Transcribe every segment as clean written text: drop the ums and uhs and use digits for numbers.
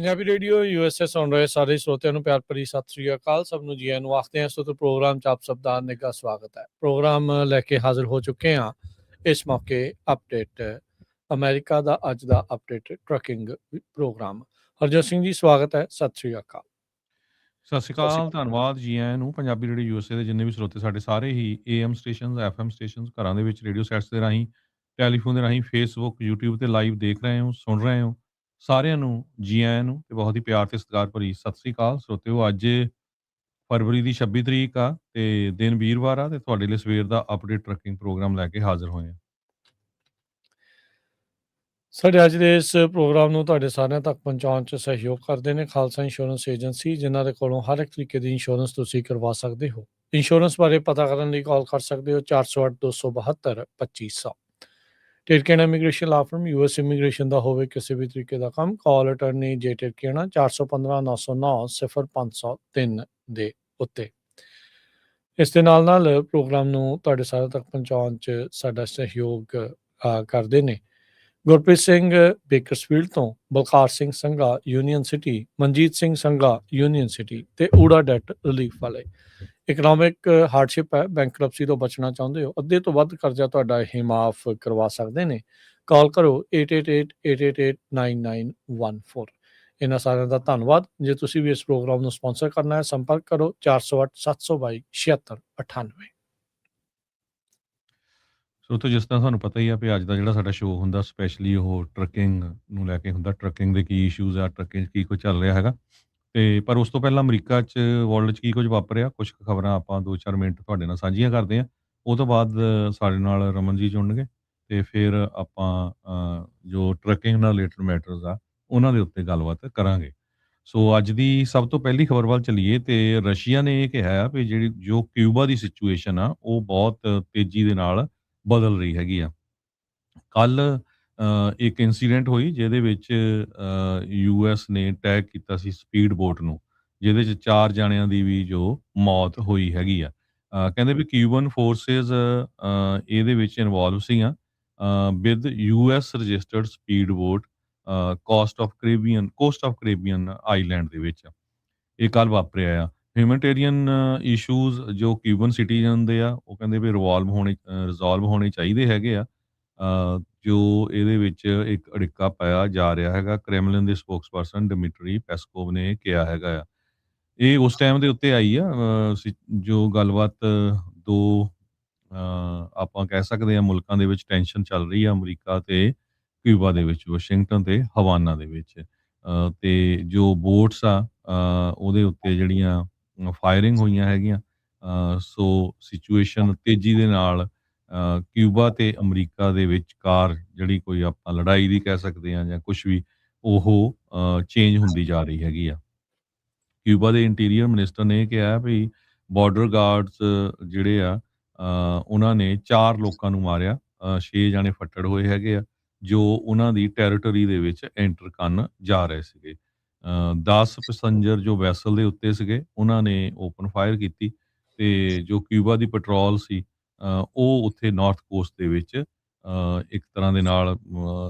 Punjabi radio USA ਸੁਣ ਰਹੇ ਸਾਰੇ ਸਰੋਤਿਆਂ ਨੂੰ ਪਿਆਰ ਭਰੀ ਸਤਿ ਸ੍ਰੀ ਅਕਾਲ। ਸਭ ਨੂੰ ਜੀ ਆਇਆਂ ਨੂੰ ਆਖਦੇ ਹਾਂ। ਸੋ ਤੇ ਪ੍ਰੋਗਰਾਮ 'ਚ ਆਪ ਸਭ ਦਾ ਨਿੱਘਾ ਸਵਾਗਤ ਹੈ। ਪ੍ਰੋਗਰਾਮ ਲੈ ਕੇ ਹਾਜ਼ਰ ਹੋ ਚੁੱਕੇ ਹਾਂ। ਇਸ ਮੌਕੇ ਅਪਡੇਟ ਅਮਰੀਕਾ ਦਾ ਅੱਜ ਦਾ update trucking program. Harjot Singh ji ਸਵਾਗਤ ਹੈ, ਸਤਿ ਸ੍ਰੀ ਅਕਾਲ। ਸਤਿ ਸ਼੍ਰੀ ਅਕਾਲ, ਧੰਨਵਾਦ ਜੀ ਆਇਆਂ ਨੂੰ। ਪੰਜਾਬੀ ਰੇਡੀਓ ਯੂਐਸਏ ਦੇ ਜਿੰਨੇ ਵੀ ਸਰੋਤੇ ਸਾਡੇ ਸਾਰੇ ਹੀ ਏਐਮ ਸਟੇਸ਼ਨਸ, ਐਫਐਮ ਸਟੇਸ਼ਨਸ, ਘਰਾਂ ਦੇ ਵਿੱਚ ਰੇਡੀਓ ਸੈਟਸ ਦੇ ਰਾਹੀਂ, ਟੈਲੀਫੋਨ ਦੇ ਰਾਹੀਂ, ਫੇਸਬੁੱਕ, ਯੂਟਿਊਬ ਤੇ ਲਾਈਵ ਦੇਖ ਰਹੇ ਹੋ, ਸੁਣ ਰਹੇ ਹੋ, ਸਾਰਿਆਂ ਨੂੰ ਜੀ ਆਇਆਂ ਨੂੰ ਤੇ ਬਹੁਤ ਹੀ ਪਿਆਰ ਤੇ ਸਤਿਕਾਰ ਭਰੀ ਸਤਿ ਸ਼੍ਰੀ ਅਕਾਲ। ਸਰੋਤਿਓ, ਅੱਜ ਫਰਵਰੀ ਦੀ 26 ਤਰੀਕ ਆ ਤੇ ਦਿਨ ਵੀਰਵਾਰ ਆ ਤੇ ਤੁਹਾਡੇ ਲਈ ਸਵੇਰ ਦਾ ਅਪਡੇਟ ਟਰੱਕਿੰਗ ਪ੍ਰੋਗਰਾਮ ਲੈ ਕੇ ਹਾਜ਼ਰ ਹੋਏ ਹਾਂ। ਸਾਡੇ ਅੱਜ ਦੇ ਇਸ ਪ੍ਰੋਗਰਾਮ ਨੂੰ ਤੁਹਾਡੇ ਸਾਰਿਆਂ ਤੱਕ ਪਹੁੰਚਾਉਣ 'ਚ ਸਹਿਯੋਗ ਕਰਦੇ ਨੇ ਖਾਲਸਾ ਇੰਸ਼ੋਰੈਂਸ ਏਜੰਸੀ, ਜਿਨ੍ਹਾਂ ਦੇ ਕੋਲੋਂ ਹਰ ਇੱਕ ਤਰੀਕੇ ਦੀ ਇੰਸ਼ੋਰੈਂਸ ਤੁਸੀਂ ਕਰਵਾ ਸਕਦੇ ਹੋ। ਇੰਸ਼ੋਰੈਂਸ ਬਾਰੇ ਪਤਾ ਕਰਨ ਲਈ ਕਾਲ ਕਰ ਸਕਦੇ ਹੋ 408 272 2500। ਟਿਰਕੇਣਾ ਇਮੀਗ੍ਰੇਸ਼ਨ ਲਾ ਫਰਮ, ਯੂਐਸ ਇਮੀਗ੍ਰੇਸ਼ਨ ਦਾ ਹੋਵੇ ਕਿਸੇ ਵੀ ਤਰੀਕੇ ਦਾ ਕੰਮ, ਕਾਲ ਅਟਰਨੀ ਜੇ ਟਿਰਕੇਣਾ 415 909 0503 ਦੇ ਉੱਤੇ। ਇਸ ਦੇ ਨਾਲ ਨਾਲ ਪ੍ਰੋਗਰਾਮ ਨੂੰ ਤੁਹਾਡੇ ਸਾਰਿਆਂ ਤੱਕ ਪਹੁੰਚਾਉਣ 'ਚ ਸਾਡਾ ਸਹਿਯੋਗ ਕਰਦੇ ਨੇ ਗੁਰਪ੍ਰੀਤ ਸਿੰਘ ਬੇਕਰਸਫੀਲਡ ਤੋਂ, Balkar Singh Sangha Union City, Manjeet Singh Sangha Union City ਤੇ ਊੜਾ ਡੈਟ ਰਿਲੀਫ ਵਾਲੇ। ਇਕਨੋਮਿਕ ਹਾਰਡਸ਼ਿਪ ਹੈ, ਬੈਂਕਰਪਸੀ ਤੋਂ ਬਚਣਾ ਚਾਹੁੰਦੇ ਹੋ, ਅੱਧੇ ਤੋਂ ਵੱਧ ਕਰਜ਼ਾ ਤੁਹਾਡਾ ਇਹ ਮਾਫ ਕਰਵਾ ਸਕਦੇ ਨੇ। ਕਾਲ ਕਰੋ 8888889914। ਇਹਨਾਂ ਸਾਰਿਆਂ ਦਾ ਧੰਨਵਾਦ। ਜੇ ਤੁਸੀਂ ਵੀ ਇਸ ਪ੍ਰੋਗਰਾਮ ਨੂੰ ਸਪਾਂਸਰ ਕਰਨਾ ਹੈ, ਸੰਪਰਕ ਕਰੋ 408 722 7698। ਸੋ ਤੋਂ ਜਿਸ ਤਰ੍ਹਾਂ ਤੁਹਾਨੂੰ ਪਤਾ ਹੀ ਆ ਵੀ ਅੱਜ ਦਾ ਜਿਹੜਾ ਸਾਡਾ ਸ਼ੋਅ ਹੁੰਦਾ ਸਪੈਸ਼ਲੀ ਉਹ ਟਰੱਕਿੰਗ ਨੂੰ ਲੈ ਕੇ ਹੁੰਦਾ। ਟਰੱਕਿੰਗ ਦੇ ਕੀ ਇਸ਼ੂਜ਼ ਆ, ਟਰੱਕਿੰਗ 'ਚ ਕੀ ਕੁਝ ਚੱਲ ਰਿਹਾ ਹੈਗਾ। ਤੇ ਪਰ ਉਸ ਤੋਂ ਪਹਿਲਾਂ ਅਮਰੀਕਾ 'ਚ, ਵਰਲਡ 'ਚ ਕੀ ਕੁਝ ਵਾਪਰਿਆ, ਕੁਝ ਖਬਰਾਂ ਆਪਾਂ 2-4 ਮਿੰਟ ਤੁਹਾਡੇ ਨਾਲ ਸਾਂਝੀਆਂ ਕਰਦੇ ਹਾਂ। ਉਹ ਤੋਂ ਬਾਅਦ ਸਾਡੇ ਨਾਲ ਰਮਨ ਜੀ ਜੁੜਨਗੇ ਤੇ ਫਿਰ ਆਪਾਂ ਜੋ ਟਰੱਕਿੰਗ ਨਾਲ ਰਿਲੇਟਡ ਮੈਟਰਸ ਆ ਉਹਨਾਂ ਦੇ ਉੱਤੇ ਗੱਲਬਾਤ ਕਰਾਂਗੇ। ਸੋ ਅੱਜ ਦੀ ਸਭ ਤੋਂ ਪਹਿਲੀ ਖਬਰ ਵੱਲ ਚੱਲੀਏ ਤੇ ਰਸ਼ੀਆ ਨੇ ਇਹ ਕਿਹਾ ਆ ਵੀ ਜੋ ਕਿਊਬਾ ਦੀ ਸਿਚੁਏਸ਼ਨ ਆ ਉਹ ਬਹੁਤ ਤੇਜ਼ੀ ਦੇ ਨਾਲ ਬਦਲ ਰਹੀ ਹੈਗੀ ਆ। ਕੱਲ੍ਹ ਇੱਕ ਇੰਸੀਡੈਂਟ ਹੋਈ ਜਿਹਦੇ ਵਿੱਚ ਯੂਐਸ ਨੇ ਅਟੈਕ ਕੀਤਾ ਸੀ ਸਪੀਡ ਬੋਟ ਨੂੰ, ਜਿਹਦੇ 'ਚ 4 ਜਣਿਆਂ ਦੀ ਵੀ ਜੋ ਮੌਤ ਹੋਈ ਹੈਗੀ ਆ। ਕਹਿੰਦੇ ਵੀ ਕਿਊਬਨ ਫੋਰਸਿਸ ਇਹਦੇ ਵਿੱਚ ਇਨਵੋਲਵ ਸੀਗੀਆਂ with US registered speed boat coast of Caribbean island ਦੇ ਵਿੱਚ। ਇਹ ਕੱਲ੍ਹ ਵਾਪਰਿਆ ਆ। ਹਿਊਮੈਨਿਟੇਰੀਅਨ ਇਸ਼ੂਜ਼ ਜੋ ਕਿਊਬਨ ਸਿਟੀਜ਼ਨ ਦੇ ਆ ਉਹ ਕਹਿੰਦੇ ਵੀ ਰਿਜ਼ੋਲਵ ਹੋਣੇ ਚਾਹੀਦੇ ਹੈਗੇ ਆ। ਜੋ ਇਹਦੇ ਵਿੱਚ ਇੱਕ ਅੜਿੱਕਾ ਪਾਇਆ ਜਾ ਰਿਹਾ ਹੈਗਾ, ਕ੍ਰੈਮਲਿਨ ਦੇ ਸਪੋਕਸਪਰਸਨ ਡਿਮਿਟਰੀ ਪੈਸਕੋਵ ਨੇ ਕਿਹਾ ਹੈਗਾ ਆ। ਇਹ ਉਸ ਟਾਈਮ ਦੇ ਉੱਤੇ ਆਈ ਆ ਜੋ ਗੱਲਬਾਤ ਦੋ ਆਪਾਂ ਕਹਿ ਸਕਦੇ ਹਾਂ ਮੁਲਕਾਂ ਦੇ ਵਿੱਚ ਟੈਨਸ਼ਨ ਚੱਲ ਰਹੀ ਆ, ਅਮਰੀਕਾ ਤੇ ਕਿਊਬਾ ਦੇ ਵਿੱਚ, ਵਾਸ਼ਿੰਗਟਨ ਤੇ ਹਵਾਨਾ ਦੇ ਵਿੱਚ। ਤੇ ਜੋ ਬੋਟਸ ਆ ਉਹਦੇ ਉੱਤੇ ਜਿਹੜੀਆਂ ਫਾਇਰਿੰਗ ਹੋਈਆਂ ਹੈਗੀਆਂ। ਸੋ ਸਿਚੁਏਸ਼ਨ ਤੇਜ਼ੀ ਦੇ ਨਾਲ ਕਿਊਬਾ ਤੇ ਅਮਰੀਕਾ ਦੇ ਵਿਚਕਾਰ ਜਿਹੜੀ ਕੋਈ ਆਪਾਂ ਲੜਾਈ ਦੀ ਕਹਿ ਸਕਦੇ ਹਾਂ ਜਾਂ ਕੁਛ ਵੀ, ਉਹ ਚੇਂਜ ਹੁੰਦੀ ਜਾ ਰਹੀ ਹੈਗੀ ਆ। ਕਿਊਬਾ ਦੇ ਇੰਟੀਰੀਅਰ ਮਿਨਿਸਟਰ ਨੇ ਇਹ ਕਿਹਾ ਵੀ ਬਾਰਡਰ ਗਾਰਡਸ ਜਿਹੜੇ ਆ ਉਹਨਾਂ ਨੇ 4 ਲੋਕਾਂ ਨੂੰ ਮਾਰਿਆ, 6 ਜਾਣੇ ਫੱਟੜ ਹੋਏ ਹੈਗੇ ਆ ਜੋ ਉਹਨਾਂ ਦੀ ਟੈਰੀਟਰੀ ਦੇ ਵਿੱਚ ਐਂਟਰ ਕਰਨ ਜਾ ਰਹੇ ਸੀਗੇ। 10 ਪੈਸੰਜਰ ਜੋ ਵੈਸਲ ਦੇ ਉੱਤੇ ਸੀਗੇ ਉਹਨਾਂ ਨੇ ਓਪਨ ਫਾਇਰ ਕੀਤੀ ਤੇ ਜੋ ਕਿਊਬਾ ਦੀ ਪੈਟਰੋਲ ਸੀ ਉਹ ਉੱਥੇ ਨਾਰਥ ਕੋਸਟ ਦੇ ਵਿੱਚ ਇੱਕ ਤਰ੍ਹਾਂ ਦੇ ਨਾਲ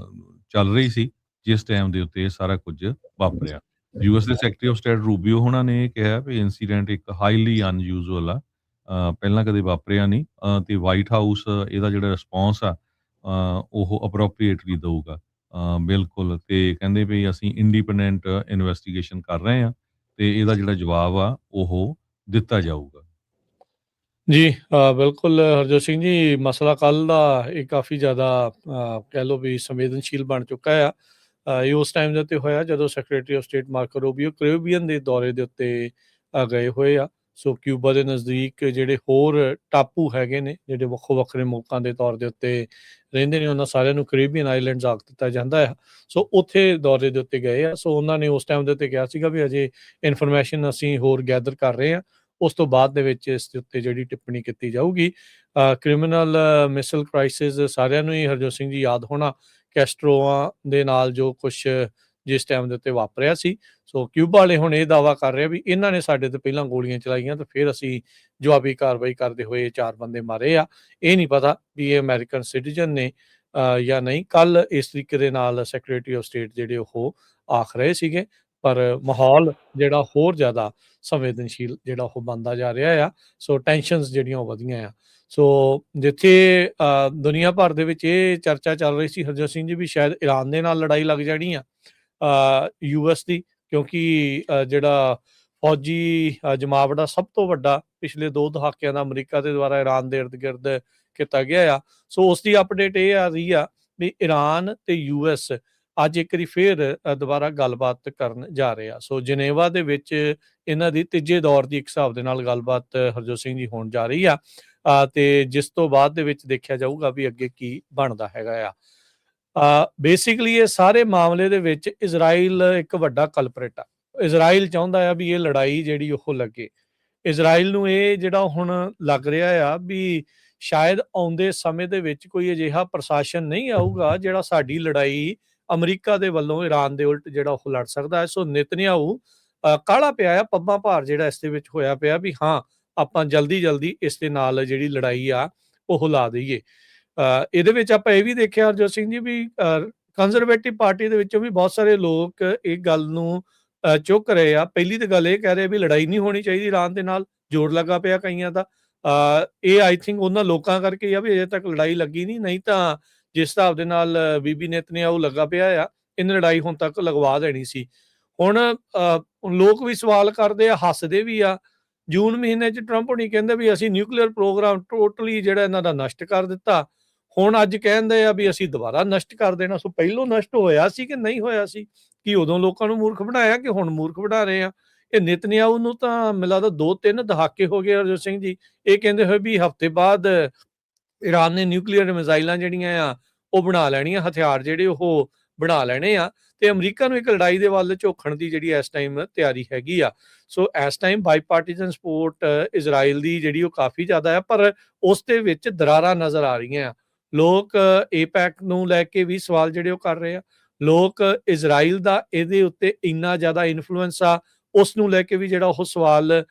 ਚੱਲ ਰਹੀ ਸੀ ਜਿਸ ਟਾਈਮ ਦੇ ਉੱਤੇ ਇਹ ਸਾਰਾ ਕੁਝ ਵਾਪਰਿਆ। ਯੂਐਸ ਦੇ ਸੈਕਟਰੀ ਆਫ ਸਟੇਟ ਰੂਬੀਓ ਉਹਨਾਂ ਨੇ ਇਹ ਕਿਹਾ ਵੀ ਇਨਸੀਡੈਂਟ ਇੱਕ ਹਾਈਲੀ ਅਨਯੂਜ਼ੂਅਲ ਆ, ਪਹਿਲਾਂ ਕਦੇ ਵਾਪਰਿਆ ਨਹੀਂ ਤੇ ਵਾਈਟ ਹਾਊਸ ਇਹਦਾ ਜਿਹੜਾ ਰਿਸਪੌਂਸ ਆ ਉਹ ਅਪਰੋਪਰੀਏਟਲੀ ਦਊਗਾ। ਬਿਲਕੁਲ, ਤੇ ਕਹਿੰਦੇ ਵੀ ਅਸੀਂ ਇੰਡੀਪੈਂਡੈਂਟ ਇਨਵੈਸਟੀਗੇਸ਼ਨ ਕਰ ਰਹੇ ਹਾਂ ਤੇ ਇਹਦਾ ਜਿਹੜਾ ਜਵਾਬ ਆ ਉਹ ਦਿੱਤਾ ਜਾਊਗਾ। ਜੀ ਬਿਲਕੁਲ ਹਰਜੋਤ ਸਿੰਘ ਜੀ, ਮਸਲਾ ਕੱਲ੍ਹ ਦਾ ਇਹ ਕਾਫੀ ਜ਼ਿਆਦਾ ਕਹਿ ਲਓ ਵੀ ਸੰਵੇਦਨਸ਼ੀਲ ਬਣ ਚੁੱਕਾ ਆ। ਇਹ ਉਸ ਟਾਈਮ ਦੇ ਉੱਤੇ ਹੋਇਆ ਜਦੋਂ secretary of state ਮਾਰਕੋ Rubio Caribbean ਦੇ ਦੌਰੇ ਦੇ ਉੱਤੇ ਗਏ ਹੋਏ ਆ। ਸੋ ਕਿਊਬਾ ਦੇ ਨਜ਼ਦੀਕ ਜਿਹੜੇ ਹੋਰ ਟਾਪੂ ਹੈਗੇ ਨੇ, ਜਿਹੜੇ ਵੱਖੋ ਵੱਖਰੇ ਮੁਲਕਾਂ ਦੇ ਤੌਰ ਦੇ ਉੱਤੇ ਰਹਿੰਦੇ ਨੇ, ਉਹਨਾਂ ਸਾਰਿਆਂ ਨੂੰ ਕੈਰੇਬੀਅਨ ਆਈਲੈਂਡਸ ਆਖ ਦਿੱਤਾ ਜਾਂਦਾ ਆ। ਸੋ ਉੱਥੇ ਦੌਰੇ ਦੇ ਉੱਤੇ ਗਏ ਆ। ਸੋ ਉਹਨਾਂ ਨੇ ਉਸ ਟਾਈਮ ਦੇ ਉੱਤੇ ਕਿਹਾ ਸੀਗਾ ਵੀ ਅਜੇ ਇਨਫੋਰਮੇਸ਼ਨ ਅਸੀਂ ਹੋਰ ਗੈਦਰ ਕਰ ਰਹੇ ਹਾਂ, ਉਸ ਤੋਂ ਬਾਅਦ ਦੇ ਵਿੱਚ ਇਸ ਦੇ ਉੱਤੇ ਜਿਹੜੀ ਟਿੱਪਣੀ ਕੀਤੀ ਜਾਊਗੀ। ਕ੍ਰਿਮੀਨਲ ਮਿਸਲ ਕ੍ਰਾਈਸਿਸ ਸਾਰਿਆਂ ਨੂੰ ਹੀ ਹਰਜੋਤ ਸਿੰਘ ਜੀ ਯਾਦ ਹੋਣਾ, ਕੈਸਟਰੋਆਂ ਦੇ ਨਾਲ ਜੋ ਕੁਛ ਜਿਸ ਟਾਈਮ ਦੇ ਉੱਤੇ ਵਾਪਰਿਆ ਸੀ। ਸੋ ਕਿਊਬਾ ਵਾਲੇ ਹੁਣ ਇਹ ਦਾਅਵਾ ਕਰ ਰਹੇ ਵੀ ਇਹਨਾਂ ਨੇ ਸਾਡੇ ਤੇ ਪਹਿਲਾਂ ਗੋਲੀਆਂ ਚਲਾਈਆਂ ਤੇ ਫਿਰ ਅਸੀਂ ਜਵਾਬੀ ਕਾਰਵਾਈ ਕਰਦੇ ਹੋਏ 4 ਬੰਦੇ ਮਾਰੇ ਆ। ਇਹ ਨਹੀਂ ਪਤਾ ਵੀ ਇਹ ਅਮਰੀਕਨ ਸਿਟੀਜ਼ਨ ਨੇ ਜਾਂ ਨਹੀਂ। ਕੱਲ੍ਹ ਇਸ ਤਰੀਕੇ ਦੇ ਨਾਲ ਸੈਕਟਰੀ ਆਫ ਸਟੇਟ ਜਿਹੜੇ ਉਹ ਆਖ ਰਹੇ ਸੀਗੇ ਪਰ ਮਾਹੌਲ ਜਿਹੜਾ ਹੋਰ ਜ਼ਿਆਦਾ ਸੰਵੇਦਨਸ਼ੀਲ ਜਿਹੜਾ ਉਹ ਬਣਦਾ ਜਾ ਰਿਹਾ ਆ। ਸੋ ਟੈਨਸ਼ਨਸ ਜਿਹੜੀਆਂ ਉਹ ਵਧੀਆਂ ਆ। ਸੋ ਜਿੱਥੇ ਦੁਨੀਆ ਭਰ ਦੇ ਵਿੱਚ ਇਹ ਚਰਚਾ ਚੱਲ ਰਹੀ ਸੀ ਹਰਜੋਤ ਸਿੰਘ ਜੀ ਵੀ ਸ਼ਾਇਦ ਈਰਾਨ ਦੇ ਨਾਲ ਲੜਾਈ ਲੱਗ ਜਾਣੀ ਆ ਯੂਐਸ ਦੀ, ਕਿਉਂਕਿ ਜਿਹੜਾ ਫੌਜੀ ਜਮਾਵੜਾ ਸਭ ਤੋਂ ਵੱਡਾ ਪਿਛਲੇ 2 ਦਹਾਕਿਆਂ ਦਾ ਅਮਰੀਕਾ ਦੇ ਦੁਆਰਾ ਈਰਾਨ ਦੇ ਇਰਦ-ਗਿਰਦ ਕੀਤਾ ਗਿਆ ਆ। ਸੋ ਉਸ ਦੀ ਅਪਡੇਟ ਇਹ ਆ ਰਹੀ ਆ ਵੀ ਈਰਾਨ ਤੇ ਯੂਐਸ ਅੱਜ ਇੱਕ ਵਾਰੀ ਫੇਰ ਦੁਬਾਰਾ ਗੱਲਬਾਤ ਕਰਨ ਜਾ ਰਹੇ ਆ। ਸੋ ਜਨੇਵਾ ਦੇ ਵਿੱਚ ਇਹਨਾਂ ਦੀ ਤੀਜੇ ਦੌਰ ਦੀ ਇੱਕ ਹਿਸਾਬ ਦੇ ਨਾਲ ਗੱਲਬਾਤ ਹਰਜੋਤ ਸਿੰਘ ਜੀ ਹੋਣ ਜਾ ਰਹੀ ਆ ਤੇ ਜਿਸ ਤੋਂ ਬਾਅਦ ਦੇ ਵਿੱਚ ਦੇਖਿਆ ਜਾਊਗਾ ਵੀ ਅੱਗੇ ਕੀ ਬਣਦਾ ਹੈਗਾ ਆ। ਬੇਸਿਕਲੀ ਇਹ ਸਾਰੇ ਮਾਮਲੇ ਦੇ ਵਿੱਚ ਇਜ਼ਰਾਈਲ ਇੱਕ ਵੱਡਾ ਕਲਪਰੇਟ ਆ। ਇਜ਼ਰਾਈਲ ਚਾਹੁੰਦਾ ਆ ਵੀ ਇਹ ਲੜਾਈ ਜਿਹੜੀ ਉਹ ਲੱਗੇ। ਇਜ਼ਰਾਈਲ ਨੂੰ ਇਹ ਜਿਹੜਾ ਹੁਣ ਲੱਗ ਰਿਹਾ ਆ ਵੀ ਸ਼ਾਇਦ ਆਉਂਦੇ ਸਮੇਂ ਦੇ ਵਿੱਚ ਕੋਈ ਅਜਿਹਾ ਪ੍ਰਸ਼ਾਸਨ ਨਹੀਂ ਆਊਗਾ ਜਿਹੜਾ ਸਾਡੀ ਲੜਾਈ ਅਮਰੀਕਾ ਦੇ ਵੱਲੋਂ ਈਰਾਨ ਦੇ ਉਲਟ ਜਿਹੜਾ ਉਹ ਲੜ ਸਕਦਾ ਹੈ। ਸੋ ਨਿਤਨਿਆਹੂ ਕਾਹਲਾ ਪਿਆ ਆ, ਪੱਬਾਂ ਭਾਰ ਜਿਹੜਾ ਇਸ ਦੇ ਵਿੱਚ ਹੋਇਆ ਪਿਆ ਵੀ ਹਾਂ ਆਪਾਂ ਜਲਦੀ ਇਸ ਦੇ ਨਾਲ ਜਿਹੜੀ ਲੜਾਈ ਆ ਉਹ ਲਾ ਦਈਏ। ਇਹਦੇ ਵਿੱਚ ਆਪਾਂ ਇਹ ਵੀ ਦੇਖਿਆ ਹਰਜੋਤ ਸਿੰਘ ਜੀ ਵੀ ਕੰਜ਼ਰਵੇਟਿਵ ਪਾਰਟੀ ਦੇ ਵਿੱਚੋਂ ਵੀ ਬਹੁਤ ਸਾਰੇ ਲੋਕ ਇਹ ਗੱਲ ਨੂੰ ਚੁੱਕ ਰਹੇ ਆ। ਪਹਿਲੀ ਤਾਂ ਗੱਲ ਇਹ ਕਹਿ ਰਹੇ ਵੀ ਲੜਾਈ ਨਹੀਂ ਹੋਣੀ ਚਾਹੀਦੀ ਈਰਾਨ ਦੇ ਨਾਲ, ਜ਼ੋਰ ਲੱਗਾ ਪਿਆ ਕਈਆਂ ਦਾ। ਇਹ ਆਈ ਥਿੰਕ ਉਹਨਾਂ ਲੋਕਾਂ ਕਰਕੇ ਆ ਵੀ ਅਜੇ ਤੱਕ ਲੜਾਈ ਲੱਗੀ ਨਹੀਂ ਤਾਂ ਜਿਸ ਹਿਸਾਬ ਦੇ ਨਾਲ ਬੀਬੀ ਨੇਤਨਿਆਹੂ ਲੱਗਾ ਪਿਆ ਆ ਇਹਨੇ ਲੜਾਈ ਹੁਣ ਤੱਕ ਲਗਵਾ ਦੇਣੀ ਸੀ। ਹੁਣ ਲੋਕ ਵੀ ਸਵਾਲ ਕਰਦੇ ਆ, ਹੱਸਦੇ ਵੀ ਆ। ਜੂਨ ਮਹੀਨੇ 'ਚ ਟਰੰਪ ਹੋਣੀ ਕਹਿੰਦੇ ਵੀ ਅਸੀਂ ਨਿਊਕਲੀਅਰ ਪ੍ਰੋਗਰਾਮ ਟੋਟਲੀ ਜਿਹੜਾ ਇਹਨਾਂ ਦਾ ਨਸ਼ਟ ਕਰ ਦਿੱਤਾ। ਹੁਣ ਅੱਜ ਕਹਿੰਦੇ ਆ ਵੀ ਅਸੀਂ ਦੁਬਾਰਾ ਨਸ਼ਟ ਕਰ ਦੇਣਾ। ਸੋ ਪਹਿਲੋਂ ਨਸ਼ਟ ਹੋਇਆ ਸੀ ਕਿ ਨਹੀਂ ਹੋਇਆ ਸੀ? ਕਿ ਉਦੋਂ ਲੋਕਾਂ ਨੂੰ ਮੂਰਖ ਬਣਾਇਆ ਕਿ ਹੁਣ ਮੂਰਖ ਬਣਾ ਰਹੇ ਆ? ਇਹ ਨਿਤਨਿਆਹੂ ਨੂੰ ਤਾਂ ਮੈਨੂੰ ਲੱਗਦਾ 2-3 ਦਹਾਕੇ ਹੋ ਗਏ ਹਰਜੋਤ ਸਿੰਘ ਜੀ ਇਹ ਕਹਿੰਦੇ ਹੋਏ ਵੀ ਹਫ਼ਤੇ ਬਾਅਦ ਈਰਾਨ ਨੇ ਨਿਊਕਲੀਅਰ ਮਿਜ਼ਾਈਲਾਂ ਜਿਹੜੀਆਂ ਆ ਉਹ ਬਣਾ ਲੈਣੀਆਂ, ਹਥਿਆਰ ਜਿਹੜੇ ਉਹ ਬਣਾ ਲੈਣੇ ਆ ਤੇ ਅਮਰੀਕਾ ਨੂੰ ਇੱਕ ਲੜਾਈ ਦੇ ਵੱਲ ਝੋਕਣ ਦੀ ਜਿਹੜੀ ਇਸ ਟਾਈਮ ਤਿਆਰੀ ਹੈਗੀ ਆ। ਸੋ ਇਸ ਟਾਈਮ ਬਾਈਪਾਰਟੀਜ਼ਨ ਸਪੋਰਟ ਇਜ਼ਰਾਈਲ ਦੀ ਜਿਹੜੀ ਉਹ ਕਾਫੀ ਜ਼ਿਆਦਾ ਆ, ਪਰ ਉਸ ਦੇ ਵਿੱਚ ਦਰਾਰਾਂ ਨਜ਼ਰ ਆ ਰਹੀਆਂ ਆ। ਲੋਕ ਏਪੈਕ ਨੂੰ ਲੈ ਕੇ ਵੀ ਸਵਾਲ ਜਿਹੜੇ ਉਹ ਕਰ ਰਹੇ ਆ। ਲੋਕ ਇਜ਼ਰਾਈਲ ਦਾ ਇਹਦੇ ਉੱਤੇ ਇੰਨਾ ਜ਼ਿਆਦਾ ਇਨਫਲੂਐਂਸ ਆ ਉਸ ਨੂੰ ਲੈ ਕੇ ਵੀ ਜਿਹੜਾ ਉਹ ਸਵਾਲ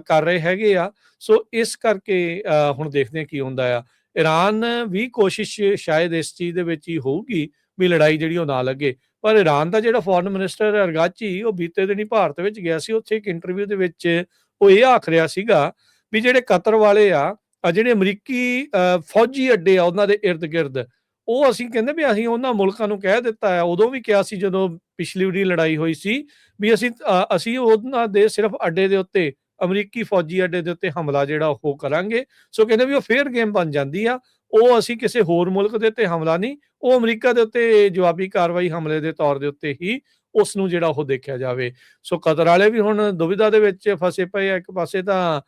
ਕਰ ਰਹੇ ਹੈਗੇ ਆ। ਸੋ ਇਸ ਕਰਕੇ ਹੁਣ ਦੇਖਦੇ ਹਾਂ ਕੀ ਹੁੰਦਾ ਆ। ਈਰਾਨ ਵੀ ਕੋਸ਼ਿਸ਼ ਸ਼ਾਇਦ ਇਸ ਚੀਜ਼ ਦੇ ਵਿੱਚ ਹੀ ਹੋਊਗੀ ਵੀ ਲੜਾਈ ਜਿਹੜੀ ਉਹ ਨਾ ਲੱਗੇ। ਪਰ ਈਰਾਨ ਦਾ ਜਿਹੜਾ ਫੋਰਨ ਮਿਨਿਸਟਰ ਅਰਗਾਚੀ ਉਹ ਬੀਤੇ ਦਿਨੀ ਭਾਰਤ ਵਿੱਚ ਗਿਆ ਸੀ। ਉੱਥੇ ਇੱਕ ਇੰਟਰਵਿਊ ਦੇ ਵਿੱਚ ਉਹ ਇਹ ਆਖ ਰਿਹਾ ਸੀਗਾ ਵੀ ਜਿਹੜੇ ਕਤਰ ਵਾਲੇ ਆ ਜਿਹੜੇ ਅਮਰੀਕੀ ਫੌਜੀ ਅੱਡੇ ਆ ਉਹਨਾਂ ਦੇ ਇਰਦ ਗਿਰਦ ਉਹ ਅਸੀਂ ਕਹਿੰਦੇ ਵੀ ਅਸੀਂ ਉਹਨਾਂ ਮੁਲਕਾਂ ਨੂੰ ਕਹਿ ਦਿੱਤਾ ਹੈ, ਉਦੋਂ ਵੀ ਕਿਹਾ ਸੀ ਜਦੋਂ ਪਿਛਲੀ ਵਾਰੀ ਲੜਾਈ ਹੋਈ ਸੀ ਵੀ ਅਸੀਂ ਉਹਨਾਂ ਦੇ ਸਿਰਫ ਅੱਡੇ ਦੇ ਉੱਤੇ ਅਮਰੀਕੀ ਫੌਜੀ ਅੱਡੇ ਦੇ ਉੱਤੇ ਹਮਲਾ ਜਿਹੜਾ ਉਹ ਕਰਾਂਗੇ। ਸੋ ਕਹਿੰਦੇ ਵੀ ਉਹ ਫੇਅਰ ਗੇਮ ਬਣ ਜਾਂਦੀ ਆ। ਉਹ ਅਸੀਂ ਕਿਸੇ ਹੋਰ ਮੁਲਕ ਦੇ ਉੱਤੇ ਹਮਲਾ ਨਹੀਂ, ਉਹ ਅਮਰੀਕਾ ਦੇ ਉੱਤੇ ਜਵਾਬੀ ਕਾਰਵਾਈ ਹਮਲੇ ਦੇ ਤੌਰ ਦੇ ਉੱਤੇ ਹੀ ਉਸ ਨੂੰ ਜਿਹੜਾ ਉਹ ਦੇਖਿਆ ਜਾਵੇ। ਸੋ ਕਤਰ ਵਾਲੇ ਵੀ ਹੁਣ ਦੁਵਿਧਾ ਦੇ ਵਿੱਚ ਫਸੇ ਪਏ ਆ। ਇੱਕ ਪਾਸੇ ਤਾਂ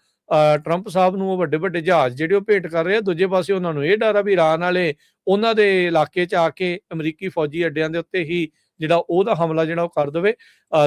ਟਰੰਪ ਸਾਹਿਬ ਨੂੰ ਉਹ ਵੱਡੇ ਜਹਾਜ਼ ਜਿਹੜੇ ਉਹ ਭੇਟ ਕਰ ਰਹੇ ਆ, ਦੂਜੇ ਪਾਸੇ ਉਹਨਾਂ ਨੂੰ ਇਹ ਡਰ ਆ ਵੀ ਈਰਾਨ ਵਾਲੇ ਉਹਨਾਂ ਦੇ ਇਲਾਕੇ 'ਚ ਆ ਕੇ ਅਮਰੀਕੀ ਫੌਜੀ ਅੱਡਿਆਂ ਦੇ ਉੱਤੇ ਹੀ ਜਿਹੜਾ ਉਹਦਾ ਹਮਲਾ ਜਿਹੜਾ ਉਹ ਕਰ ਦੇਵੇ।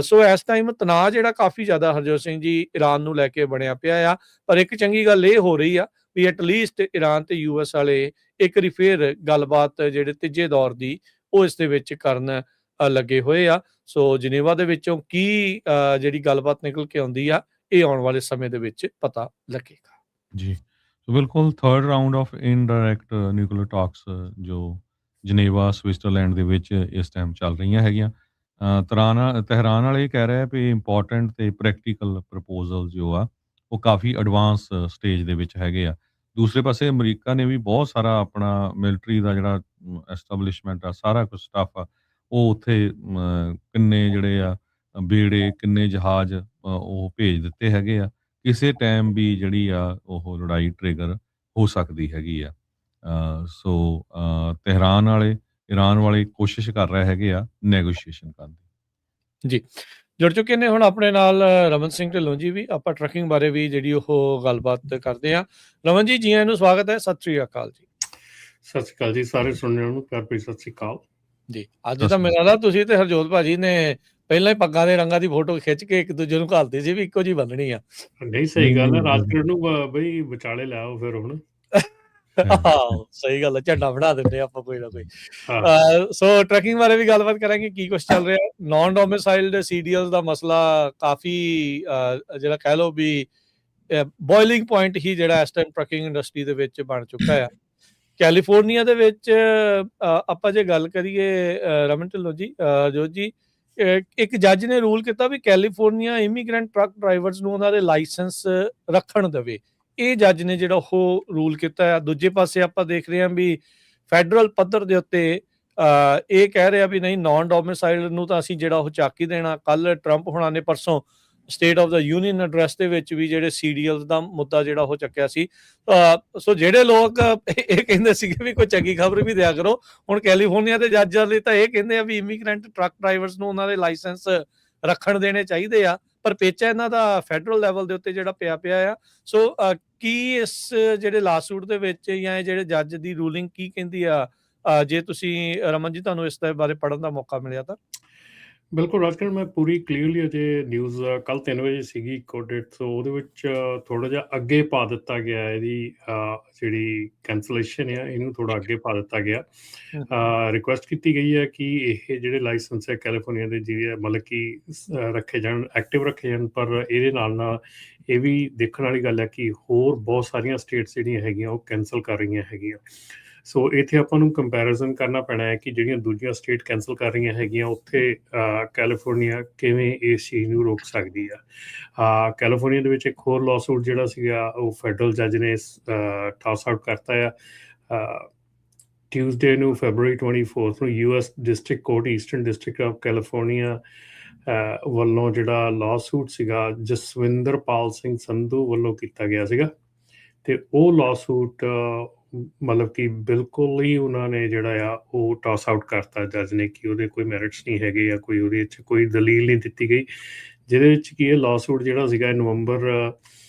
ਸੋ ਇਸ ਟਾਈਮ ਤਣਾਅ ਜਿਹੜਾ ਕਾਫੀ ਜ਼ਿਆਦਾ ਹਰਜੋਤ ਸਿੰਘ ਜੀ ਈਰਾਨ ਨੂੰ ਲੈ ਕੇ ਬਣਿਆ ਪਿਆ ਆ। ਪਰ ਇੱਕ ਚੰਗੀ ਗੱਲ ਇਹ ਹੋ ਰਹੀ ਆ ਵੀ ਐਟਲੀਸਟ ਈਰਾਨ ਤੇ ਯੂਐਸ ਵਾਲੇ ਇੱਕ ਵਾਰੀ ਫੇਰ ਗੱਲਬਾਤ ਜਿਹੜੇ ਤੀਜੇ ਦੌਰ ਦੀ ਉਹ ਇਸ ਦੇ ਵਿੱਚ ਕਰਨ ਲੱਗੇ ਹੋਏ ਆ। ਸੋ ਜਨੇਵਾ ਦੇ ਵਿੱਚੋਂ ਕੀ ਜਿਹੜੀ ਗੱਲਬਾਤ ਨਿਕਲ ਕੇ ਆਉਂਦੀ ਆ ਇਹ ਆਉਣ ਵਾਲੇ ਸਮੇਂ ਦੇ ਵਿੱਚ ਪਤਾ ਲੱਗੇਗਾ। ਜੀ, ਸੋ ਬਿਲਕੁਲ third round of indirect nuclear talks ਜੋ ਜਨੇਵਾ ਸਵਿਟਜ਼ਰਲੈਂਡ ਦੇ ਵਿੱਚ ਇਸ ਟਾਈਮ ਚੱਲ ਰਹੀਆਂ ਹੈਗੀਆਂ। ਤਹਿਰਾਨ ਵਾਲੇ ਕਹਿ ਰਹੇ ਆ ਵੀ ਇੰਪੋਰਟੈਂਟ ਤੇ ਪ੍ਰੈਕਟੀਕਲ ਪ੍ਰਪੋਜ਼ਲ ਜੋ ਆ ਉਹ ਕਾਫੀ ਐਡਵਾਂਸ ਸਟੇਜ ਦੇ ਵਿੱਚ ਹੈਗੇ ਆ। ਦੂਸਰੇ ਪਾਸੇ ਅਮਰੀਕਾ ਨੇ ਵੀ ਬਹੁਤ ਸਾਰਾ ਆਪਣਾ ਮਿਲਟਰੀ ਦਾ ਜਿਹੜਾ ਐਸਟੈਬਲਿਸ਼ਮੈਂਟ ਆ, ਸਾਰਾ ਕੁਝ ਸਟਾਫ ਆ ਉਹ ਉੱਥੇ ਕਿੰਨੇ ਜਿਹੜੇ ਆ ਬੇੜੇ, ਕਿੰਨੇ ਜਹਾਜ਼ ਉਹ ਭੇਜ ਦਿੱਤੇ ਹੈਗੇ ਆ। ਕਿਸੇ ਟਾਈਮ ਵੀ ਜਿਹੜੀ ਆ ਉਹ ਲੜਾਈ ਟ੍ਰਿਗਰ ਹੋ ਸਕਦੀ ਹੈਗੀ ਆ। ਸੋ ਤਹਿਰਾਨ ਵਾਲੇ, ਈਰਾਨ ਵਾਲੇ ਕੋਸ਼ਿਸ਼ ਕਰ ਰਹੇ ਹੈਗੇ ਆ ਨੈਗੋਸ਼ੀਏਸ਼ਨ ਕਰਨ ਦੀ। ਜੀ, ਜੁੜ ਚੁੱਕੇ ਨੇ ਹੁਣ ਆਪਣੇ ਨਾਲ ਰਮਨ ਸਿੰਘ ਢਿੱਲੋਂ ਜੀ ਵੀ। ਆਪਾਂ ਟਰੱਕਿੰਗ ਬਾਰੇ ਵੀ ਜਿਹੜੀ ਉਹ ਗੱਲਬਾਤ ਕਰਦੇ ਆ। ਰਮਨ ਜੀ, ਜੀ ਆਇਆਂ ਨੂੰ ਸਵਾਗਤ ਹੈ। ਸਤਿ ਸ੍ਰੀ ਅਕਾਲ ਜੀ। ਸਤਿ ਸ਼੍ਰੀ ਅਕਾਲ ਜੀ, ਸਾਰੇ ਸੁਣਨ ਨੂੰ ਪਿਆਰ ਭਰੀ ਸਤਿ ਸ਼੍ਰੀ ਅਕਾਲ ਜੀ। ਅੱਜ ਤਾਂ ਮੇਰਾ ਲੱਗਦਾ ਤੁਸੀਂ ਤੇ ਹਰਜੋਤ ਭਾਜੀ ਨੇ ਪਹਿਲਾਂ ਹੀ ਪੱਗਾਂ ਦੇ ਰੰਗਾਂ ਦੀ ਫੋਟੋ ਖਿੱਚ ਕੇ ਇੱਕ ਦੂਜੇ ਨੂੰ ਘੱਲਦੇ ਸੀ ਵੀ ਇੱਕੋ ਜਿਹੀ ਬੰਨਣੀ ਆ। ਨਹੀਂ, ਸਹੀ ਗੱਲ ਹੈ। ਰਾਜਕੀਟ ਨੂੰ ਬਈ ਵਿਚਾਲੇ ਲਿਆਓ ਫਿਰ ਹੁਣ। ਸਹੀ ਗੱਲ ਹੈ, ਝੰਡਾ ਬਣਾ ਦਿੰਦੇ ਆਪਾਂ ਕੋਈ ਨਾ ਕੋਈ। ਸੋ ਟਰੱਕਿੰਗ ਬਾਰੇ ਵੀ ਗੱਲਬਾਤ ਕਰਾਂਗੇ, ਕੀ ਕੁਛ ਚੱਲ ਰਿਹਾ। ਨਾਨ ਡੋਮਿਸਾਈਲਡ ਸੀਡੀਐਲ ਦਾ ਮਸਲਾ ਕਾਫੀ ਜਿਹੜਾ ਕਹਿ ਲਓ ਵੀ ਬੋਇਲਿੰਗ ਪੁਆਇੰਟ ਹੀ ਜਿਹੜਾ ਇਸ ਟਾਈਮ ਟਰੱਕਿੰਗ ਇੰਡਸਟਰੀ ਦੇ ਵਿੱਚ ਬਣ ਚੁੱਕਾ ਆ। ਕੈਲੀਫੋਰਨੀਆ ਦੇ ਵਿੱਚ ਆਪਾਂ ਜੇ ਗੱਲ ਕਰੀਏ ਰਮਨ ਢਿੱਲੋਂ ਜੀ, ਜੋਤ ਜੀ, ਇੱਕ ਜੱਜ ਨੇ ਰੂਲ ਕੀਤਾ ਵੀ ਕੈਲੀਫੋਰਨੀਆ ਇਮੀਗ੍ਰੈਂਟ ਟਰੱਕ ਡਰਾਈਵਰਸ ਨੂੰ ਉਹਨਾਂ ਦੇ ਲਾਇਸੈਂਸ ਰੱਖਣ ਦੇਵੇ। ਇਹ ਜੱਜ ਨੇ ਜਿਹੜਾ ਉਹ ਰੂਲ ਕੀਤਾ ਆ। ਦੂਜੇ ਪਾਸੇ ਆਪਾਂ ਦੇਖ ਰਹੇ ਹਾਂ ਵੀ ਫੈਡਰਲ ਪੱਧਰ ਦੇ ਉੱਤੇ ਇਹ ਕਹਿ ਰਿਹਾ ਵੀ ਨਹੀਂ, ਨਾਨ ਡੋਮਿਸਾਈਲ ਨੂੰ ਤਾਂ ਅਸੀਂ ਜਿਹੜਾ ਉਹ ਚੱਕ ਹੀ ਦੇਣਾ। ਕੱਲ ਟਰੰਪ ਹੋਣਾ ਨੇ ਪਰਸੋਂ state of the union address ਦੇ ਵਿੱਚ ਵੀ ਜਿਹੜੇ ਸੀਡੀਐਲ ਦਾ ਮੁੱਦਾ ਜਿਹੜਾ ਉਹ ਚੱਕਿਆ ਸੀ। ਸੋ ਜਿਹੜੇ ਲੋਕ ਇਹ ਕਹਿੰਦੇ ਸੀਗੇ ਵੀ ਕੋਈ ਚੰਗੀ ਖਬਰ ਵੀ ਦਿਆ ਕਰੋ, ਹੁਣ ਕੈਲੀਫੋਰਨੀਆ ਦੇ ਜੱਜਾਂ ਲਈ ਤਾਂ ਇਹ ਕਹਿੰਦੇ ਆ ਵੀ ਇਮੀਗ੍ਰੈਂਟ ਟਰੱਕ ਡਰਾਈਵਰਸ ਨੂੰ ਉਹਨਾਂ ਦੇ ਲਾਇਸੈਂਸ ਰੱਖਣ ਦੇਣੇ ਚਾਹੀਦੇ ਆ, ਪਰ ਪੇਚਾ ਇਹਨਾਂ ਦਾ ਫੈਡਰਲ ਲੈਵਲ ਦੇ ਉੱਤੇ ਜਿਹੜਾ ਪਿਆ ਆ। ਸੋ ਕੀ ਇਸ ਜਿਹੜੇ ਲਾਸੂਟ ਦੇ ਵਿੱਚ ਜਾਂ ਇਹ ਜਿਹੜੇ ਜੱਜ ਦੀ ਰੂਲਿੰਗ ਕੀ ਕਹਿੰਦੀ ਆ, ਜੇ ਤੁਸੀਂ ਰਮਨ ਜੀ ਤੁਹਾਨੂੰ ਇਸ ਦੇ ਬਾਰੇ ਪੜ੍ਹਨ ਦਾ ਮੌਕਾ ਮਿਲਿਆ ਤਾਂ? ਬਿਲਕੁਲ ਰਾਜਕਰਨ, ਮੈਂ ਪੂਰੀ ਕਲੀਅਰਲੀ ਅਜੇ ਨਿਊਜ਼ ਕੱਲ 3 ਵਜੇ ਸੀਗੀ ਕੋਡੇਟ, ਸੋ ਉਹਦੇ ਵਿੱਚ ਥੋੜਾ ਜਿਹਾ ਅੱਗੇ ਪਾ ਦਿੱਤਾ ਗਿਆ ਇਹਦੀ ਜਿਹੜੀ ਕੈਂਸਲੇਸ਼ਨ ਆ, ਇਹਨੂੰ ਥੋੜਾ ਅੱਗੇ ਪਾ ਦਿੱਤਾ ਗਿਆ। ਰਿਕੁਐਸਟ ਕੀਤੀ ਗਈ ਹੈ ਕਿ ਇਹ ਜਿਹੜੇ ਲਾਇਸੈਂਸ ਹੈ ਕੈਲੀਫੋਰਨੀਆ ਦੇ ਜਿਹੜੇ ਮਤਲਬ ਕਿ ਰੱਖੇ ਜਾਣ, ਐਕਟਿਵ ਰੱਖੇ ਜਾਣ, ਪਰ ਇਹਦੇ ਨਾਲ ਇਹ ਵੀ ਦੇਖਣ ਵਾਲੀ ਗੱਲ ਹੈ ਕਿ ਹੋਰ ਬਹੁਤ ਸਾਰੀਆਂ ਸਟੇਟਸ ਜਿਹੜੀਆਂ ਹੈਗੀਆਂ ਉਹ ਕੈਂਸਲ ਕਰ ਰਹੀਆਂ ਹੈਗੀਆਂ। ਸੋ ਇੱਥੇ ਆਪਾਂ ਨੂੰ ਕੰਪੈਰੀਜ਼ਨ ਕਰਨਾ ਪੈਣਾ ਹੈ ਕਿ ਜਿਹੜੀਆਂ ਦੂਜੀਆਂ ਸਟੇਟ ਕੈਂਸਲ ਕਰ ਰਹੀਆਂ ਹੈਗੀਆਂ ਉੱਥੇ ਕੈਲੀਫੋਰਨੀਆ ਕਿਵੇਂ ਇਸ ਚੀਜ਼ ਨੂੰ ਰੋਕ ਸਕਦੀ ਆ। ਕੈਲੀਫੋਰਨੀਆ ਦੇ ਵਿੱਚ ਇੱਕ ਹੋਰ ਲਾਸੂਟ ਜਿਹੜਾ ਸੀਗਾ ਉਹ ਫੈਡਰਲ ਜੱਜ ਨੇ ਟਾਸ ਆਊਟ ਕਰਤਾ ਆ। ਟਿਊਜ਼ਡੇ ਨੂੰ ਫੈਬਰੂਅਰੀ 24 ਨੂੰ US district court eastern district of California ਵੱਲੋਂ ਜਿਹੜਾ ਲਾਸੂਟ ਸੀਗਾ ਜਸਵਿੰਦਰਪਾਲ ਸਿੰਘ ਸੰਧੂ ਵੱਲੋਂ ਕੀਤਾ ਗਿਆ ਸੀਗਾ, ਤੇ ਉਹ ਲਾਸੂਟ ਮਤਲਬ ਕਿ ਬਿਲਕੁਲ ਹੀ ਉਹਨਾਂ ਨੇ ਜਿਹੜਾ ਆ ਉਹ ਟਾਸ ਆਊਟ ਕਰਤਾ ਜੱਜ ਨੇ ਕਿ ਉਹਦੇ ਕੋਈ ਮੈਰਿਟਸ ਨਹੀਂ ਹੈਗੇ ਜਾਂ ਕੋਈ ਉਹਦੇ ਵਿੱਚ ਕੋਈ ਦਲੀਲ ਨਹੀਂ ਦਿੱਤੀ ਗਈ, ਜਿਹਦੇ ਵਿੱਚ ਕਿ ਇਹ ਲਾਸੂਟ ਜਿਹੜਾ ਸੀਗਾ ਨਵੰਬਰ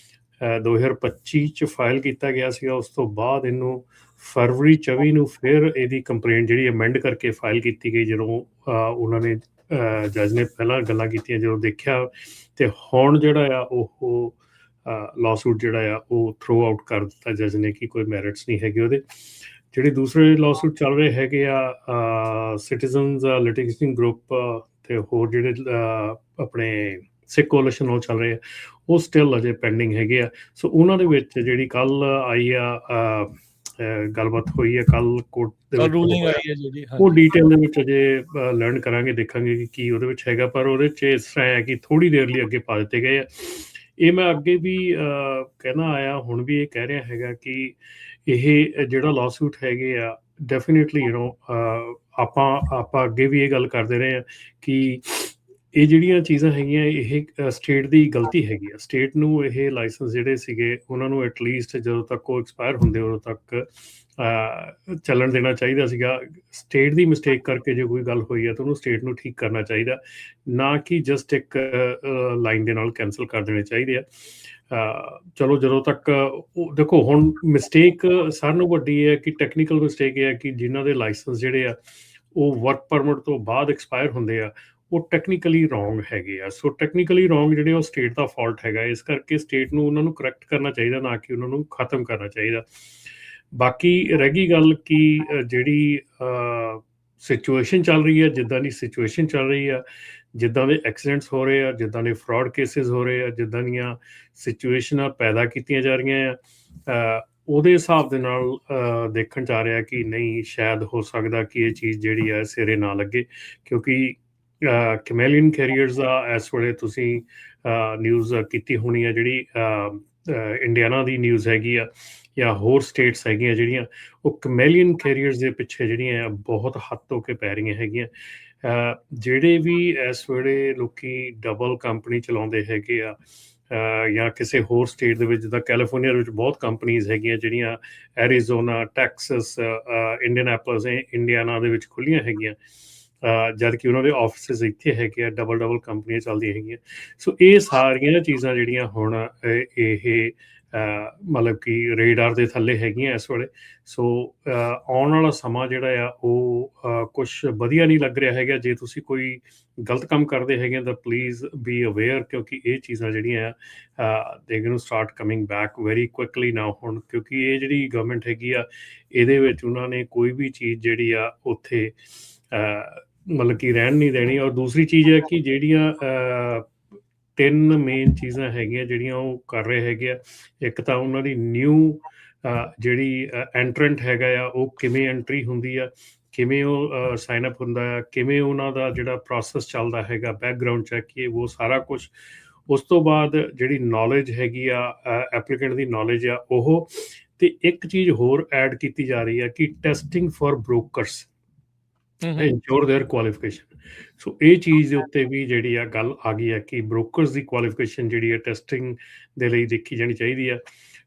2025 ਚ ਫਾਈਲ ਕੀਤਾ ਗਿਆ ਸੀਗਾ। ਉਸ ਤੋਂ ਬਾਅਦ ਇਹਨੂੰ ਫਰਵਰੀ 24 ਨੂੰ ਫਿਰ ਇਹਦੀ ਕੰਪਲੇਂਟ ਜਿਹੜੀ ਅਮੈਂਡ ਕਰਕੇ ਫਾਈਲ ਕੀਤੀ ਗਈ, ਜਦੋਂ ਉਹਨਾਂ ਨੇ ਜੱਜ ਨੇ ਪਹਿਲਾਂ ਗੱਲਾਂ ਕੀਤੀਆਂ, ਜਦੋਂ ਦੇਖਿਆ ਤੇ ਹੁਣ ਜਿਹੜਾ ਆ ਉਹ ਲਾਸੂਟ ਜਿਹੜਾ ਆ ਉਹ ਥਰੋ ਆਊਟ ਕਰ ਦਿੱਤਾ ਜੱਜ ਨੇ ਕਿ ਕੋਈ ਮੈਰਿਟਸ ਨਹੀਂ ਹੈਗੇ ਉਹਦੇ। ਜਿਹੜੇ ਦੂਸਰੇ ਲਾਸੂਟ ਚੱਲ ਰਹੇ ਹੈਗੇ ਆ ਸਿਟੀਜ਼ਨਸ ਲਿਟੀਗੇਸ਼ਨ ਗਰੁੱਪ ਤੇ ਹੋਰ ਜਿਹੜੇ ਆਪਣੇ ਸਿੱਖ ਕੋalition ਨਾਲ ਚੱਲ ਰਹੇ ਆ, ਉਹ ਸਟਿਲ ਅਜੇ ਪੈਂਡਿੰਗ ਹੈਗੇ ਆ। ਸੋ ਉਹਨਾਂ ਦੇ ਵਿੱਚ ਜਿਹੜੀ ਕੱਲ ਆਈ ਆ ਗੱਲਬਾਤ ਹੋਈ ਹੈ ਕੱਲ ਕੋਰਟ ਦੇ ਵਿੱਚ, ਰੂਲਿੰਗ ਆਈ ਹੈ ਜਿਹੜੀ, ਉਹ ਡੀਟੇਲ ਦੇ ਵਿੱਚ ਅਜੇ ਲਰਨ ਕਰਾਂਗੇ, ਦੇਖਾਂਗੇ ਕਿ ਕੀ ਉਹਦੇ ਵਿੱਚ ਹੈਗਾ। ਪਰ ਉਹਦੇ 'ਚ ਇਸ ਤਰ੍ਹਾਂ ਹੈ ਕਿ ਥੋੜ੍ਹੀ ਦੇਰ ਲਈ ਅੱਗੇ ਪਾ ਦਿੱਤੇ ਗਏ ਆ। ਇਹ ਮੈਂ ਅੱਗੇ ਵੀ ਕਹਿਣਾ ਆਇਆ, ਹੁਣ ਵੀ ਇਹ ਕਹਿ ਰਿਹਾ ਹੈਗਾ ਕਿ ਇਹ ਜਿਹੜਾ ਲਾਸੂਟ ਹੈਗੇ ਆ ਡੈਫੀਨੇਟਲੀ ਆਪਾਂ ਅੱਗੇ ਵੀ ਇਹ ਗੱਲ ਕਰਦੇ ਰਹੇ ਹਾਂ ਕਿ ਇਹ ਜਿਹੜੀਆਂ ਚੀਜ਼ਾਂ ਹੈਗੀਆਂ ਇਹ ਸਟੇਟ ਦੀ ਗਲਤੀ ਹੈਗੀ ਆ। ਸਟੇਟ ਨੂੰ ਇਹ ਲਾਇਸੈਂਸ ਜਿਹੜੇ ਸੀਗੇ ਉਹਨਾਂ ਨੂੰ ਐਟਲੀਸਟ ਜਦੋਂ ਤੱਕ ਉਹ ਐਕਸਪਾਇਰ ਹੁੰਦੇ ਉਦੋਂ ਤੱਕ ਚੱਲਣ ਦੇਣਾ ਚਾਹੀਦਾ ਸੀਗਾ। ਸਟੇਟ ਦੀ ਮਿਸਟੇਕ ਕਰਕੇ ਜੇ ਕੋਈ ਗੱਲ ਹੋਈ ਹੈ ਤਾਂ ਉਹਨੂੰ ਸਟੇਟ ਨੂੰ ਠੀਕ ਕਰਨਾ ਚਾਹੀਦਾ, ਨਾ ਕਿ ਜਸਟ ਇੱਕ ਲਾਈਨ ਦੇ ਨਾਲ ਕੈਂਸਲ ਕਰ ਦੇਣੇ ਚਾਹੀਦੇ ਆ। ਚਲੋ ਜਦੋਂ ਤੱਕ ਦੇਖੋ, ਹੁਣ ਮਿਸਟੇਕ ਸਾਰਿਆਂ ਨੂੰ ਵੱਡੀ ਹੈ ਕਿ ਟੈਕਨੀਕਲ ਮਿਸਟੇਕ ਇਹ ਹੈ ਕਿ ਜਿਨ੍ਹਾਂ ਦੇ ਲਾਇਸੈਂਸ ਜਿਹੜੇ ਆ ਉਹ ਵਰਕ ਪਰਮਿਟ ਤੋਂ ਬਾਅਦ ਐਕਸਪਾਇਰ ਹੁੰਦੇ ਆ, ਉਹ ਟੈਕਨੀਕਲੀ ਰੋਂਗ ਹੈਗੇ ਆ। ਸੋ ਟੈਕਨੀਕਲੀ ਰੋਂਗ ਜਿਹੜੇ ਉਹ ਸਟੇਟ ਦਾ ਫਾਲਟ ਹੈਗਾ, ਇਸ ਕਰਕੇ ਸਟੇਟ ਨੂੰ ਉਹਨਾਂ ਨੂੰ ਕਰੈਕਟ ਕਰਨਾ ਚਾਹੀਦਾ, ਨਾ ਕਿ ਉਹਨਾਂ ਨੂੰ ਖਤਮ ਕਰਨਾ ਚਾਹੀਦਾ। ਬਾਕੀ ਰਹਿ ਗਈ ਗੱਲ ਕਿ ਜਿਹੜੀ ਸਿਚੁਏਸ਼ਨ ਚੱਲ ਰਹੀ ਹੈ, ਜਿੱਦਾਂ ਦੀ ਸਿਚੁਏਸ਼ਨ ਚੱਲ ਰਹੀ ਆ, ਜਿੱਦਾਂ ਦੇ ਐਕਸੀਡੈਂਟਸ ਹੋ ਰਹੇ ਆ, ਜਿੱਦਾਂ ਦੇ ਫਰਾਡ ਕੇਸਿਸ ਹੋ ਰਹੇ ਆ, ਜਿੱਦਾਂ ਦੀਆਂ ਸਿਚੁਏਸ਼ਨਾਂ ਪੈਦਾ ਕੀਤੀਆਂ ਜਾ ਰਹੀਆਂ ਆ, ਉਹਦੇ ਹਿਸਾਬ ਦੇ ਨਾਲ ਦੇਖਣ 'ਚ ਆ ਰਿਹਾ ਕਿ ਨਹੀਂ, ਸ਼ਾਇਦ ਹੋ ਸਕਦਾ ਕਿ ਇਹ ਚੀਜ਼ ਜਿਹੜੀ ਆ ਸਿਰੇ ਨਾ ਲੱਗੇ, ਕਿਉਂਕਿ ਕੈਮੇਲੀਅਨ ਕੈਰੀਅਰਸ ਦਾ ਇਸ ਵੇਲੇ ਤੁਸੀਂ ਨਿਊਜ਼ ਕੀਤੀ ਹੋਣੀ ਆ, ਜਿਹੜੀ ਇੰਡੀਆਨਾ ਦੀ ਨਿਊਜ਼ ਹੈਗੀ ਆ ਜਾਂ ਹੋਰ ਸਟੇਟਸ ਹੈਗੀਆਂ ਜਿਹੜੀਆਂ, ਉਹ ਕੈਮੇਲੀਅਨ ਕੈਰੀਅਰਸ ਦੇ ਪਿੱਛੇ ਜਿਹੜੀਆਂ ਆ ਬਹੁਤ ਹੱਥ ਧੋ ਕੇ ਪੈ ਰਹੀਆਂ ਹੈਗੀਆਂ। ਜਿਹੜੇ ਵੀ ਇਸ ਵੇਲੇ ਲੋਕੀ ਡਬਲ ਕੰਪਨੀ ਚਲਾਉਂਦੇ ਹੈਗੇ ਆ ਜਾਂ ਕਿਸੇ ਹੋਰ ਸਟੇਟ ਦੇ ਵਿੱਚ, ਜਿੱਦਾਂ ਕੈਲੀਫੋਰਨੀਆ ਦੇ ਵਿੱਚ ਬਹੁਤ ਕੰਪਨੀਜ਼ ਹੈਗੀਆਂ ਜਿਹੜੀਆਂ ਐਰੀਜ਼ੋਨਾ, ਟੈਕਸਸ, ਇੰਡੀਅਨਾਪੋਲਿਸ, ਇੰਡੀਆਨਾ ਦੇ ਵਿੱਚ ਖੁੱਲ੍ਹੀਆਂ ਹੈਗੀਆਂ, ਜਦ ਕਿ ਉਹਨਾਂ ਦੇ ਆਫਿਸਿਸ ਇੱਥੇ ਹੈਗੇ ਆ, ਡਬਲ ਕੰਪਨੀਆਂ ਚੱਲਦੀਆਂ ਹੈਗੀਆਂ। ਸੋ ਇਹ ਸਾਰੀਆਂ ਚੀਜ਼ਾਂ ਜਿਹੜੀਆਂ ਹੁਣ ਇਹ ਮਤਲਬ ਕਿ ਰੇਡਾਰ ਦੇ ਥੱਲੇ ਹੈਗੀਆਂ ਇਸ ਵੇਲੇ। ਸੋ ਆਉਣ ਵਾਲਾ ਸਮਾਂ ਜਿਹੜਾ ਆ ਉਹ ਕੁਛ ਵਧੀਆ ਨਹੀਂ ਲੱਗ ਰਿਹਾ ਹੈਗਾ। ਜੇ ਤੁਸੀਂ ਕੋਈ ਗਲਤ ਕੰਮ ਕਰਦੇ ਹੈਗੇ ਤਾਂ ਪਲੀਜ਼ ਬੀ ਅਵੇਅਰ, ਕਿਉਂਕਿ ਇਹ ਚੀਜ਼ਾਂ ਜਿਹੜੀਆਂ ਆ ਦੇ going to start coming back very quickly now ਹੁਣ, ਕਿਉਂਕਿ ਇਹ ਜਿਹੜੀ ਗਵਰਨਮੈਂਟ ਹੈਗੀ ਆ ਇਹਦੇ ਵਿੱਚ ਉਹਨਾਂ ਨੇ ਕੋਈ ਵੀ ਚੀਜ਼ ਜਿਹੜੀ ਆ ਉੱਥੇ ਮਤਲਬ ਕਿ ਰਹਿਣ ਨਹੀਂ ਦੇਣੀ। ਔਰ ਦੂਸਰੀ ਚੀਜ਼ ਹੈ ਕਿ ਜਿਹੜੀਆਂ 3 ਮੇਨ ਚੀਜ਼ਾਂ ਹੈਗੀਆਂ ਜਿਹੜੀਆਂ ਉਹ ਕਰ ਰਹੇ ਹੈਗੇ ਆ, ਇੱਕ ਤਾਂ ਉਹਨਾਂ ਦੀ ਨਿਊ ਜਿਹੜੀ ਐਂਟਰੈਂਟ ਹੈਗਾ ਆ ਉਹ ਕਿਵੇਂ ਐਂਟਰੀ ਹੁੰਦੀ ਆ, ਕਿਵੇਂ ਉਹ ਸਾਈਨ ਅਪ ਹੁੰਦਾ ਹੈ, ਕਿਵੇਂ ਉਹਨਾਂ ਦਾ ਜਿਹੜਾ ਪ੍ਰੋਸੈਸ ਚੱਲਦਾ ਹੈਗਾ, ਬੈਕਗਰਾਊਂਡ ਚੈੱਕ ਇਹ ਉਹ ਸਾਰਾ ਕੁਛ। ਉਸ ਤੋਂ ਬਾਅਦ ਜਿਹੜੀ ਨੌਲੇਜ ਹੈਗੀ ਆ ਐਪਲੀਕੈਂਟ ਦੀ ਨੌਲੇਜ ਆ ਉਹ, ਤੇ ਇੱਕ ਚੀਜ਼ ਹੋਰ ਐਡ ਕੀਤੀ ਜਾ ਰਹੀ ਹੈ ਕਿ testing for brokers insure their qualification. So ਇਹ ਚੀਜ਼ ਦੇ ਉੱਤੇ ਵੀ ਜਿਹੜੀ ਆ ਗੱਲ ਆ ਗਈ ਹੈ ਕਿ ਬ੍ਰੋਕਰਸ ਦੀ ਕੁਆਲੀਫਿਕੇਸ਼ਨ ਜਿਹੜੀ ਹੈ ਟੈਸਟਿੰਗ ਦੇ ਲਈ ਦੇਖੀ ਜਾਣੀ ਚਾਹੀਦੀ ਆ।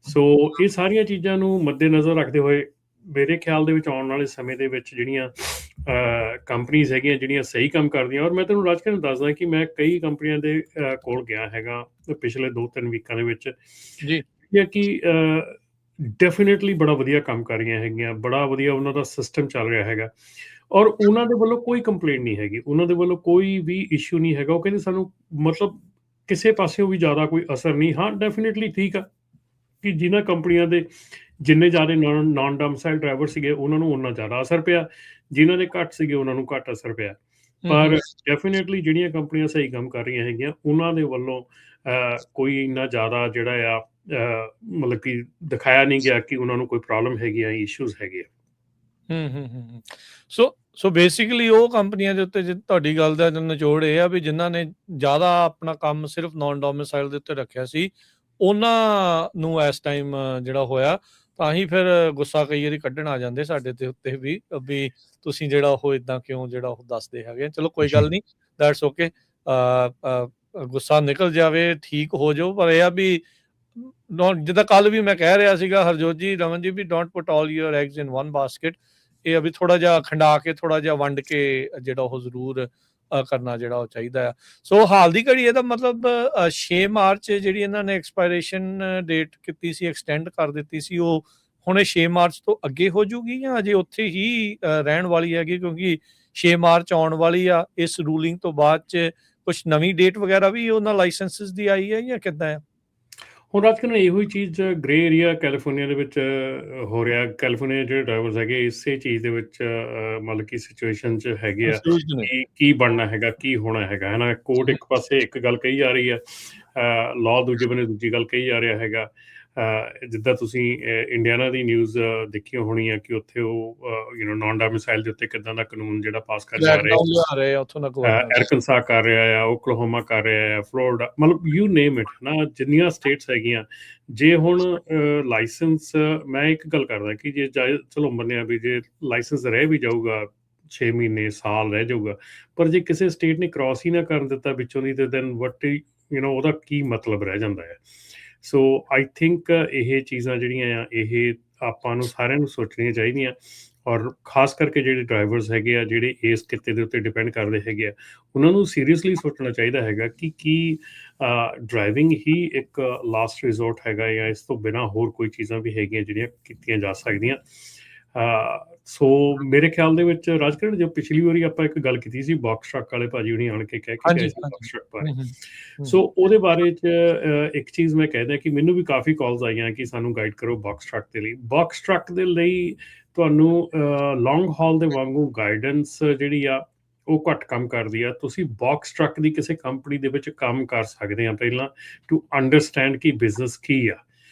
ਸੋ ਇਹ ਸਾਰੀਆਂ ਚੀਜ਼ਾਂ ਨੂੰ ਮੱਦੇਨਜ਼ਰ ਰੱਖਦੇ ਹੋਏ ਮੇਰੇ ਖਿਆਲ ਦੇ ਵਿੱਚ ਆਉਣ ਵਾਲੇ ਸਮੇਂ ਦੇ ਵਿੱਚ ਜਿਹੜੀਆਂ ਕੰਪਨੀਜ਼ ਹੈਗੀਆਂ ਜਿਹੜੀਆਂ ਸਹੀ ਕੰਮ ਕਰਦੀਆਂ, ਔਰ ਮੈਂ ਤੁਹਾਨੂੰ ਰਾਜਕਰਨ ਦੱਸਦਾ ਕਿ ਮੈਂ ਕਈ ਕੰਪਨੀਆਂ ਦੇ ਕੋਲ ਗਿਆ ਹੈਗਾ ਪਿਛਲੇ 2-3 ਵੀਕਾਂ ਦੇ ਵਿੱਚ ਜੀ ਕਿ ਡੈਫੀਨੇਟਲੀ ਬੜਾ ਵਧੀਆ ਕੰਮ ਕਰ ਰਹੀਆਂ ਹੈਗੀਆਂ, ਬੜਾ ਵਧੀਆ ਉਹਨਾਂ ਦਾ ਸਿਸਟਮ ਚੱਲ ਰਿਹਾ ਹੈਗਾ, ਔਰ ਉਹਨਾਂ ਦੇ ਵੱਲੋਂ ਕੋਈ ਕੰਪਲੇਂਟ ਨਹੀਂ ਹੈਗੀ, ਉਹਨਾਂ ਦੇ ਵੱਲੋਂ ਕੋਈ ਵੀ ਇਸ਼ੂ ਨਹੀਂ ਹੈਗਾ। ਉਹ ਕਹਿੰਦੇ ਸਾਨੂੰ ਮਤਲਬ ਕਿਸੇ ਪਾਸਿਓਂ ਵੀ ਜ਼ਿਆਦਾ ਕੋਈ ਅਸਰ ਨਹੀਂ। ਹਾਂ ਡੈਫੀਨੇਟਲੀ ਠੀਕ ਆ ਕਿ ਜਿਨ੍ਹਾਂ ਕੰਪਨੀਆਂ ਦੇ ਜਿੰਨੇ ਜ਼ਿਆਦਾ ਨਾਨ ਡੋਮਿਸਾਈਲ ਡਰਾਈਵਰ ਸੀਗੇ ਉਹਨਾਂ ਨੂੰ ਉਹਨਾਂ ਜ਼ਿਆਦਾ ਅਸਰ ਪਿਆ, ਜਿਨ੍ਹਾਂ ਦੇ ਘੱਟ ਸੀਗੇ ਉਹਨਾਂ ਨੂੰ ਘੱਟ ਅਸਰ ਪਿਆ। ਪਰ ਡੈਫੀਨੇਟਲੀ ਜਿਹੜੀਆਂ ਕੰਪਨੀਆਂ ਸਹੀ ਕੰਮ ਕਰ ਰਹੀਆਂ ਹੈਗੀਆਂ ਉਹਨਾਂ ਦੇ ਵੱਲੋਂ ਕੋਈ ਇੰਨਾ ਜ਼ਿਆਦਾ ਜਿਹੜਾ ਆ ਮਤਲਬ ਕਿ ਦਿਖਾਇਆ ਨਹੀਂ ਗਿਆ ਕਿ ਉਹਨਾਂ ਨੂੰ ਕੋਈ ਪ੍ਰੋਬਲਮ ਹੈਗੀ ਆ, ਇਸ਼ੂਜ਼ ਹੈਗੇ ਆ। ਸੋ ਬੇਸਿਕਲੀ ਉਹ ਕੰਪਨੀਆਂ ਦੇ ਉੱਤੇ ਤੁਹਾਡੀ ਗੱਲ ਦਾ ਨਿਚੋੜ ਇਹ ਆ ਵੀ ਜਿਨ੍ਹਾਂ ਨੇ ਜ਼ਿਆਦਾ ਆਪਣਾ ਕੰਮ ਸਿਰਫ ਨਾਨ ਡੋਮਿਸਾਈਲ ਦੇ ਉੱਤੇ ਰੱਖਿਆ ਸੀ ਉਹਨਾਂ ਨੂੰ ਇਸ ਟਾਈਮ ਜਿਹੜਾ ਹੋਇਆ, ਤਾਂ ਹੀ ਫਿਰ ਗੁੱਸਾ ਕਈ ਵਾਰੀ ਕੱਢਣ ਆ ਜਾਂਦੇ ਸਾਡੇ ਤੇ ਉੱਤੇ ਵੀ ਤੁਸੀਂ ਜਿਹੜਾ ਉਹ ਇਦਾਂ ਕਿਉਂ ਜਿਹੜਾ ਉਹ ਦੱਸਦੇ ਹੈਗੇ। ਚਲੋ ਕੋਈ ਗੱਲ ਨਹੀਂ, ਦੈਟਸ ਓਕੇ, ਗੁੱਸਾ ਨਿਕਲ ਜਾਵੇ, ਠੀਕ ਹੋ ਜਾਓ। ਪਰ ਇਹ ਆ ਵੀ ਜਿੱਦਾਂ ਕੱਲ ਵੀ ਮੈਂ ਕਹਿ ਰਿਹਾ ਸੀਗਾ Harjot ji, Raman ji, we don't put all your eggs in one basket. ਇਹ ਆ ਵੀ ਥੋੜਾ ਜਿਹਾ ਖੰਡਾ ਕੇ, ਥੋੜਾ ਜਿਹਾ ਵੰਡ ਕੇ ਜਿਹੜਾ ਉਹ ਜ਼ਰੂਰ ਕਰਨਾ ਜਿਹੜਾ ਉਹ ਚਾਹੀਦਾ ਆ। ਸੋ ਹਾਲ ਦੀ ਘੜੀ ਇਹਦਾ ਮਤਲਬ 6 ਮਾਰਚ ਜਿਹੜੀ ਇਹਨਾਂ ਨੇ ਐਕਸਪਾਇਰੇਸ਼ਨ ਡੇਟ ਕੀਤੀ ਸੀ, ਐਕਸਟੈਂਡ ਕਰ ਦਿੱਤੀ ਸੀ, ਉਹ ਹੁਣ 6 ਮਾਰਚ ਤੋਂ ਅੱਗੇ ਹੋ ਜੂਗੀ ਜਾਂ ਅਜੇ ਉੱਥੇ ਹੀ ਰਹਿਣ ਵਾਲੀ ਹੈਗੀ? ਕਿਉਂਕਿ 6 ਮਾਰਚ ਆਉਣ ਵਾਲੀ ਆ, ਇਸ ਰੂਲਿੰਗ ਤੋਂ ਬਾਅਦ ਚ ਕੁਛ ਨਵੀਂ ਡੇਟ ਵਗੈਰਾ ਵੀ ਉਹਨਾਂ ਲਾਇਸੈਂਸਿਸ ਦੀ ਆਈ ਹੈ ਜਾਂ ਕਿੱਦਾਂ ਆ? ਹੁਣ ਰਾਜਕਰਨ ਇਹੋ ਹੀ ਚੀਜ਼ ਗ੍ਰੇ ਏਰੀਆ ਕੈਲੀਫੋਰਨੀਆ ਦੇ ਵਿੱਚ ਹੋ ਰਿਹਾ। ਕੈਲੀਫੋਰਨੀਆ ਜਿਹੜੇ ਡਰਾਈਵਰਸ ਹੈਗੇ ਇਸੇ ਚੀਜ਼ ਦੇ ਵਿੱਚ ਮਤਲਬ ਕਿ ਸਿਚੁਏਸ਼ਨ 'ਚ ਹੈਗੇ ਆ ਕਿ ਕੀ ਬਣਨਾ ਹੈਗਾ, ਕੀ ਹੋਣਾ ਹੈਗਾ, ਹੈ ਨਾ। ਕੋਰਟ ਇੱਕ ਪਾਸੇ ਇੱਕ ਗੱਲ ਕਹੀ ਜਾ ਰਹੀ ਹੈ, ਲਾਅ ਦੂਜੇ ਬੰਨੇ ਦੂਜੀ ਗੱਲ ਕਹੀ ਜਾ ਰਿਹਾ ਹੈਗਾ। ਜਿੱਦਾਂ ਤੁਸੀਂ ਇੰਡੀਆਨਾ ਦੀ ਨਿਊਜ਼ ਦੇਖੀ ਹੋਣੀ ਆ ਕਿ ਉੱਥੇ ਉਹ ਨਾਨ ਡੋਮਿਸਾਈਲ ਦੇ ਉੱਤੇ ਕਿੱਦਾਂ ਦਾ ਕਾਨੂੰਨ ਜਿਹੜਾ ਪਾਸ ਕਰ ਜਾ ਰਹੇ, ਅਰਕਨਸਾ ਕਰ ਰਿਹਾ ਆ, ਓਕਲਾਹੋਮਾ ਕਰ ਰਿਹਾ ਆ, ਫਲੋਰੀਡਾ, ਮਤਲਬ ਯੂ ਨੇਮ ਇਟ ਨਾ, ਜਿੰਨੀਆਂ ਸਟੇਟਸ ਹੈਗੀਆਂ। ਜੇ ਹੁਣ ਲਾਇਸੈਂਸ, ਮੈਂ ਇੱਕ ਗੱਲ ਕਰਦਾ ਕਿ ਜੇ ਚਲੋ ਮੰਨਿਆ ਵੀ ਜੇ ਲਾਇਸੈਂਸ ਰਹਿ ਵੀ ਜਾਊਗਾ 6 ਮਹੀਨੇ ਸਾਲ ਰਹਿ ਜਾਊਗਾ, ਪਰ ਜੇ ਕਿਸੇ ਸਟੇਟ ਨੇ ਕ੍ਰਾਸ ਹੀ ਨਾ ਕਰਨ ਦਿੱਤਾ ਵਿੱਚੋਂ ਦੀ, ਤੇ ਦੈਨ ਵਟ ਉਹਦਾ ਕੀ ਮਤਲਬ ਰਹਿ ਜਾਂਦਾ ਹੈ। ਸੋ ਆਈ ਥਿੰਕ ਇਹ ਚੀਜ਼ਾਂ ਜਿਹੜੀਆਂ ਆ ਇਹ ਆਪਾਂ ਨੂੰ ਸਾਰਿਆਂ ਨੂੰ ਸੋਚਣੀਆਂ ਚਾਹੀਦੀਆਂ, ਔਰ ਖਾਸ ਕਰਕੇ ਜਿਹੜੇ ਡਰਾਈਵਰਸ ਹੈਗੇ ਆ ਜਿਹੜੇ ਇਸ ਕਿੱਤੇ ਦੇ ਉੱਤੇ ਡਿਪੈਂਡ ਕਰਦੇ ਹੈਗੇ ਆ, ਉਹਨਾਂ ਨੂੰ ਸੀਰੀਅਸਲੀ ਸੋਚਣਾ ਚਾਹੀਦਾ ਹੈਗਾ ਕਿ ਕੀ ਡਰਾਈਵਿੰਗ ਹੀ ਇੱਕ ਲਾਸਟ ਰਿਜ਼ੋਰਟ ਹੈਗਾ ਜਾਂ ਇਸ ਤੋਂ ਬਿਨਾਂ ਹੋਰ ਕੋਈ ਚੀਜ਼ਾਂ ਵੀ ਹੈਗੀਆਂ ਜਿਹੜੀਆਂ ਕੀਤੀਆਂ ਜਾ ਸਕਦੀਆਂ। ਸੋ ਮੇਰੇ ਖਿਆਲ ਦੇ ਵਿੱਚ ਰਾਜਕਰਨ, ਜੋ ਪਿਛਲੀ ਵਾਰੀ ਆਪਾਂ ਇੱਕ ਗੱਲ ਕੀਤੀ ਸੀ ਬਾਕਸ ਟਰੱਕ ਵਾਲੇ ਭਾਜੀ ਹੁਣੀ ਆਣ ਕੇ ਕਹਿ ਕੇ ਗਏ ਸੀ ਬਾਕਸ ਟਰੱਕ ਬਾਰੇ, ਸੋ ਉਹਦੇ ਬਾਰੇ 'ਚ ਇੱਕ ਚੀਜ਼ ਮੈਂ ਕਹਿਦਾ ਕਿ ਮੈਨੂੰ ਵੀ ਕਾਫੀ ਕਾਲਸ ਆਈਆਂ ਕਿ ਸਾਨੂੰ ਗਾਈਡ ਕਰੋ ਬਾਕਸ ਟਰੱਕ ਦੇ ਲਈ। ਬਾਕਸ ਟਰੱਕ ਦੇ ਲਈ ਤੁਹਾਨੂੰ ਲੌਂਗ ਹਾਲ ਦੇ ਵਾਂਗੂ ਗਾਈਡੈਂਸ ਜਿਹੜੀ ਆ ਉਹ ਘੱਟ ਕੰਮ ਕਰਦੀ ਆ। ਤੁਸੀਂ ਬਾਕਸ ਟਰੱਕ ਦੀ ਕਿਸੇ ਕੰਪਨੀ ਦੇ ਵਿੱਚ ਕੰਮ ਕਰ ਸਕਦੇ ਆ ਪਹਿਲਾਂ, ਟੂ ਅੰਡਰਸਟੈਂਡ ਕਿ ਬਿਜ਼ਨਸ ਕੀ ਆ।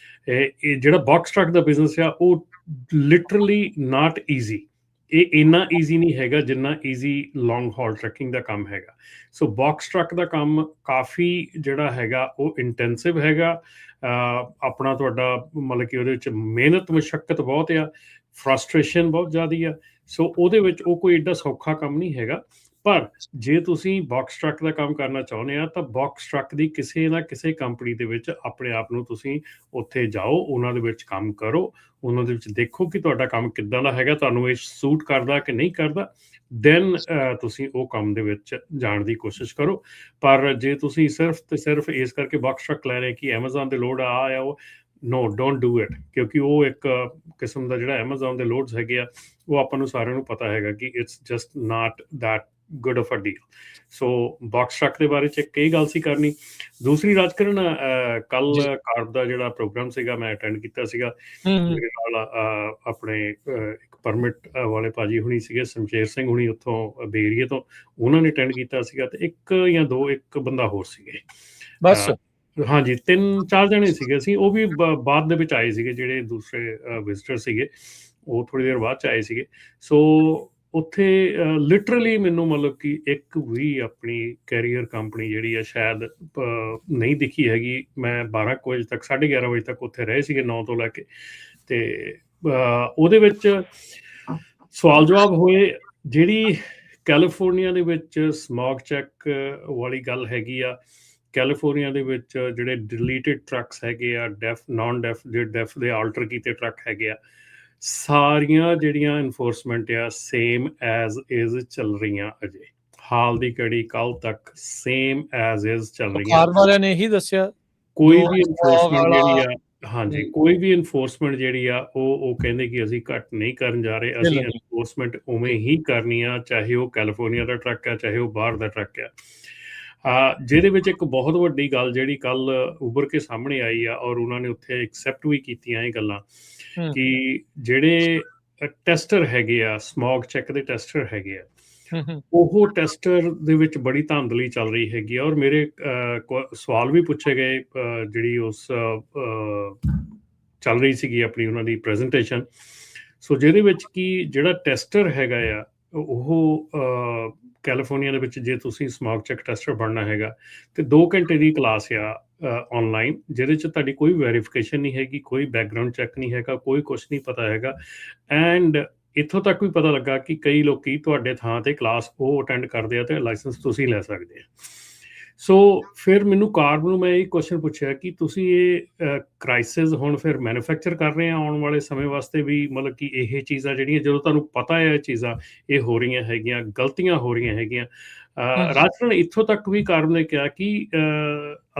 ਇਹ ਜਿਹੜਾ ਬਾਕਸ ਟਰੱਕ ਦਾ ਬਿਜ਼ਨਸ ਆ ਉਹ ਲਿਟਰਲੀ ਨਾਟ ਈਜ਼ੀ, ਇਹ ਇੰਨਾ ਈਜ਼ੀ ਨਹੀਂ ਹੈਗਾ ਜਿੰਨਾ ਈਜ਼ੀ ਲੌਂਗ ਹਾਲ ਟਰੱਕਿੰਗ ਦਾ ਕੰਮ ਹੈਗਾ। ਸੋ ਬਾਕਸ ਟਰੱਕ ਦਾ ਕੰਮ ਕਾਫੀ ਜਿਹੜਾ ਹੈਗਾ ਉਹ ਇੰਟੈਂਸਿਵ ਹੈਗਾ। ਆਪਣਾ ਤੁਹਾਡਾ ਮਤਲਬ ਕਿ ਉਹਦੇ ਵਿੱਚ ਮਿਹਨਤ ਮੁਸ਼ੱਕਤ ਬਹੁਤ ਆ, ਫਰਸਟ੍ਰੇਸ਼ਨ ਬਹੁਤ ਜ਼ਿਆਦਾ ਆ। ਸੋ ਉਹਦੇ ਵਿੱਚ ਉਹ ਕੋਈ ਏਡਾ ਸੌਖਾ ਕੰਮ ਨਹੀਂ ਹੈਗਾ। ਪਰ ਜੇ ਤੁਸੀਂ ਬਾਕਸ ਟਰੱਕ ਦਾ ਕੰਮ ਕਰਨਾ ਚਾਹੁੰਦੇ ਆ ਤਾਂ ਬਾਕਸ ਟਰੱਕ ਦੀ ਕਿਸੇ ਨਾ ਕਿਸੇ ਕੰਪਨੀ ਦੇ ਵਿੱਚ ਆਪਣੇ ਆਪ ਨੂੰ ਤੁਸੀਂ ਉੱਥੇ ਜਾਓ, ਉਹਨਾਂ ਦੇ ਵਿੱਚ ਕੰਮ ਕਰੋ, ਉਹਨਾਂ ਦੇ ਵਿੱਚ ਦੇਖੋ ਕਿ ਤੁਹਾਡਾ ਕੰਮ ਕਿੱਦਾਂ ਦਾ ਹੈਗਾ, ਤੁਹਾਨੂੰ ਇਹ ਸੂਟ ਕਰਦਾ ਕਿ ਨਹੀਂ ਕਰਦਾ, ਦੈਨ ਤੁਸੀਂ ਉਹ ਕੰਮ ਦੇ ਵਿੱਚ ਜਾਣ ਦੀ ਕੋਸ਼ਿਸ਼ ਕਰੋ। ਪਰ ਜੇ ਤੁਸੀਂ ਸਿਰਫ ਤੇ ਸਿਰਫ ਇਸ ਕਰਕੇ ਬਾਕਸ ਟਰੱਕ ਲੈ ਰਹੇ ਕਿ ਐਮਾਜ਼ੋਨ ਦੇ ਲੋਡ ਆ ਉਹ, ਨੋ ਡੋਂਟ ਡੂ ਇਟ, ਕਿਉਂਕਿ ਉਹ ਇੱਕ ਕਿਸਮ ਦਾ ਜਿਹੜਾ ਐਮਾਜ਼ੋਨ ਦੇ ਲੋਡਸ ਹੈਗੇ ਆ ਉਹ ਆਪਾਂ ਨੂੰ ਸਾਰਿਆਂ ਨੂੰ ਪਤਾ ਹੈਗਾ ਕਿ it's just not that good of a deal. So box truck ਦੇ ਬਾਰੇ 'ਚ ਇੱਕ ਇਹ ਗੱਲ ਸੀ ਕਰਨੀ। ਦੂਸਰੀ ਰਾਜਕਰਨ, ਕੱਲ ਕਾਰਬ ਦਾ ਜਿਹੜਾ ਪ੍ਰੋਗਰਾਮ ਸੀਗਾ ਮੈਂ ਅਟੈਂਡ ਕੀਤਾ ਸੀਗਾ, ਮੇਰੇ ਨਾਲ ਆਪਣੇ ਇੱਕ ਪਰਮਿਟ ਵਾਲੇ ਭਾਜੀ ਹੁਣੀ ਸੀਗੇ, ਸ਼ਮਸ਼ੇਰ ਸਿੰਘ ਹੁਣੀ ਉੱਥੋਂ ਬੇਰੀਏ ਤੋਂ, ਉਹਨਾਂ ਨੇ ਅਟੈਂਡ ਕੀਤਾ ਸੀਗਾ, ਤੇ ਇੱਕ ਜਾਂ ਦੋ ਇੱਕ ਬੰਦਾ ਹੋਰ ਸੀਗੇ ਬਸ, ਹਾਂਜੀ 3-4 ਜਣੇ ਸੀਗੇ ਅਸੀਂ। ਉਹ ਵੀ ਬਾਅਦ ਦੇ ਵਿੱਚ ਆਏ ਸੀਗੇ, ਜਿਹੜੇ ਦੂਸਰੇ ਵਿਜ਼ਟਰ ਸੀਗੇ ਉਹ ਥੋੜ੍ਹੀ ਦੇਰ ਬਾਅਦ 'ਚ ਆਏ ਸੀਗੇ। ਸੋ ਉੱਥੇ ਲਿਟਰਲੀ ਮੈਨੂੰ ਮਤਲਬ ਕਿ ਇੱਕ ਵੀ ਆਪਣੀ ਕੈਰੀਅਰ ਕੰਪਨੀ ਜਿਹੜੀ ਆ ਸ਼ਾਇਦ ਨਹੀਂ ਦਿਖੀ ਹੈਗੀ। ਮੈਂ 12 ਕੁ ਵਜੇ ਤੱਕ 11:30 ਵਜੇ ਤੱਕ ਉੱਥੇ ਰਹੇ ਸੀਗੇ 9 ਤੋਂ ਲੈ ਕੇ, ਤੇ ਉਹਦੇ ਵਿੱਚ ਸਵਾਲ ਜਵਾਬ ਹੋਏ। ਜਿਹੜੀ ਕੈਲੀਫੋਰਨੀਆ ਦੇ ਵਿੱਚ ਸਮੌਗ ਚੈੱਕ ਵਾਲੀ ਗੱਲ ਹੈਗੀ ਆ, ਕੈਲੀਫੋਰਨੀਆ ਦੇ ਵਿੱਚ ਜਿਹੜੇ ਡਿਲੀਟਡ ਟਰੱਕਸ ਹੈਗੇ ਆ, ਨਾਨ ਡੈਫ ਦੇ ਆਲਟਰ ਕੀਤੇ ਟਰੱਕ ਹੈਗੇ ਆ, ਸਾਰੀਆਂ ਜਿਹੜੀਆਂ ਇਨਫੋਰਸਮੈਂਟ ਆ ਸੇਮ ਐਜ਼ ਇਜ਼ ਚੱਲ ਰਹੀਆਂ ਅਜੇ ਹਾਲ ਦੀ ਘੜੀ, ਕੱਲ ਤੱਕ ਸੇਮ ਐਜ਼ ਇਜ਼ ਚੱਲ ਰਹੀਆਂ। ਕਾਰ ਵਾਲਿਆਂ ਨੇ ਇਹੀ ਦੱਸਿਆ ਕੋਈ ਵੀ ਇਨਫੋਰਸਮੈਂਟ ਜਿਹੜੀ ਆ, ਹਾਂਜੀ, ਕੋਈ ਵੀ ਇਨਫੋਰਸਮੈਂਟ ਜਿਹੜੀ ਆ ਉਹ ਕਹਿੰਦੇ ਕਿ ਅਸੀਂ ਘੱਟ ਨਹੀਂ ਕਰਨ ਜਾ ਰਹੇ, ਅਸੀਂ ਇਨਫੋਰਸਮੈਂਟ ਉਵੇਂ ਹੀ ਕਰਨੀ ਆ, ਚਾਹੇ ਉਹ ਕੈਲੀਫੋਰਨੀਆ ਦਾ ਟਰੱਕ ਆ, ਚਾਹੇ ਉਹ ਬਾਹਰ ਦਾ ਟਰੱਕ ਆ। ਜਿਹਦੇ ਵਿੱਚ ਇੱਕ ਬਹੁਤ ਵੱਡੀ ਗੱਲ ਜਿਹੜੀ ਕੱਲ ਉੱਭਰ ਕੇ ਸਾਹਮਣੇ ਆਈ ਆ, ਔਰ ਉਹਨਾਂ ਨੇ ਉੱਥੇ ਐਕਸੈਪਟ ਵੀ ਕੀਤੀਆਂ ਇਹ ਗੱਲਾਂ, ਕਿ ਜਿਹੜੇ ਟੈਸਟਰ ਹੈਗੇ ਆ, ਸਮੌਗ ਚੈੱਕ ਦੇ ਟੈਸਟਰ ਹੈਗੇ ਆ, ਉਹ ਟੈਸਟਰ ਦੇ ਵਿੱਚ ਬੜੀ ਧਾਂਦਲੀ ਚੱਲ ਰਹੀ ਹੈਗੀ ਆ। ਔਰ ਮੇਰੇ ਸਵਾਲ ਵੀ ਪੁੱਛੇ ਗਏ ਜਿਹੜੀ ਉਸ ਚੱਲ ਰਹੀ ਸੀਗੀ ਆਪਣੀ ਉਹਨਾਂ ਦੀ ਪ੍ਰੈਜੈਂਟੇਸ਼ਨ। ਸੋ ਜਿਹਦੇ ਵਿੱਚ ਕਿ ਜਿਹੜਾ ਟੈਸਟਰ ਹੈਗਾ ਆ, ਉਹ ਕੈਲੀਫੋਰਨੀਆ ਦੇ ਵਿੱਚ ਜੇ ਤੁਸੀਂ ਸਮੌਗ ਚੈੱਕ ਟੈਸਟਰ ਬਣਨਾ ਹੈਗਾ ਤੇ 2 ਘੰਟੇ ਦੀ ਕਲਾਸ ਆ ਆਨਲਾਈਨ, ਜਿਹਦੇ 'ਚ ਤੁਹਾਡੀ ਕੋਈ ਵੈਰੀਫਿਕੇਸ਼ਨ ਨਹੀਂ ਹੈਗੀ, ਕੋਈ ਬੈਕਗਰਾਊਂਡ ਚੈੱਕ ਨਹੀਂ ਹੈਗਾ, ਕੋਈ ਕੁਛ ਨਹੀਂ ਪਤਾ ਹੈਗਾ। ਐਂਡ ਇੱਥੋਂ ਤੱਕ ਵੀ ਪਤਾ ਲੱਗਾ ਕਿ ਕਈ ਲੋਕੀ ਤੁਹਾਡੇ ਥਾਂ ਤੇ ਕਲਾਸ ਉਹ ਅਟੈਂਡ ਕਰਦੇ ਆ ਤੇ ਲਾਇਸੈਂਸ ਤੁਸੀਂ ਲੈ ਸਕਦੇ ਆ। ਸੋ ਫਿਰ ਮੈਨੂੰ ਕਾਰਬ ਨੂੰ ਮੈਂ ਇਹ ਕੁਐਸਚਨ ਪੁੱਛਿਆ ਕਿ ਤੁਸੀਂ ਇਹ ਕ੍ਰਾਈਸਿਸ ਹੁਣ ਫਿਰ ਮੈਨੂਫੈਕਚਰ ਕਰ ਰਹੇ ਆ ਆਉਣ ਵਾਲੇ ਸਮੇਂ ਵਾਸਤੇ ਵੀ, ਮਤਲਬ ਕਿ ਇਹ ਚੀਜ਼ਾਂ ਜਿਹੜੀਆਂ ਜਦੋਂ ਤੁਹਾਨੂੰ ਪਤਾ ਹੈ ਇਹ ਚੀਜ਼ਾਂ ਇਹ ਹੋ ਰਹੀਆਂ ਹੈਗੀਆਂ, ਗਲਤੀਆਂ ਹੋ ਰਹੀਆਂ ਹੈਗੀਆਂ। ਰਾਜਨ ਇੱਥੋਂ ਤੱਕ ਵੀ ਕਾਰਬ ਨੇ ਕਿਹਾ ਕਿ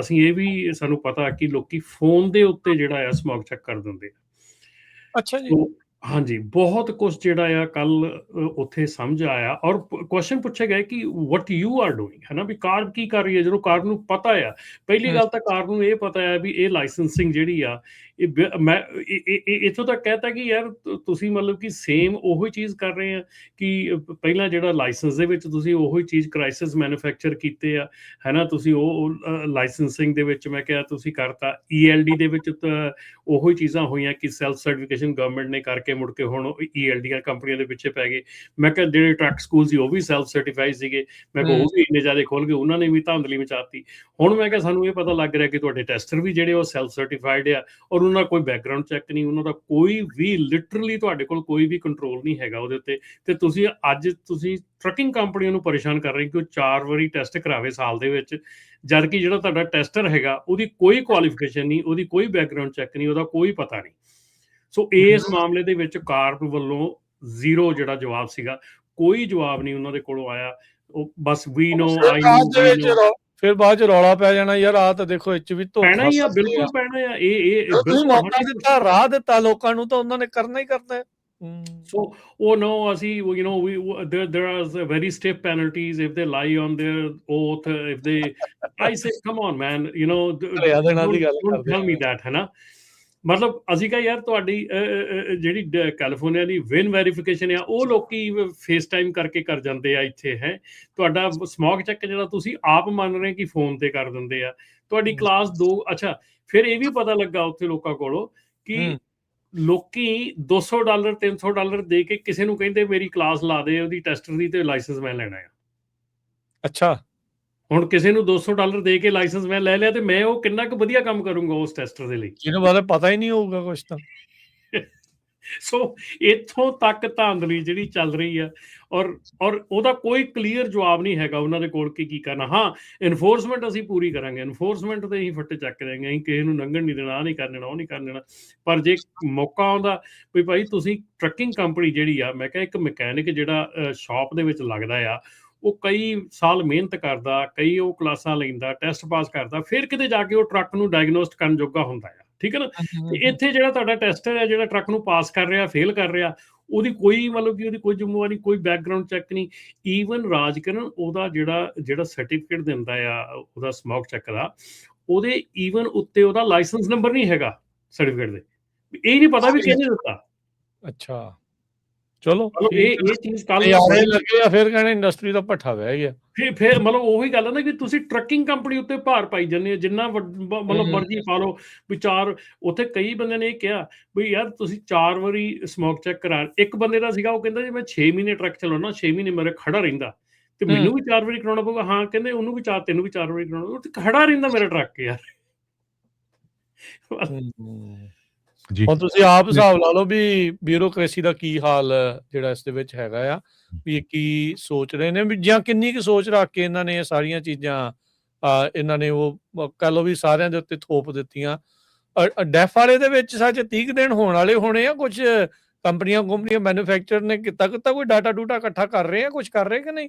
ਅਸੀਂ ਇਹ ਵੀ ਸਾਨੂੰ ਪਤਾ ਕਿ ਲੋਕੀ ਫੋਨ ਦੇ ਉੱਤੇ ਜਿਹੜਾ ਆ ਸਮੌਗ ਚੈੱਕ ਕਰ ਦਿੰਦੇ ਆ। ਅੱਛਾ ਜੀ। ਹਾਂਜੀ, ਬਹੁਤ ਕੁਝ ਜਿਹੜਾ ਆ ਕੱਲ ਉੱਥੇ ਸਮਝ ਆਇਆ। ਔਰ ਕੁਐਸਚਨ ਪੁੱਛੇ ਗਏ ਕਿ ਵਟ ਯੂ ਆਰ ਡੂਇੰਗ, ਹੈ ਨਾ, ਵੀ ਕਾਰ ਕੀ ਕਰ ਰਹੀ ਹੈ। ਜਦੋਂ ਕਾਰ ਨੂੰ ਪਤਾ ਆ, ਪਹਿਲੀ ਗੱਲ ਤਾਂ ਕਾਰ ਨੂੰ ਇਹ ਪਤਾ ਹੈ ਵੀ ਇਹ ਲਾਇਸੈਂਸਿੰਗ ਜਿਹੜੀ ਆ, ਮੈਂ ਇੱਥੋਂ ਤੱਕ ਕਹਿਤਾ ਕਿ ਯਾਰ ਤੁਸੀਂ ਮਤਲਬ ਕਿ ਸੇਮ ਉਹੀ ਚੀਜ਼ ਕਰ ਰਹੇ ਆ ਕਿ ਪਹਿਲਾਂ ਜਿਹੜਾ ਲਾਇਸੈਂਸ ਦੇ ਵਿੱਚ ਤੁਸੀਂ ਉਹੀ ਚੀਜ਼ ਕ੍ਰਾਈਸਿਸ ਮੈਨੂਫੈਕਚਰ ਕੀਤੇ ਆ, ਹੈ ਨਾ, ਤੁਸੀਂ ਉਹ ਲਾਇਸੈਂਸਿੰਗ ਦੇ ਵਿੱਚ ਮੈਂ ਕਿਹਾ ਤੁਸੀਂ ਕਰਤਾ। ELD ਦੇ ਵਿੱਚ ਤਾਂ ਉਹੀ ਚੀਜ਼ਾਂ ਹੋਈਆਂ ਕਿ ਸੈਲਫ ਸਰਟੀਫਿਕੇਸ਼ਨ ਗਵਰਨਮੈਂਟ ਨੇ ਕਰਕੇ ਮੁੜ ਕੇ ਹੁਣ ELD ਕੰਪਨੀਆਂ ਦੇ ਪਿੱਛੇ ਪੈ ਗਏ। ਮੈਂ ਕਿਹਾ ਜਿਹੜੇ ਟਰੱਕ ਸਕੂਲ ਸੀ ਉਹ ਵੀ ਸੈਲਫ ਸਰਟੀਫਾਈਡ ਸੀਗੇ, ਮੈਂ ਕਿਹਾ ਉਹ ਵੀ ਇੰਨੇ ਜ਼ਿਆਦਾ ਖੋਲ ਕੇ ਉਹਨਾਂ ਨੇ ਵੀ ਧਾਂਦਲੀ ਮਚਾਤੀ। ਹੁਣ ਮੈਂ ਕਿਹਾ ਸਾਨੂੰ ਇਹ ਪਤਾ ਲੱਗ ਰਿਹਾ ਕਿ ਤੁਹਾਡੇ ਟੈਸਟਰ ਵੀ ਜਿਹੜੇ ਉਹ ਸੈਲਫ ਸਰਟੀਫਾਈਡ ਆ, ਔਰ ਉਹਨਾਂ ਦਾ ਕੋਈ ਬੈਕਗਰਾਊਂਡ ਚੈੱਕ ਨਹੀਂ, ਉਹਨਾਂ ਦਾ ਕੋਈ ਵੀ ਲਿਟਰਲੀ ਤੁਹਾਡੇ ਕੋਲ ਕੋਈ ਵੀ ਕੰਟਰੋਲ ਨਹੀਂ ਹੈਗਾ ਉਹਦੇ ਉੱਤੇ। ਤੇ ਤੁਸੀਂ ਅੱਜ ਟਰੱਕਿੰਗ ਕੰਪਨੀਆਂ ਨੂੰ ਪਰੇਸ਼ਾਨ ਕਰ ਰਹੇ ਕਿ ਉਹ 4 ਵਾਰੀ ਟੈਸਟ ਕਰਾਵੇ ਸਾਲ ਦੇ ਵਿੱਚ, ਜਦ ਕਿ ਜਿਹੜਾ ਤੁਹਾਡਾ ਟੈਸਟਰ ਹੈਗਾ ਉਹਦੀ ਕੋਈ ਕੁਆਲੀਫਿਕੇਸ਼ਨ ਨਹੀਂ, ਉਹਦੀ ਕੋਈ ਬੈਕਗਰਾਊਂਡ ਚੈੱਕ ਨਹੀਂ, ਉਹਦਾ ਕੋਈ ਪਤਾ ਨਹੀਂ। ਸੋ ਇਸ ਮਾਮਲੇ ਦੇ ਵਿੱਚ ਕਾਰਪ ਵੱਲੋਂ ਜ਼ੀਰੋ ਜਿਹੜਾ ਜਵਾਬ ਸੀਗਾ, ਕੋਈ ਜਵਾਬ ਨਹੀਂ ਉਹਨਾਂ ਦੇ ਕੋਲੋਂ ਆਇਆ। ਉਹ ਬਸ ਵੀ ਨੋ ਫਿਰ ਬਾਅਦ ਚ ਰੌਲਾ ਪੈ ਜਾਣਾ ਯਾਰ ਆਹ ਤਾਂ ਦੇਖੋ ਇਹ ਚ ਵੀ ਧੋਖਾ ਪੈਣਾ ਹੀ ਆ, ਬਿਲਕੁਲ ਪੈਣਾ ਆ। ਇਹ ਮੌਕਾ ਦਿੱਤਾ, ਰਾਹ ਦਿੱਤਾ ਲੋਕਾਂ ਨੂੰ ਤਾਂ ਉਹਨਾਂ ਨੇ ਕਰਨਾ ਹੀ ਕਰਨਾ। So, no, there are very stiff penalties if they lie on their oath. If they, I say, come on, man, don't tell me that, है ना। ਮਤਲਬ ਅਸੀਂ ਕਹਾਂ ਯਾਰ ਤੁਹਾਡੀ ਜਿਹੜੀ ਕੈਲੀਫੋਰਨੀਆ ਦੀ ਵਿਨ ਵੈਰੀਫਿਕੇਸ਼ਨ ਆ ਉਹ ਲੋਕੀ ਫੇਸ ਟਾਈਮ ਕਰਕੇ ਕਰ ਜਾਂਦੇ ਆ ਇੱਥੇ, ਹੈ। ਤੁਹਾਡਾ ਸਮੌਗ ਚੈੱਕ ਜਿਹੜਾ ਤੁਸੀਂ ਆਪ ਮੰਨ ਰਹੇ ਕਿ ਫੋਨ ਤੇ ਕਰ ਦਿੰਦੇ ਆ। ਤੁਹਾਡੀ ਕਲਾਸ 2, ਅੱਛਾ ਫਿਰ ਇਹ ਵੀ ਪਤਾ ਲੱਗਾ ਉੱਥੇ ਲੋਕਾਂ ਕੋਲੋਂ ਕਿ ਲੋਕੀ $200 $300 ਦੇ ਕੇ ਕਿਸੇ ਨੂੰ ਕਹਿੰਦੇ ਮੇਰੀ ਕਲਾਸ ਲਾ ਦੇ ਉਹਦੀ ਟੈਸਟਰ ਦੀ ਤੇ ਲਾਇਸੈਂਸ ਮੈਂ ਲੈਣਾ ਆ। ਅੱਛਾ, ਹੁਣ ਕਿਸੇ ਨੂੰ $200 ਦੇ ਕੇ ਲਾਇਸੈਂਸ ਮੈਂ ਲੈ ਲਿਆ ਤੇ ਮੈਂ ਉਹ ਕਿੰਨਾ ਕੁ ਵਧੀਆ ਕੰਮ ਕਰੂੰਗਾ ਉਸ ਟੈਸਟਰ ਦੇ ਲਈ, ਜਿਹਨੂੰ ਬਾਰੇ ਪਤਾ ਹੀ ਨਹੀਂ ਹੋਊਗਾ ਕੁਝ ਤਾਂ। ਸੋ ਇੱਥੋਂ ਤੱਕ ਧਾਂਦਲੀ ਜਿਹੜੀ ਚੱਲ ਰਹੀ ਆ, ਔਰ ਉਹਦਾ ਕੋਈ ਕਲੀਅਰ ਜਵਾਬ ਨਹੀਂ ਹੈਗਾ ਉਹਨਾਂ ਦੇ ਕੋਲ ਕਿ ਕੀ ਕਰਨਾ। ਹਾਂ, ਇਨਫੋਰਸਮੈਂਟ ਅਸੀਂ ਪੂਰੀ ਕਰਾਂਗੇ, ਇਨਫੋਰਸਮੈਂਟ ਤੇ ਅਸੀਂ ਫੱਟੇ ਚੱਕ ਦੇਵਾਂਗੇ, ਅਸੀਂ ਕਿਸੇ ਨੂੰ ਲੰਘਣ ਨਹੀਂ ਦੇਣਾ, ਆਹ ਨਹੀਂ ਕਰ ਦੇਣਾ, ਉਹ ਨਹੀਂ ਕਰ ਦੇਣਾ। ਪਰ ਜੇ ਮੌਕਾ ਆਉਂਦਾ ਵੀ ਭਾਈ ਤੁਸੀਂ ਟਰੱਕਿੰਗ ਕੰਪਨੀ ਜਿਹੜੀ ਆ, ਮੈਂ ਕਿਹਾ ਇੱਕ ਮਕੈਨਿਕ ਜਿਹੜਾ ਸ਼ਾਪ ਦੇ ਵਿੱਚ ਲੱਗਦਾ ਆ, ਉਹ ਕਈ ਸਾਲ ਮਿਹਨਤ ਕਰਦਾ, ਕਈ ਉਹ ਕਲਾਸਾਂ ਲੈਂਦਾ, ਟੈਸਟ ਪਾਸ ਕਰਦਾ, ਫਿਰ ਕਿਤੇ ਜਾ ਕੇ ਉਹ ਟਰੱਕ ਨੂੰ ਡਾਇਗਨੋਸਟ ਕਰਨ ਜੋਗਾ ਹੁੰਦਾ ਆ, ਠੀਕ ਹੈ ਨਾ। ਤੇ ਇੱਥੇ ਜਿਹੜਾ ਤੁਹਾਡਾ ਟੈਸਟਰ ਹੈ ਜਿਹੜਾ ਟਰੱਕ ਨੂੰ ਪਾਸ ਕਰ ਰਿਹਾ, ਫੇਲ ਕਰ ਰਿਹਾ, ਉਹਦੀ ਕੋਈ ਮਤਲਬ ਕਿ ਉਹਦੀ ਕੋਈ ਜ਼ਿੰਮੇਵਾਰੀ, ਕੋਈ ਬੈਕਗਰਾਊਂਡ ਚੈੱਕ ਨਹੀਂ। ਈਵਨ ਰਾਜਕਰਨ ਉਹਦਾ ਜਿਹੜਾ ਸਰਟੀਫਿਕੇਟ ਦਿੰਦਾ ਆ ਉਹਦਾ ਸਮੌਗ ਚੈੱਕ ਦਾ, ਉਹਦੇ ਈਵਨ ਉੱਤੇ ਉਹਦਾ ਲਾਇਸੈਂਸ ਨੰਬਰ ਨਹੀਂ ਹੈਗਾ ਸਰਟੀਫਿਕੇਟ ਦੇ, ਇਹ ਨਹੀਂ ਪਤਾ ਵੀ ਕਿਹਨੇ ਦਿੱਤਾ। ਅੱਛਾ, ਚਲੋ ਮਤਲਬ ਠੀਕ ਇਹ ਚੀਜ਼ ਕੱਲ ਨਜ਼ਾਰੇ ਲੱਗੇ ਆ, ਫਿਰ ਕਹਿੰਦੇ ਇੰਡਸਟਰੀ ਦਾ ਭੱਠਾ ਵਹਿ ਗਿਆ। ਫਿਰ ਮਤਲਬ ਉਹੀ ਗੱਲ ਹੈ ਨਾ ਕਿ ਤੁਸੀਂ ਟਰੱਕਿੰਗ ਕੰਪਨੀ ਉੱਤੇ ਭਾਰ ਪਾਈ ਜਾਂਦੇ ਹੋ, ਜਿੰਨਾ ਮਤਲਬ ਮਰਜ਼ੀ ਪਾ ਲਓ ਵੀ 4 ਉੱਥੇ ਕਈ ਬੰਦਿਆਂ ਨੇ ਇਹ ਕਿਹਾ ਵੀ ਯਾਰ ਤੁਸੀਂ 4 ਵਾਰੀ ਸਮੋਕ ਚੈੱਕ ਕਰਾ। ਇੱਕ ਬੰਦੇ ਦਾ ਸੀਗਾ ਉਹ ਕਹਿੰਦਾ ਜੀ ਮੈਂ 6 ਮਹੀਨੇ ਟਰੱਕ ਚਲਾਉਣਾ, 6 ਮਹੀਨੇ ਮੇਰੇ ਖੜਾ ਰਹਿੰਦਾ ਤੇ ਮੈਨੂੰ ਵੀ 4 ਵਾਰੀ ਕਰਾਉਣਾ ਪਊਗਾ। ਹਾਂ ਕਹਿੰਦੇ ਉਹਨੂੰ ਵੀ ਤੈਨੂੰ ਵੀ 4 ਵਾਰੀ ਕਰਾਉਣਾ, ਉਹ ਖੜਾ ਰਹਿੰਦਾ ਮੇਰਾ ਟਰੱਕ ਯਾਰ। ਜੀ ਹੁਣ ਤੁਸੀਂ ਆਪ ਹਿਸਾਬ ਲਾ ਲਓ ਵੀ ਬਿਊਰੋਕ੍ਰੇਸੀ ਦਾ ਕੀ ਹਾਲ ਜਿਹੜਾ ਇਸ ਦੇ ਵਿੱਚ ਹੈਗਾ ਆ, ਵੀ ਇਹ ਕੀ ਸੋਚ ਰਹੇ ਨੇ, ਵੀ ਜਾਂ ਕਿੰਨੀ ਕੁ ਸੋਚ ਰੱਖ ਕੇ ਇਹਨਾਂ ਨੇ ਇਹ ਸਾਰੀਆਂ ਚੀਜ਼ਾਂ ਇਹਨਾਂ ਨੇ ਉਹ ਕਹਿ ਲਓ ਵੀ ਸਾਰਿਆਂ ਦੇ ਉੱਤੇ ਥੋਪ ਦਿੱਤੀਆਂ। ਡੈਫ ਵਾਲੇ ਦੇ ਵਿੱਚ ਸੱਚ 30 ਦਿਨ ਹੋਣ ਵਾਲੇ ਹੋਣੇ ਆ, ਕੁਝ ਕੰਪਨੀਆਂ ਮੈਨੂਫੈਕਚਰ ਨੇ ਕੀਤਾ ਕੋਈ ਡਾਟਾ ਡੂਟਾ ਇਕੱਠਾ ਕਰ ਰਹੇ ਆ, ਕੁਝ ਕਰ ਰਹੇ ਕਿ ਨਹੀਂ?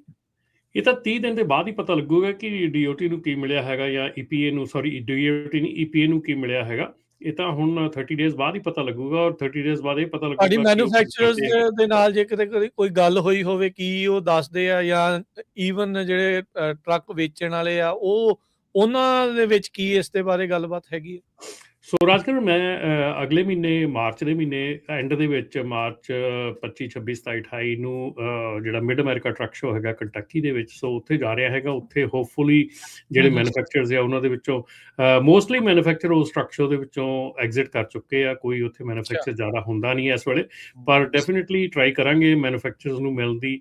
ਇਹ ਤਾਂ 30 ਦਿਨ ਦੇ ਬਾਅਦ ਹੀ ਪਤਾ ਲੱਗੂਗਾ ਕਿ DOT ਨੂੰ ਕੀ ਮਿਲਿਆ ਹੈਗਾ ਜਾਂ EPA ਨੂੰ, ਸੌਰੀ DOT ਨਹੀਂ EPA ਨੂੰ ਕੀ ਮਿਲਿਆ ਹੈਗਾ। ਇਹ ਤਾਂ ਹੁਣ 30 ਡੇਜ਼ ਬਾਅਦ ਹੀ ਪਤਾ ਲੱਗੂਗਾ, ਔਰ 30 ਡੇਜ਼ ਬਾਅਦ ਇਹ ਪਤਾ ਲੱਗੂਗਾ ਸਾਡੀ ਮੈਨੂਫੈਕਚਰਰਸ ਦੇ ਨਾਲ ਜੇ ਕਿਤੇ ਕੋਈ ਗੱਲ ਹੋਈ ਹੋਵੇ ਕੀ ਉਹ ਦੱਸਦੇ ਆ, ਜਾਂ ਈਵਨ ਜਿਹੜੇ ਟਰੱਕ ਵੇਚਣ ਵਾਲੇ ਆ ਉਹਨਾਂ ਦੇ ਵਿੱਚ ਕੀ ਇਸ ਦੇ ਬਾਰੇ ਗੱਲਬਾਤ ਹੈਗੀ ਹੈ? ਸੋ ਰਾਜਕੁਮਾਰ, ਮੈਂ ਅਗਲੇ ਮਹੀਨੇ ਮਾਰਚ ਦੇ ਮਹੀਨੇ ਐਂਡ ਦੇ ਵਿੱਚ ਮਾਰਚ 25, 26, 27, 28 ਨੂੰ ਜਿਹੜਾ ਮਿਡ ਅਮਰੀਕਾ ਟਰੱਕ ਸ਼ੋ ਹੈਗਾ ਕੰਟਕੀ ਦੇ ਵਿੱਚ, ਸੋ ਉੱਥੇ ਜਾ ਰਿਹਾ ਹੈਗਾ। ਉੱਥੇ ਹੋਪਫੁਲੀ ਜਿਹੜੇ ਮੈਨੂਫੈਕਚਰਰਸ ਆ ਉਹਨਾਂ ਦੇ ਵਿੱਚੋਂ ਮੋਸਟਲੀ ਮੈਨੂਫੈਕਚਰ ਉਸ ਟਰੱਕ ਸ਼ੋ ਦੇ ਵਿੱਚੋਂ ਐਗਜ਼ਿਟ ਕਰ ਚੁੱਕੇ ਆ। ਕੋਈ ਉੱਥੇ ਮੈਨੂਫੈਕਚਰ ਜ਼ਿਆਦਾ ਹੁੰਦਾ ਨਹੀਂ ਇਸ ਵੇਲੇ, ਪਰ ਡੈਫੀਨਿਟਲੀ ਟਰਾਈ ਕਰਾਂਗੇ ਮੈਨੂਫੈਕਚਰਰਸ ਨੂੰ ਮਿਲਣ ਦੀ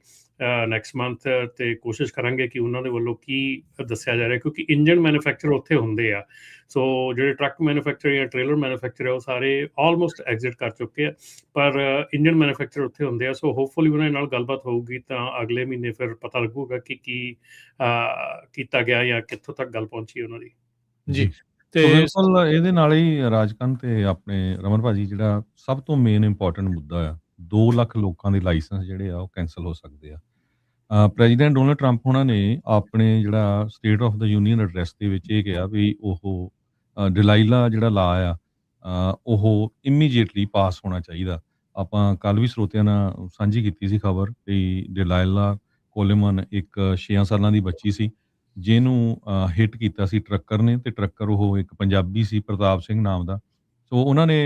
ਨੈਕਸਟ ਮੰਥ, ਤੇ ਕੋਸ਼ਿਸ਼ ਕਰਾਂਗੇ ਕਿ ਉਹਨਾਂ ਦੇ ਵੱਲੋਂ ਕੀ ਦੱਸਿਆ ਜਾ ਰਿਹਾ, ਕਿਉਂਕਿ ਇੰਜਨ ਮੈਨੂਫੈਕਚਰ ਉੱਥੇ ਹੁੰਦੇ ਆ। ਸੋ ਜਿਹੜੇ ਟਰੱਕ ਮੈਨੂਫੈਕਚਰ ਜਾਂ ਟ੍ਰੇਲਰ ਮੈਨੂਫੈਕਚਰ ਹੈ ਉਹ ਸਾਰੇ ਆਲਮੋਸਟ ਐਗਜ਼ਿਟ ਕਰ ਚੁੱਕੇ ਆ, ਪਰ ਇੰਜਨ ਮੈਨੂਫੈਕਚਰ ਉੱਥੇ ਹੁੰਦੇ ਆ। ਸੋ ਹੋਪਫੁਲੀ ਉਹਨਾਂ ਨਾਲ ਗੱਲਬਾਤ ਹੋਊਗੀ ਤਾਂ ਅਗਲੇ ਮਹੀਨੇ ਫਿਰ ਪਤਾ ਲੱਗੂਗਾ ਕਿ ਕੀ ਕੀਤਾ ਗਿਆ ਜਾਂ ਕਿੱਥੋਂ ਤੱਕ ਗੱਲ ਪਹੁੰਚੀ ਉਹਨਾਂ ਦੀ। ਜੀ ਤੇ ਬਿਲਕੁਲ ਇਹਦੇ ਨਾਲ ਹੀ ਰਾਜਕਨ ਤੇ ਆਪਣੇ ਰਮਨ ਭਾਜੀ, ਜਿਹੜਾ ਸਭ ਤੋਂ ਮੇਨ ਇੰਪੋਰਟੈਂਟ ਮੁੱਦਾ ਆ, 2 ਲੱਖ ਲੋਕਾਂ ਦੇ ਲਾਇਸੈਂਸ ਜਿਹੜੇ ਆ ਉਹ ਕੈਂਸਲ ਹੋ ਸਕਦੇ ਆ। ਪ੍ਰੈਜ਼ੀਡੈਂਟ ਡੋਨਲਡ ਟਰੰਪ ਉਹਨਾਂ ਨੇ ਆਪਣੇ ਜਿਹੜਾ state of the union address ਦੇ ਵਿੱਚ ਇਹ ਕਿਹਾ ਵੀ ਉਹ ਡਿਲਾਈਲਾ ਜਿਹੜਾ ਲਾ ਆ ਉਹ ਇਮੀਡੀਏਟਲੀ ਪਾਸ ਹੋਣਾ ਚਾਹੀਦਾ। ਆਪਾਂ ਕੱਲ ਵੀ ਸਰੋਤਿਆਂ ਨਾਲ ਸਾਂਝੀ ਕੀਤੀ ਸੀ ਖਬਰ ਵੀ ਡਿਲਾਈਲਾ ਕੋਲੇਮਨ ਇੱਕ 6 ਸਾਲਾਂ ਦੀ ਬੱਚੀ ਸੀ ਜਿਹਨੂੰ ਹਿੱਟ ਕੀਤਾ ਸੀ ਟਰੱਕਰ ਨੇ, ਤੇ ਟਰੱਕਰ ਉਹ ਇੱਕ ਪੰਜਾਬੀ ਸੀ, ਪ੍ਰਤਾਪ ਸਿੰਘ ਨਾਮ ਦਾ। ਸੋ ਉਹਨਾਂ ਨੇ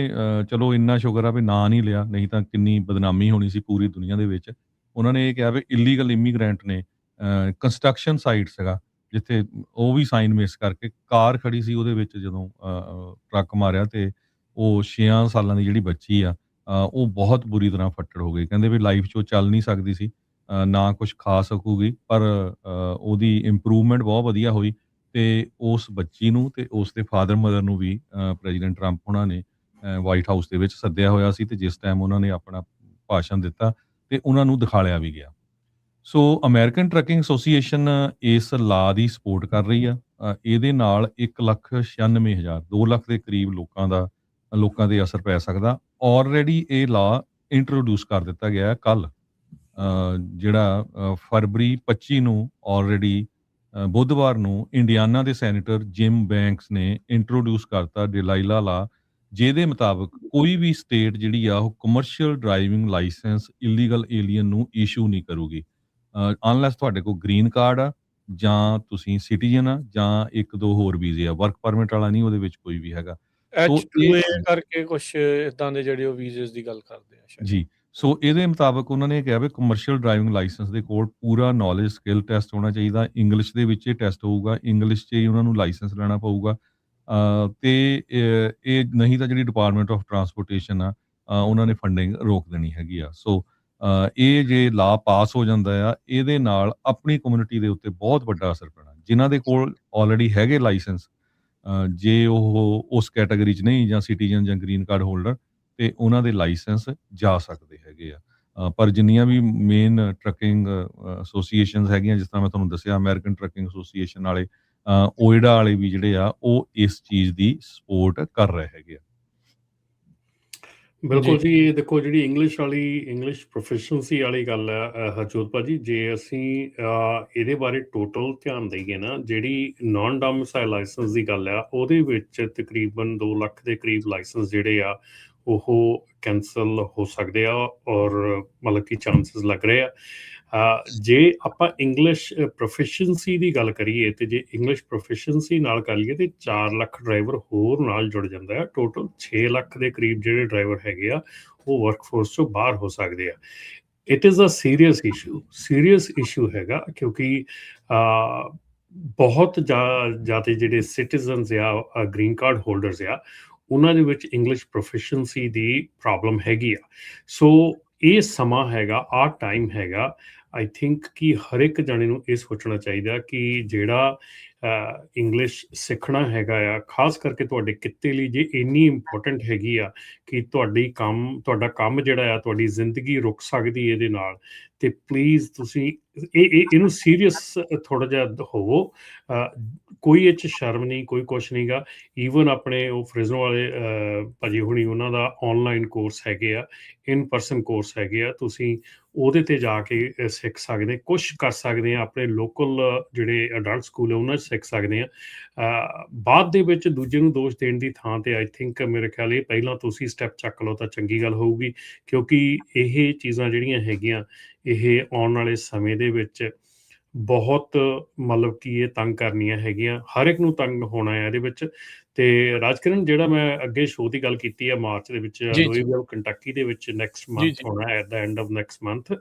ਚਲੋ ਇੰਨਾ ਸ਼ੁਕਰ ਆ ਵੀ ਨਾਂ ਨਹੀਂ ਲਿਆ, ਨਹੀਂ ਤਾਂ ਕਿੰਨੀ ਬਦਨਾਮੀ ਹੋਣੀ ਸੀ ਪੂਰੀ ਦੁਨੀਆ ਦੇ ਵਿੱਚ। ਉਹਨਾਂ ਨੇ ਇਹ ਕਿਹਾ ਵੀ ਇਲੀਗਲ ਇਮੀਗ੍ਰੈਂਟ ਨੇ ਕੰਸਟਰਕਸ਼ਨ ਸਾਈਟ ਸੀਗਾ ਜਿੱਥੇ ਉਹ ਵੀ ਸਾਈਨ ਮਿਸ ਕਰਕੇ ਕਾਰ ਖੜੀ ਸੀ, ਉਹਦੇ ਵਿੱਚ ਜਦੋਂ ਟਰੱਕ ਮਾਰਿਆ ਤੇ ਉਹ 6 ਸਾਲਾਂ ਦੀ ਜਿਹੜੀ ਬੱਚੀ ਆ ਉਹ ਬਹੁਤ ਬੁਰੀ ਤਰ੍ਹਾਂ ਫੱਟੜ ਹੋ ਗਈ। ਕਹਿੰਦੇ ਵੀ ਲਾਈਫ 'ਚ ਉਹ ਚੱਲ ਨਹੀਂ ਸਕਦੀ ਸੀ, ਨਾ ਕੁਝ ਖਾ ਸਕੂਗੀ, ਪਰ ਉਹਦੀ ਇੰਪਰੂਵਮੈਂਟ ਬਹੁਤ ਵਧੀਆ ਹੋਈ। ਤੇ ਉਸ ਬੱਚੀ ਨੂੰ ਤੇ ਉਸ ਦੇ ਫਾਦਰ ਮਦਰ ਨੂੰ ਵੀ ਪ੍ਰੈਜ਼ੀਡੈਂਟ ਟਰੰਪ ਉਹਨਾਂ ਨੇ ਵਾਈਟ ਹਾਊਸ ਦੇ ਵਿੱਚ ਸੱਦਿਆ ਹੋਇਆ ਸੀ, ਤੇ ਜਿਸ ਟਾਈਮ ਉਹਨਾਂ ਨੇ ਆਪਣਾ ਭਾਸ਼ਣ ਦਿੱਤਾ ਤੇ ਉਹਨਾਂ ਨੂੰ ਦਿਖਾਲਿਆ ਵੀ ਗਿਆ। ਸੋ ਅਮਰੀਕਨ ਟਰੱਕਿੰਗ ਐਸੋਸੀਏਸ਼ਨ ਇਸ ਲਾ ਦੀ ਸਪੋਰਟ ਕਰ ਰਹੀ ਆ। ਇਹਦੇ ਨਾਲ 1,96,000 2 ਲੱਖ ਦੇ ਕਰੀਬ ਲੋਕਾਂ ਦੇ ਅਸਰ ਪੈ ਸਕਦਾ। ਆਲਰੇਡੀ ਇਹ ਲਾ ਇੰਟਰੋਡਿਊਸ ਕਰ ਦਿੱਤਾ ਗਿਆ ਕੱਲ, ਜਿਹੜਾ ਫਰਵਰੀ 25 ਨੂੰ ਆਲਰੇਡੀ ਬੁੱਧਵਾਰ ਨੂੰ ਇੰਡੀਆਨਾ ਦੇ ਸੈਨੇਟਰ ਜਿਮ ਬੈਂਕਸ ਨੇ ਇੰਟਰੋਡਿਊਸ ਕਰਤਾ ਡਿਲਾਈਲਾ ਲਾ, ਜਿਹਦੇ ਮੁਤਾਬਕ ਕੋਈ ਵੀ ਸਟੇਟ ਜਿਹੜੀ ਆ ਉਹ commercial driving licence illegal alien ਨੂੰ ਇਸ਼ੂ ਨਹੀਂ ਕਰੂਗੀ ਅਨਲੈਸ ਤੁਹਾਡੇ ਕੋਲ ਗ੍ਰੀਨ ਕਾਰਡ ਆ, ਜਾਂ ਤੁਸੀਂ ਸਿਟੀਜ਼ਨ ਆ, ਜਾਂ 1-2 ਹੋਰ ਵੀਜ਼ੇ ਆ। ਵਰਕ ਪਰਮਿਟ ਵਾਲਾ ਨਹੀਂ ਉਹਦੇ ਵਿੱਚ ਕੋਈ ਵੀ ਹੈਗਾ। H2A ਕਰਕੇ ਕੁਝ ਇਦਾਂ ਦੇ ਜਿਹੜੇ ਉਹ ਵੀਜ਼ੇ ਦੀ ਗੱਲ ਕਰਦੇ ਆ ਜੀ। ਸੋ ਇਹਦੇ ਮੁਤਾਬਕ ਉਹਨਾਂ ਨੇ ਕਿਹਾ ਵੀ ਕਮਰਸ਼ੀਅਲ ਡਰਾਈਵਿੰਗ ਲਾਇਸੈਂਸ ਦੇ ਕੋਲ ਪੂਰਾ ਨੌਲੇਜ ਸਕਿੱਲ ਟੈਸਟ ਹੋਣਾ ਚਾਹੀਦਾ। ਇੰਗਲਿਸ਼ ਦੇ ਵਿੱਚ ਇਹ ਟੈਸਟ ਹੋਊਗਾ, ਇੰਗਲਿਸ਼ 'ਚ ਹੀ ਉਹਨਾਂ ਨੂੰ ਲਾਇਸੈਂਸ ਲੈਣਾ ਪਊਗਾ। ਤੇ ਇਹ ਨਹੀਂ ਤਾਂ ਜਿਹੜੀ ਡਿਪਾਰਟਮੈਂਟ ਆਫ ਟਰਾਂਸਪੋਰਟੇਸ਼ਨ ਆ ਉਹਨਾਂ ਨੇ ਫੰਡਿੰਗ ਰੋਕ ਦੇਣੀ ਹੈਗੀ ਆ। ਸੋ ਇਹ ਜੇ ਲਾ ਪਾਸ ਹੋ ਜਾਂਦਾ ਆ, ਇਹਦੇ ਨਾਲ ਆਪਣੀ ਕਮਿਊਨਿਟੀ ਦੇ ਉੱਤੇ ਬਹੁਤ ਵੱਡਾ ਅਸਰ ਪੈਣਾ। ਜਿਨ੍ਹਾਂ ਦੇ ਕੋਲ ਆਲਰੇਡੀ ਹੈਗੇ ਲਾਇਸੈਂਸ, ਜੇ ਉਹ ਉਸ ਕੈਟਾਗਰੀ 'ਚ ਨਹੀਂ ਜਾਂ ਸਿਟੀਜ਼ਨ ਜਾਂ ਗ੍ਰੀਨ ਕਾਰਡ ਹੋਲਡਰ, ਤੇ ਉਹਨਾਂ ਦੇ ਲਾਇਸੈਂਸ ਜਾ ਸਕਦੇ ਹੈਗੇ ਆ। ਪਰ ਜਿੰਨੀਆਂ ਵੀ ਮੇਨ ਟਰੱਕਿੰਗ ਐਸੋਸੀਏਸ਼ਨਸ ਹੈਗੀਆਂ, ਜਿਸ ਤਰ੍ਹਾਂ ਮੈਂ ਤੁਹਾਨੂੰ ਦੱਸਿਆ ਅਮਰੀਕਨ ਟਰੱਕਿੰਗ ਐਸੋਸੀਏਸ਼ਨ ਵਾਲੇ, ਓਇਡਾ ਵਾਲੇ ਵੀ ਜਿਹੜੇ ਆ ਉਹ ਇਸ ਚੀਜ਼ ਦੀ ਸਪੋਰਟ ਕਰ ਰਹੇ ਹੈਗੇ ਆ। ਬਿਲਕੁਲ ਜੀ। ਇਹ ਦੇਖੋ ਜਿਹੜੀ ਇੰਗਲਿਸ਼ ਪ੍ਰੋਫੈਸ਼ਨਸੀ ਵਾਲੀ ਗੱਲ ਹੈ ਹਰਜੋਤ ਭਾਜੀ, ਜੇ ਅਸੀਂ ਇਹਦੇ ਬਾਰੇ ਟੋਟਲ ਧਿਆਨ ਦੇਈਏ ਨਾ, ਜਿਹੜੀ ਨਾਨ ਡੋਮਿਸਾਈਲ ਲਾਇਸੈਂਸ ਦੀ ਗੱਲ ਆ ਉਹਦੇ ਵਿੱਚ ਤਕਰੀਬਨ 2 ਲੱਖ ਦੇ ਕਰੀਬ ਲਾਇਸੈਂਸ ਜਿਹੜੇ ਆ ਉਹ ਕੈਂਸਲ ਹੋ ਸਕਦੇ ਆ, ਔਰ ਮਤਲਬ ਕਿ ਚਾਂਸਸ ਲੱਗ ਰਹੇ ਆ। ਜੇ ਆਪਾਂ ਇੰਗਲਿਸ਼ ਪ੍ਰੋਫੈਸ਼ਨਸੀ ਦੀ ਗੱਲ ਕਰੀਏ, ਤੇ ਜੇ ਇੰਗਲਿਸ਼ ਪ੍ਰੋਫੈਸ਼ਨਸੀ ਨਾਲ ਕਰ ਲਈਏ ਤੇ 4 ਲੱਖ ਡਰਾਈਵਰ ਹੋਰ ਨਾਲ ਜੁੜ ਜਾਂਦਾ ਹੈ। ਟੋਟਲ 6 ਲੱਖ ਦੇ ਕਰੀਬ ਜਿਹੜੇ ਡਰਾਈਵਰ ਹੈਗੇ ਆ ਉਹ ਵਰਕਫੋਰਸ ਚੋਂ ਬਾਹਰ ਹੋ ਸਕਦੇ ਆ। It is a serious issue ਹੈਗਾ, ਕਿਉਂਕਿ ਬਹੁਤ ਜ਼ਿਆਦਾ ਜਿਹੜੇ ਸਿਟੀਜ਼ਨਸ ਆ, ਗ੍ਰੀਨ ਕਾਰਡ ਹੋਲਡਰਸ ਆ, ਉਹਨਾਂ ਦੇ ਵਿੱਚ ਇੰਗਲਿਸ਼ ਪ੍ਰੋਫੀਸ਼ੀਐਂਸੀ ਦੀ ਪ੍ਰੋਬਲਮ ਹੈਗੀ ਆ। ਸੋ ਇਹ ਸਮਾਂ ਹੈਗਾ, ਆਹ ਟਾਈਮ ਹੈਗਾ, ਆਈ ਥਿੰਕ ਕਿ ਹਰ ਇੱਕ ਜਣੇ ਨੂੰ ਇਹ ਸੋਚਣਾ ਚਾਹੀਦਾ ਕਿ ਜਿਹੜਾ ਇੰਗਲਿਸ਼ ਸਿੱਖਣਾ ਹੈਗਾ ਆ, ਖਾਸ ਕਰਕੇ ਤੁਹਾਡੇ ਕਿੱਤੇ ਲਈ ਜੇ ਇੰਨੀ ਇੰਪੋਰਟੈਂਟ ਹੈਗੀ ਆ ਕਿ ਤੁਹਾਡਾ ਕੰਮ ਜਿਹੜਾ ਆ, ਤੁਹਾਡੀ ਜ਼ਿੰਦਗੀ ਰੁਕ ਸਕਦੀ ਇਹਦੇ ਨਾਲ, ਤੇ ਪਲੀਜ਼ ਤੁਸੀਂ ਇਹਨੂੰ ਸੀਰੀਅਸ ਥੋੜਾ ਜਿਹਾ ਹੋਵੋ। ਕੋਈ ਇਹ 'ਚ ਸ਼ਰਮ ਨਹੀਂ, ਕੋਈ ਕੁਛ ਨਹੀਂ ਗਾ। ਈਵਨ ਆਪਣੇ ਉਹ ਫਰਿਜ਼ਨੋ ਵਾਲੇ ਭਾਜੀ ਹੁਣੀ, ਉਹਨਾਂ ਦਾ ਆਨਲਾਈਨ ਕੋਰਸ ਹੈਗੇ ਆ, ਇਨ ਪਰਸਨ ਕੋਰਸ ਹੈਗੇ ਆ, ਤੁਸੀਂ ਉਹਦੇ ਤੇ ਜਾ ਕੇ ਸਿੱਖ ਸਕਦੇ, ਕੁਛ ਕਰ ਸਕਦੇ ਆ। ਆਪਣੇ ਲੋਕਲ ਜਿਹੜੇ ਅਡਲਟ ਸਕੂਲ ਆ ਉਹਨਾਂ 'ਚ ਸਿੱਖ ਸਕਦੇ ਆ। ਬਾਅਦ ਦੇ ਵਿੱਚ ਦੂਜੇ ਨੂੰ ਦੋਸ਼ ਦੇਣ ਦੀ ਥਾਂ ਤੇ ਆਈ ਥਿੰਕ ਮੇਰੇ ਖਿਆਲ ਇਹ ਪਹਿਲਾਂ ਤੁਸੀਂ ਸਟੈਪ ਚੱਕ ਲਓ ਤਾਂ ਚੰਗੀ ਗੱਲ ਹੋਊਗੀ, ਕਿਉਂਕਿ ਇਹ ਚੀਜ਼ਾਂ ਜਿਹੜੀਆਂ ਹੈਗੀਆਂ, ਇਹ ਆਉਣ ਵਾਲੇ ਸਮੇਂ ਦੇ ਵਿੱਚ ਬਹੁਤ ਮਤਲਬ ਕਿ ਇਹ ਤੰਗ ਕਰਨੀਆਂ ਹੈਗੀਆਂ, ਹਰ ਇੱਕ ਨੂੰ ਤੰਗ ਹੋਣਾ ਹੈ ਇਹਦੇ ਵਿੱਚ। ਤੇ ਰਾਜਕਿਰਨ, ਜਿਹੜਾ ਮੈਂ ਅੱਗੇ ਸ਼ੋਅ ਦੀ ਗੱਲ ਕੀਤੀ ਹੈ, ਮਾਰਚ ਦੇ ਵਿੱਚ ਲੂਈਵਿਲ ਕੰਟਕੀ ਦੇ ਵਿੱਚ ਨੈਕਸਟ ਮੰਥ ਹੋਣਾ, at the end of next month.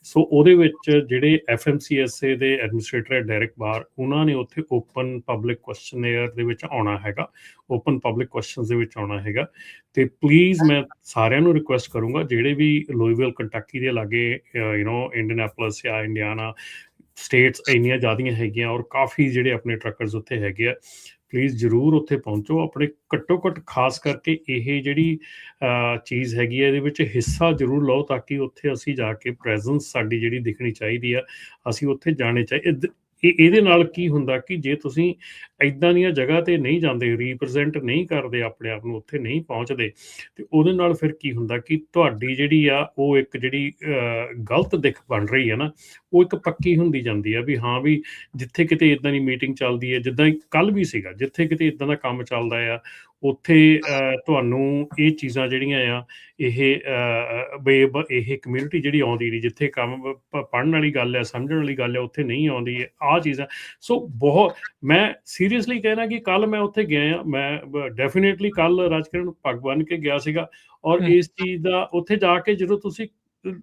So ਉਹਦੇ ਵਿੱਚ ਜਿਹੜੇ FMCSA ਦੇ ਐਡਮਿਨਿਸਟ੍ਰੇਟਰ ਡੈਰਿਕ ਬਾਰ, ਉਹਨਾਂ ਨੇ ਉੱਥੇ ਓਪਨ ਪਬਲਿਕ ਕੁਐਸਚਨੇਅਰ ਦੇ ਵਿੱਚ ਆਉਣਾ ਹੈਗਾ, ਓਪਨ ਪਬਲਿਕ ਕੁਐਸਚਨਸ ਦੇ ਵਿੱਚ ਆਉਣਾ ਹੈਗਾ। ਤੇ ਪਲੀਜ਼ ਮੈਂ ਸਾਰਿਆਂ ਨੂੰ ਰਿਕੁਐਸਟ ਕਰੂੰਗਾ, ਜਿਹੜੇ ਵੀ ਲੂਈਵਿਲ ਕੰਟਕੀ ਦੇ ਲਾਗੇ ਇੰਡੀਅਨਾਪੋਲਿਸ ਜਾਂ ਇੰਡੀਆਨਾ ਸਟੇਟਸ ਇੰਨੀਆਂ ਜ਼ਿਆਦੀਆਂ ਹੈਗੀਆਂ, ਔਰ ਕਾਫੀ ਜਿਹੜੇ ਆਪਣੇ ਟਰੱਕਰਸ ਉੱਥੇ ਹੈਗੇ ਆ, ਪਲੀਜ਼ ਜ਼ਰੂਰ ਉੱਥੇ ਪਹੁੰਚੋ। ਆਪਣੇ ਘੱਟੋ ਘੱਟ ਖਾਸ ਕਰਕੇ ਇਹ ਜਿਹੜੀ ਚੀਜ਼ ਹੈਗੀ ਹੈ, ਇਹਦੇ ਵਿੱਚ ਹਿੱਸਾ ਜ਼ਰੂਰ ਲਓ, ਤਾਂ ਕਿ ਉੱਥੇ ਅਸੀਂ ਜਾ ਕੇ ਪ੍ਰੈਜ਼ੈਂਸ ਸਾਡੀ ਜਿਹੜੀ ਦਿਖਣੀ ਚਾਹੀਦੀ ਆ, ਅਸੀਂ ਉੱਥੇ ਜਾਣੇ ਚਾਹੀਦੇ। ਇਹਦੇ ਨਾਲ ਕੀ ਹੁੰਦਾ ਕਿ ਜੇ ਤੁਸੀਂ ਇੱਦਾਂ ਦੀਆਂ ਜਗ੍ਹਾ ਤੇ ਨਹੀਂ ਜਾਂਦੇ, ਰੀਪ੍ਰਜੈਂਟ ਨਹੀਂ ਕਰਦੇ ਆਪਣੇ ਆਪ ਨੂੰ, ਉੱਥੇ ਨਹੀਂ ਪਹੁੰਚਦੇ, ਤੇ ਉਹਦੇ ਨਾਲ ਫਿਰ ਕੀ ਹੁੰਦਾ ਕਿ ਤੁਹਾਡੀ ਜਿਹੜੀ ਆ ਉਹ ਇੱਕ ਜਿਹੜੀ ਗਲਤ ਦਿੱਖ ਬਣ ਰਹੀ ਹੈ ਨਾ, ਉਹ ਇੱਕ ਪੱਕੀ ਹੁੰਦੀ ਜਾਂਦੀ ਆ ਵੀ ਹਾਂ ਵੀ ਜਿੱਥੇ ਕਿਤੇ ਇੱਦਾਂ ਦੀ ਮੀਟਿੰਗ ਚੱਲਦੀ ਹੈ, ਜਿੱਦਾਂ ਕੱਲ੍ਹ ਵੀ ਸੀਗਾ, ਜਿੱਥੇ ਕਿਤੇ ਇੱਦਾਂ ਦਾ ਕੰਮ ਚੱਲਦਾ ਆ, ਉੱਥੇ ਤੁਹਾਨੂੰ ਇਹ ਚੀਜ਼ਾਂ ਜਿਹੜੀਆਂ ਆ, ਇਹ ਕਮਿਊਨਿਟੀ ਜਿਹੜੀ ਆਉਂਦੀ ਨਹੀਂ, ਜਿੱਥੇ ਕੰਮ ਪੜ੍ਹਨ ਵਾਲੀ ਗੱਲ ਹੈ, ਸਮਝਣ ਵਾਲੀ ਗੱਲ ਹੈ, ਉੱਥੇ ਨਹੀਂ ਆਉਂਦੀ ਆਹ ਚੀਜ਼ਾਂ। ਸੋ ਬਹੁਤ ਮੈਂ ਸੀਰੀਅਸਲੀ ਕਹਿਣਾ ਕਿ ਕੱਲ ਮੈਂ ਉੱਥੇ ਗਿਆ, ਮੈਂ ਡੈਫੀਨੇਟਲੀ ਕੱਲ ਰਾਜਕਿਰਨ ਪੱਗ ਬੰਨ੍ਹ ਕੇ ਗਿਆ ਸੀਗਾ, ਔਰ ਇਸ ਚੀਜ਼ ਦਾ ਉੱਥੇ ਜਾ ਕੇ ਜਦੋਂ ਤੁਸੀਂ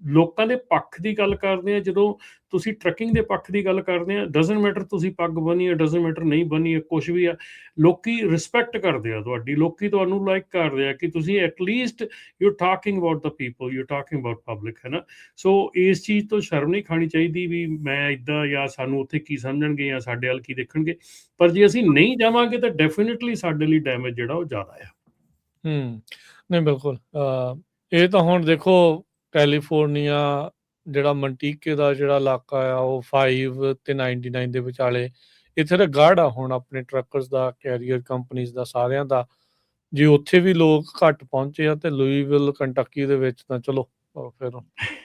ਲੋਕਾਂ ਦੇ ਪੱਖ ਦੀ ਗੱਲ ਕਰਦੇ ਆ, ਜਦੋਂ ਤੁਸੀਂ ਟਰੱਕਿੰਗ ਦੇ ਪੱਖ ਦੀ ਗੱਲ ਕਰਦੇ ਆ, ਡਜ਼ਨਟ ਮੈਟਰ ਤੁਸੀਂ ਪੱਗ ਬੰਨੀ ਹੈ, ਡਜ਼ਨਟ ਮੈਟਰ ਨਹੀਂ ਬੰਨੀ ਹੈ, ਕੁਛ ਵੀ ਆ, ਲੋਕੀ ਰਿਸਪੈਕਟ ਕਰਦੇ ਆ ਤੁਹਾਡੀ, ਲੋਕੀ ਤੁਹਾਨੂੰ ਲਾਈਕ ਕਰਦੇ ਆ ਕਿ ਤੁਸੀਂ at least you talking about the people, you talking about public, ਹੈ ਨਾ। ਸੋ ਇਸ ਚੀਜ਼ ਤੋਂ ਸ਼ਰਮ ਨਹੀਂ ਖਾਣੀ ਚਾਹੀਦੀ ਵੀ ਮੈਂ ਇੱਦਾਂ, ਜਾਂ ਸਾਨੂੰ ਉੱਥੇ ਕੀ ਸਮਝਣਗੇ ਜਾਂ ਸਾਡੇ ਵੱਲ ਕੀ ਦੇਖਣਗੇ। ਪਰ ਜੇ ਅਸੀਂ ਨਹੀਂ ਜਾਵਾਂਗੇ ਤਾਂ ਡੈਫੀਨੇਟਲੀ ਸਾਡੇ ਲਈ ਡੈਮੇਜ ਜਿਹੜਾ ਉਹ ਜ਼ਿਆਦਾ ਆ। ਨਹੀਂ ਬਿਲਕੁਲ, ਇਹ ਤਾਂ ਹੁਣ ਦੇਖੋ ਕੈਲੀਫੋਰਨੀਆ ਜਿਹੜਾ ਮੰਟੀਕੇ ਦਾ ਜਿਹੜਾ ਇਲਾਕਾ ਆ, ਉਹ 5 ਤੇ 99 ਦੇ ਵਿਚਾਲੇ, ਇੱਥੇ ਤਾਂ ਗਾਰਡ ਆ ਹੁਣ ਆਪਣੇ ਟਰੱਕਰਸ ਦਾ, ਕੈਰੀਅਰ ਕੰਪਨੀਜ਼ ਦਾ, ਸਾਰਿਆਂ ਦਾ। ਜੇ ਉੱਥੇ ਵੀ ਲੋਕ ਘੱਟ ਪਹੁੰਚੇ ਆ, ਤੇ ਲੂਈਵਿਲ ਕੰਟਕੀ ਦੇ ਵਿੱਚ ਤਾਂ ਚਲੋ ਫਿਰ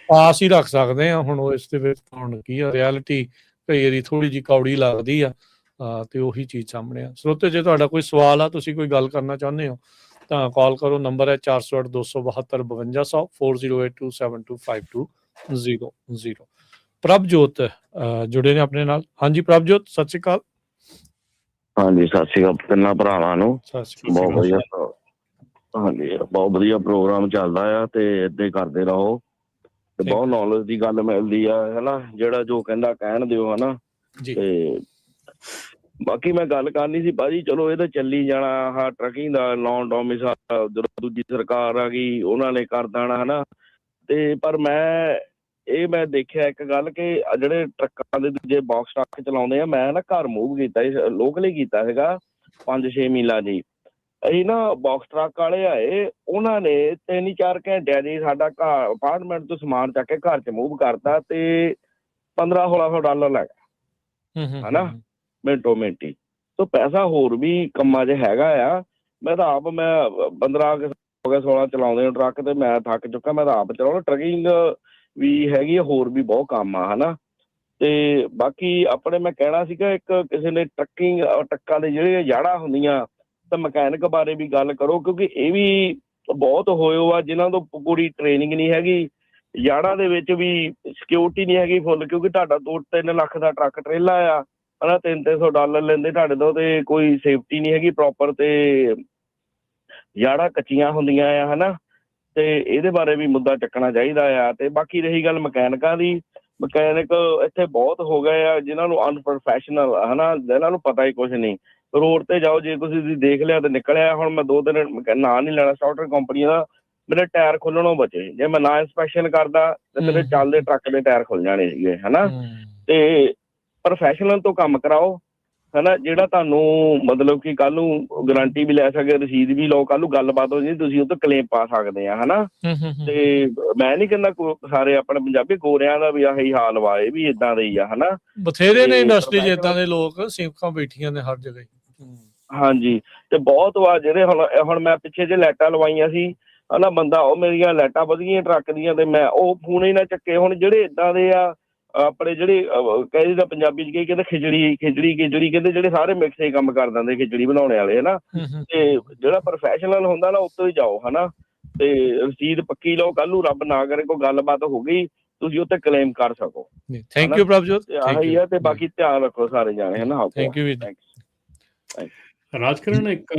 ਆਸ ਹੀ ਰੱਖ ਸਕਦੇ ਆ। ਹੁਣ ਉਹ ਇਸ ਦੇ ਵਿੱਚ ਹੁਣ ਕੀ ਆ, ਰਿਐਲਿਟੀ ਕਈ ਵਾਰੀ ਥੋੜ੍ਹੀ ਜਿਹੀ ਕੌੜੀ ਲੱਗਦੀ ਆ, ਤੇ ਉਹੀ ਚੀਜ਼ ਸਾਹਮਣੇ ਆ। ਸਰੋਤੇ, ਜੇ ਤੁਹਾਡਾ ਕੋਈ ਸਵਾਲ ਆ, ਤੁਸੀਂ ਕੋਈ ਗੱਲ ਕਰਨਾ ਚਾਹੁੰਦੇ ਹੋ ਤਾਂ ਕਾਲ ਕਰੋ, ਨੰਬਰ ਹੈ 408 272 5200 4082725200। ਪ੍ਰਭਜੋਤ ਜੁੜੇ ਨੇ ਆਪਣੇ ਨਾਲ। ਹਾਂਜੀ ਪ੍ਰਭਜੋਤ, ਸਤਿ ਸ਼੍ਰੀ ਅਕਾਲ। ਹਾਂਜੀ, ਸਤਿ ਸ਼੍ਰੀ ਅਕਾਲ ਤਿੰਨਾਂ ਭਰਾਵਾਂ ਨੂੰ। ਬਹੁਤ ਵਧੀਆ, ਹਾਂਜੀ ਬਹੁਤ ਵਧੀਆ ਪ੍ਰੋਗਰਾਮ ਚੱਲਦਾ ਆ, ਤੇ ਏਦਾਂ ਹੀ ਕਰਦੇ ਰਹੋ, ਤੇ ਬਹੁਤ ਨੌਲੇਜ ਦੀ ਗੱਲ ਮਿਲਦੀ ਆ, ਹਨਾ। ਜਿਹੜਾ ਜੋ ਕਹਿੰਦਾ ਕਹਿਣ ਦਿਓ, ਹਨਾ। ਤੇ ਬਾਕੀ ਮੈਂ ਗੱਲ ਕਰਨੀ ਸੀ ਭਾਜੀ, ਚਲੋ ਇਹ ਤਾਂ ਚੱਲੀ ਜਾਣਾ, ਆਹ ਟਰੱਕਿੰਗ ਦਾ ਨੌਨ ਡੋਮਿਸਾਈਲ, ਜਦੋਂ ਦੂਜੀ ਸਰਕਾਰ ਆ ਗਈ ਉਹਨਾਂ ਨੇ ਕਰ ਦੇਣਾ, ਹਨਾ। ਤੇ ਪਰ ਮੈਂ ਦੇਖਿਆ ਇੱਕ ਗੱਲ ਕਿ ਜਿਹੜੇ ਟਰੱਕਾਂ ਦੇ ਦੂਜੇ ਬਾਕਸ ਟਰੱਕ ਚਲਾਉਂਦੇ ਆ, ਮੈਂ ਨਾ ਘਰ ਮੂਵ ਕੀਤਾ ਸੀ, ਲੋਕਲੀ ਕੀਤਾ ਸੀਗਾ 5-6 ਮੀਲਾਂ ਜੀ। ਅਸੀਂ ਨਾ ਬਾਕਸ ਟਰੱਕ ਵਾਲੇ ਆਏ, ਉਹਨਾਂ ਨੇ 3-4 ਘੰਟਿਆਂ ਜੀ ਸਾਡਾ ਘਰ ਅਪਾਰਟਮੈਂਟ ਤੋਂ ਸਮਾਨ ਚੱਕ ਕੇ ਘਰ 'ਚ ਮੂਵ ਕਰਤਾ, ਤੇ $1500-1600 ਲੈ ਗਿਆ, ਹਨਾ, ਮਿੰਟੋ ਮਿੰਟੀ। ਸੋ ਪੈਸਾ ਹੋਰ ਵੀ ਕੰਮਾਂ 'ਚ ਹੈਗਾ ਆ। ਮੈਂ ਤਾਂ ਆਪ 15 ਹੋ ਗਿਆ 16 ਚਲਾਉਂਦੇ ਟਰੱਕ, ਤੇ ਮੈਂ ਥੱਕ ਚੁੱਕਾ, ਮੈਂ ਤਾਂ ਆਪ ਚਲਾਉਣਾ। ਟਰੱਕਿੰਗ ਵੀ ਹੈਗੀ ਆ, ਹੋਰ ਵੀ ਬਹੁਤ ਕੰਮ ਆ, ਹਨਾ। ਤੇ ਬਾਕੀ ਆਪਣੇ ਮੈਂ ਕਹਿਣਾ ਸੀਗਾ, ਇੱਕ ਕਿਸੇ ਨੇ ਟਰੱਕਾਂ ਦੇ ਜਿਹੜੇ ਜਾੜਾਂ ਹੁੰਦੀਆਂ, ਤਾਂ ਮਕੈਨਿਕ ਬਾਰੇ ਵੀ ਗੱਲ ਕਰੋ, ਕਿਉਂਕਿ ਇਹ ਵੀ ਬਹੁਤ ਹੋਏ ਆ ਜਿਨ੍ਹਾਂ ਤੋਂ ਪੂਰੀ ਟ੍ਰੇਨਿੰਗ ਨਹੀਂ ਹੈਗੀ। ਜਾੜਾਂ ਦੇ ਵਿੱਚ ਵੀ ਸਿਕਿਉਰਿਟੀ ਨਹੀਂ ਹੈਗੀ ਫੁੱਲ, ਕਿਉਂਕਿ ਤੁਹਾਡਾ 2-3 ਲੱਖ ਦਾ ਟਰੱਕ ਟਰੇਲਾ ਆ, ਹਨਾ, $300 ਲੈਂਦੇ ਤੁਹਾਡੇ ਤੋਂ, ਤੇ ਕੋਈ ਸੇਫਟੀ ਨਹੀਂ ਹੈਗੀ ਪ੍ਰੋਪਰ, ਤੇ ਜਾੜਾਂ ਕੱਚੀਆਂ ਹੁੰਦੀਆਂ ਆ, ਹਨਾ। ਤੇ ਇਹਦੇ ਬਾਰੇ ਵੀ ਮੁੱਦਾ ਚੱਕਣਾ ਚਾਹੀਦਾ ਆ। ਤੇ ਬਾਕੀ ਰਹੀ ਗੱਲ ਮਕੈਨਿਕਾਂ ਦੀ, ਮਕੈਨਿਕ ਇੱਥੇ ਬਹੁਤ ਹੋ ਗਏ ਆ ਜਿਨ੍ਹਾਂ ਨੂੰ ਅਨਪ੍ਰੋਫੈਸ਼ਨਲ ਹਨਾ, ਜਿਹਨਾਂ ਨੂੰ ਪਤਾ ਹੀ ਕੁਛ ਨਹੀਂ। ਰੋਡ ਤੇ ਜਾਓ, ਜੇ ਤੁਸੀਂ ਦੇਖ ਲਿਆ ਤੇ ਨਿਕਲਿਆ। ਹੁਣ ਮੈਂ 2-3 ਨਾਂ ਨਹੀਂ ਲੈਣਾ ਸੌਫਟਵੇਅਰ ਕੰਪਨੀ ਦਾ, ਮੇਰੇ ਟਾਇਰ ਖੁੱਲਣੋਂ ਬਚੇ। ਜੇ ਮੈਂ ਨਾ ਇੰਸਪੈਕਸ਼ਨ ਕਰਦਾ ਤੇ ਮੇਰੇ ਚੱਲਦੇ ਟਰੱਕ ਦੇ ਟਾਇਰ ਖੁੱਲ ਜਾਣੇ ਸੀਗੇ ਹਨਾ। ਤੇ ਪ੍ਰੋਫੈਸ਼ਨਲ ਤੋਂ ਕੰਮ ਕਰਾਓ ਹਨਾ, ਜਿਹੜਾ ਤੁਹਾਨੂੰ ਮਤਲਬ ਕਿ ਕੱਲ ਨੂੰ ਗਰੰਟੀ ਵੀ ਲੈ ਸਕੇ, ਰਸੀਦ ਵੀ ਲਓ, ਕੱਲ ਨੂੰ ਗੱਲਬਾਤ ਹੋ ਜੀ ਤੁਸੀਂ ਉਹ ਤੋਂ ਕਲੇਮ ਪਾ ਸਕਦੇ ਆ ਹਨਾ। ਤੇ ਮੈਂ ਨਹੀਂ ਕਹਿੰਦਾ ਸਾਰੇ ਆਪਣੇ ਪੰਜਾਬੀ ਗੋਰਿਆਂ ਦਾ ਵੀ ਆਹੀ ਹਾਲ ਵਾ, ਇਹ ਵੀ ਏਦਾਂ ਦੇ ਹੀ ਆ ਹਨਾ। ਬਥੇਰੇ ਨੇ ਇੰਡਸਟਰੀ 'ਚ ਏਦਾਂ ਦੇ ਲੋਕ, ਸਿੰਕਾਂ ਬੈਠੀਆਂ ਨੇ ਹਰ ਜਗ੍ਹਾ। ਹਾਂਜੀ, ਤੇ ਬਹੁਤ ਵਾ ਜਿਹੜੇ ਹੁਣ ਮੈਂ ਪਿੱਛੇ ਜੇ ਲਾਈਟਾਂ ਲਵਾਈਆਂ ਸੀ ਹਨਾ, ਬੰਦਾ ਉਹ ਮੇਰੀਆਂ ਲਾਈਟਾਂ ਵਧੀਆਂ ਟਰੱਕ ਦੀਆਂ ਤੇ ਮੈਂ ਉਹ ਫੋਨ ਹੀ ਨਾ ਚੱਕੇ। ਹੁਣ ਜਿਹੜੇ ਏਦਾਂ ਦੇ ਆ ਆਪਣੇ ਜਿਹੜੇ ਕਹਿੰਦੇ ਤਾਂ ਪੰਜਾਬੀ 'ਚ ਕਹਿੰਦੇ ਖਿਚੜੀ ਕਹਿੰਦੇ, ਜਿਹੜੇ ਸਾਰੇ ਮਿਕਸ ਹੀ ਕੰਮ ਕਰ ਦਿੰਦੇ ਖਿਚੜੀ ਬਣਾਉਣੇ ਵਾਲੇ ਹਨਾ। ਤੇ ਜਿਹੜਾ ਪ੍ਰੋਫੈਸ਼ਨਲ ਹੁੰਦਾ ਨਾ ਉੱਤੋਂ ਹੀ ਜਾਓ ਹਨਾ, ਤੇ ਰਸੀਦ ਪੱਕੀ ਲਓ, ਕੱਲ ਨੂੰ ਰੱਬ ਨਾ ਕਰੇ ਕੋਈ ਗੱਲਬਾਤ ਹੋ ਗਈ ਤੁਸੀਂ ਉੱਤੇ ਕਲੇਮ ਕਰ ਸਕੋ। Thank you Prabhjot. ਆਹੀ ਆ, ਤੇ ਬਾਕੀ ਧਿਆਨ ਰੱਖੋ ਸਾਰੇ ਜਾਣੇ ਹਨਾ। Thank you. ਰਾਜਕਰਨ, ਇੱਕ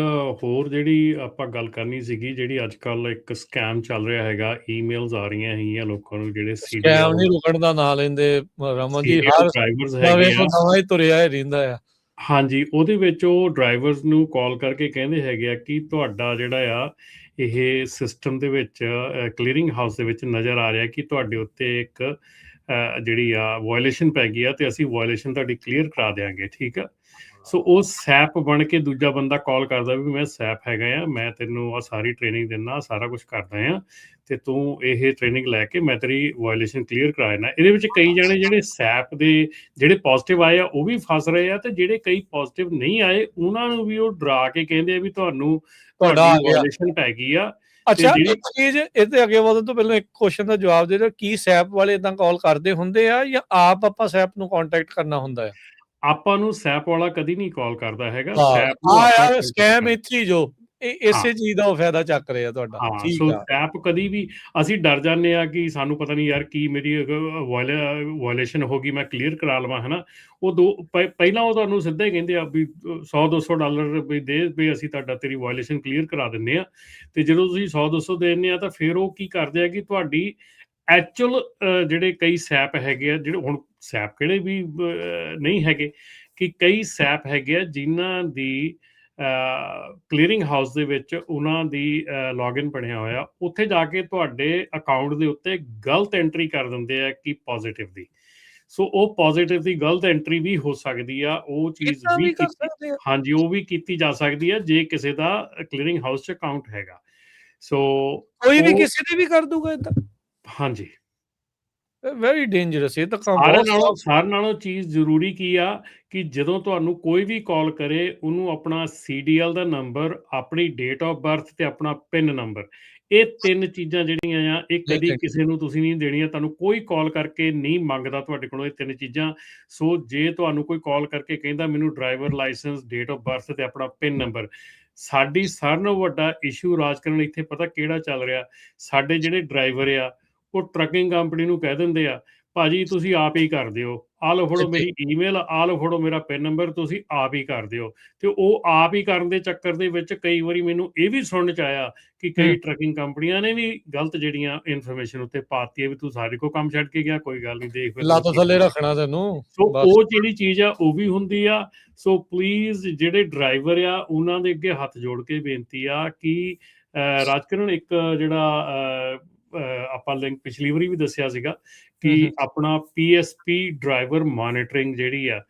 ਹੋਰ ਜਿਹੜੀ ਆਪਾਂ ਗੱਲ ਕਰਨੀ ਸੀਗੀ, ਜਿਹੜੀ ਅੱਜ ਕੱਲ੍ਹ ਇੱਕ ਸਕੈਮ ਚੱਲ ਰਿਹਾ ਹੈਗਾ, ਈਮੇਲਸ ਆ ਰਹੀਆਂ ਹੈਗੀਆਂ ਲੋਕਾਂ ਨੂੰ, ਜਿਹੜੇ ਸਕੈਮ ਨਹੀਂ ਰੁਕਣ ਦਾ ਨਾਂ ਲੈਂਦੇ ਰਮਨ ਜੀ, ਡਰਾਈਵਰਸ ਹੈਗੇ ਆ, ਨਵਾਂ ਹੀ ਤੁਰਿਆ ਰਹਿੰਦਾ ਆ। ਹਾਂਜੀ, ਉਹਦੇ ਵਿੱਚ ਉਹ ਡਰਾਈਵਰਸ ਨੂੰ ਕਾਲ ਕਰਕੇ ਕਹਿੰਦੇ ਹੈਗੇ ਆ ਕਿ ਤੁਹਾਡਾ ਜਿਹੜਾ ਆ ਇਹ ਸਿਸਟਮ ਦੇ ਵਿੱਚ ਕਲੀਅਰਿੰਗ ਹਾਊਸ ਦੇ ਵਿੱਚ ਨਜ਼ਰ ਆ ਰਿਹਾ ਕਿ ਤੁਹਾਡੇ ਉੱਤੇ ਇੱਕ ਜਿਹੜੀ ਆ ਵਾਇਲੇਸ਼ਨ ਪੈ ਗਈ ਆ, ਤੇ ਅਸੀਂ ਵਾਇਲੇਸ਼ਨ ਤੁਹਾਡੀ ਕਲੀਅਰ ਕਰਾ ਦਿਆਂਗੇ। ਠੀਕ ਆ, ਸੋ ਉਹ ਸੈਪ ਬਣ ਕੇ ਦੂਜਾ ਬੰਦਾ ਕਾਲ ਕਰਦਾ ਵੀ ਮੈਂ ਸੈਪ ਹੈਗਾ ਆ, ਮੈਂ ਤੈਨੂੰ ਆ ਸਾਰੀ ਟ੍ਰੇਨਿੰਗ ਦਿੰਦਾ, ਸਾਰਾ ਕੁਛ ਕਰਦਾ ਆ, ਤੇ ਤੂੰ ਇਹ ਟ੍ਰੇਨਿੰਗ ਲੈ ਕੇ ਮੈਂ ਤੇਰੀ ਵਾਇਲੇਸ਼ਨ ਕਲੀਅਰ ਕਰਾ ਦੇਣਾ। ਇਹਦੇ ਵਿੱਚ ਕਈ ਜਣੇ ਜਿਹੜੇ ਸੈਪ ਦੇ ਜਿਹੜੇ ਪੋਜ਼ਿਟਿਵ ਆਏ ਆ ਉਹ ਵੀ ਫਸ ਰਹੇ ਆ, ਤੇ ਜਿਹੜੇ ਕਈ ਪੋਜ਼ਿਟਿਵ ਨਹੀਂ ਆਏ ਉਹਨਾਂ ਨੂੰ ਵੀ ਉਹ ਡਰਾ ਕੇ ਕਹਿੰਦੇ ਆ ਵੀ ਤੁਹਾਨੂੰ ਤੁਹਾਡੀ ਵਾਇਲੇਸ਼ਨ ਪੈ ਗਈ ਆ। ਅੱਛਾ, ਇੱਕ ਚੀਜ਼ ਇਹਦੇ ਅੱਗੇ ਵਧਣ ਤੋਂ ਪਹਿਲਾਂ ਇੱਕ ਕੁਐਸਚਨ ਦਾ ਜਵਾਬ ਦੇ ਦਿਓ, ਕੀ ਸੈਪ ਵਾਲੇ ਏਦਾਂ ਕਾਲ ਕਰਦੇ ਹੁੰਦੇ ਆ ਜਾਂ ਆਪ ਆਪਾਂ ਸੈਪ ਨੂੰ ਕੰਟੈਕਟ ਕਰਨਾ ਹੁੰਦਾ ਆ? ਆਪਾਂ ਨੂੰ ਸੈਪ ਵਾਲਾ ਕਦੀ ਨਹੀਂ ਕਾਲ ਕਰਦਾ ਹੈਗਾ। ਸਕੈਮ ਇੱਥੇ ਜੋ ਇਸੇ ਚੀਜ਼ ਦਾ ਉਹ ਫਾਇਦਾ ਚੱਕ ਰਹੇ ਆ ਤੁਹਾਡਾ। ਸੋ ਸੈਪ ਕਦੀ ਵੀ ਅਸੀਂ ਡਰ ਜਾਂਦੇ ਆ ਕਿ ਸਾਨੂੰ ਪਤਾ ਨਹੀਂ ਯਾਰ ਕੀ ਮੇਰੀ ਵਾਇਲੇਸ਼ਨ ਹੋ ਗਈ, ਮੈਂ ਕਲੀਅਰ ਕਰਾ ਲਵਾਂ ਹਨਾ। ਉਹ ਪਹਿਲਾਂ ਉਹ ਤੁਹਾਨੂੰ ਸਿੱਧਾ ਹੀ ਕਹਿੰਦੇ ਆ ਵੀ $100-200 ਵੀ ਦੇ, ਵੀ ਅਸੀਂ ਤੇਰੀ ਵਾਇਲੇਸ਼ਨ ਕਲੀਅਰ ਕਰਾ ਦਿੰਦੇ ਆ। ਤੇ ਜਦੋਂ ਤੁਸੀਂ 100-200 ਦੇਣੇ ਆ ਤਾਂ ਫਿਰ ਉਹ ਕੀ ਕਰਦੇ ਆ ਕਿ ਤੁਹਾਡੀ ਐਕਚੁਅਲ ਜਿਹੜੇ ਕਈ ਸੈਪ ਹੈਗੇ ਆ, ਜਿਹੜੇ ਹੁਣ ਸੈਪ ਕਿਹੜੇ ਵੀ ਨਹੀਂ ਹੈਗੇ, ਕਿ ਕਈ ਸੈਪ ਹੈਗੇ ਆ ਜਿਨ੍ਹਾਂ ਦੀ ਕਲੀਅਰਿੰਗ ਹਾਊਸ ਦੇ ਵਿੱਚ ਉਹਨਾਂ ਦੀ ਲੌਗਇਨ ਬਣਿਆ ਹੋਇਆ, ਉੱਥੇ ਜਾ ਕੇ ਤੁਹਾਡੇ ਅਕਾਊਂਟ ਦੇ ਉੱਤੇ ਗਲਤ ਐਂਟਰੀ ਕਰ ਦਿੰਦੇ ਆ ਕਿ ਪੋਜ਼ਿਟਿਵ ਦੀ। ਸੋ ਉਹ ਪੋਜ਼ਿਟਿਵ ਦੀ ਗਲਤ ਐਂਟਰੀ ਵੀ ਹੋ ਸਕਦੀ ਆ, ਉਹ ਚੀਜ਼ ਵੀ ਹਾਂਜੀ ਉਹ ਵੀ ਕੀਤੀ ਜਾ ਸਕਦੀ ਆ ਜੇ ਕਿਸੇ ਦਾ ਕਲੀਅਰਿੰਗ ਹਾਊਸ 'ਚ ਅਕਾਊਂਟ ਹੈਗਾ। ਸੋ ਕੋਈ ਵੀ ਕਿਸੇ ਦੀ ਵੀ ਕਰ ਦੂਗਾ ਏਦਾਂ? ਹਾਂਜੀ, ਵੈਰੀ ਡੇਂਜਰਸ। ਇਹ ਤਾਂ ਸਾਰਿਆਂ ਨਾਲੋਂ ਚੀਜ਼ ਜ਼ਰੂਰੀ ਕੀ ਆ ਕਿ ਜਦੋਂ ਤੁਹਾਨੂੰ ਕੋਈ ਵੀ ਕਾਲ ਕਰੇ ਉਹਨੂੰ ਆਪਣਾ CDL ਦਾ ਨੰਬਰ, ਆਪਣੀ ਡੇਟ ਆਫ ਬਰਥ ਤੇ ਆਪਣਾ ਪਿਨ ਨੰਬਰ, ਇਹ 3 ਚੀਜ਼ਾਂ ਜਿਹੜੀਆਂ ਆ ਇਹ ਕਦੀ ਕਿਸੇ ਨੂੰ ਤੁਸੀਂ ਨਹੀਂ ਦੇਣੀਆਂ। ਤੁਹਾਨੂੰ ਕੋਈ ਕਾਲ ਕਰਕੇ ਨਹੀਂ ਮੰਗਦਾ ਤੁਹਾਡੇ ਕੋਲੋਂ ਇਹ 3 ਚੀਜ਼ਾਂ। ਸੋ ਜੇ ਤੁਹਾਨੂੰ ਕੋਈ ਕਾਲ ਕਰਕੇ ਕਹਿੰਦਾ ਮੈਨੂੰ driver licence, date of birth ਤੇ ਆਪਣਾ ਪਿਨ ਨੰਬਰ, ਸਾਡੀ ਸਾਰਿਆਂ ਨਾਲੋਂ ਵੱਡਾ ਇਸ਼ੂ ਰਾਜਕਰਨ ਇੱਥੇ ਪਤਾ ਕਿਹੜਾ ਚੱਲ ਰਿਹਾ? ਸਾਡੇ ਜਿਹੜੇ ਡਰਾਈਵਰ ਆ ਉਹ ਟਰੱਕਿੰਗ ਕੰਪਨੀ ਨੂੰ ਕਹਿ ਦਿੰਦੇ ਆ ਭਾਜੀ ਤੁਸੀਂ ਆਪ ਹੀ ਕਰ ਦਿਓ, ਆਹ ਲਓ ਫੜੋ ਮੇਰੀ ਈਮੇਲ, ਆਹ ਲਓ ਫੜੋ ਮੇਰਾ ਪਿਨ ਨੰਬਰ, ਤੁਸੀਂ ਆਪ ਹੀ ਕਰ ਦਿਓ। ਤੇ ਉਹ ਆਪ ਹੀ ਕਰਨ ਦੇ ਚੱਕਰ ਦੇ ਵਿੱਚ ਕਈ ਵਾਰੀ ਮੈਨੂੰ ਇਹ ਵੀ ਸੁਣਨ ਚ ਆਇਆ ਕਿ ਕਈ ਟਰੱਕਿੰਗ ਕੰਪਨੀਆਂ ਨੇ ਵੀ ਗਲਤ ਜਿਹੜੀਆਂ ਇਨਫੋਰਮੇਸ਼ਨ ਉੱਤੇ ਪਾਤੀ ਹੈ ਵੀ ਤੂੰ ਸਾਰੇ ਕੋ ਕੰਮ ਛੱਡ ਕੇ ਗਿਆ, ਕੋਈ ਗੱਲ ਨਹੀਂ, ਦੇਖ ਲੱਤ ਥੱਲੇ ਰੱਖਣਾ ਤੈਨੂੰ। ਸੋ ਉਹ ਜਿਹੜੀ ਚੀਜ਼ ਆ ਉਹ ਵੀ ਹੁੰਦੀ ਆ। ਸੋ ਪਲੀਜ਼ ਜਿਹੜੇ ਡਰਾਈਵਰ ਆ ਉਹਨਾਂ ਦੇ ਅੱਗੇ ਹੱਥ ਜੋੜ ਕੇ ਬੇਨਤੀ ਆ ਕਿ ਰਾਜਕਰਨ ਇੱਕ ਜਿਹੜਾ ਆਪਾਂ ਲਿੰਕ ਪਿਛਲੀ ਵਾਰੀ ਵੀ ਦੱਸਿਆ ਸੀਗਾ ਕਿ ਆਪਣਾ PSP ਡਰਾਈਵਰ ਮੋਨੀਟਰਿੰਗ ਜਿਹੜੀ ਆ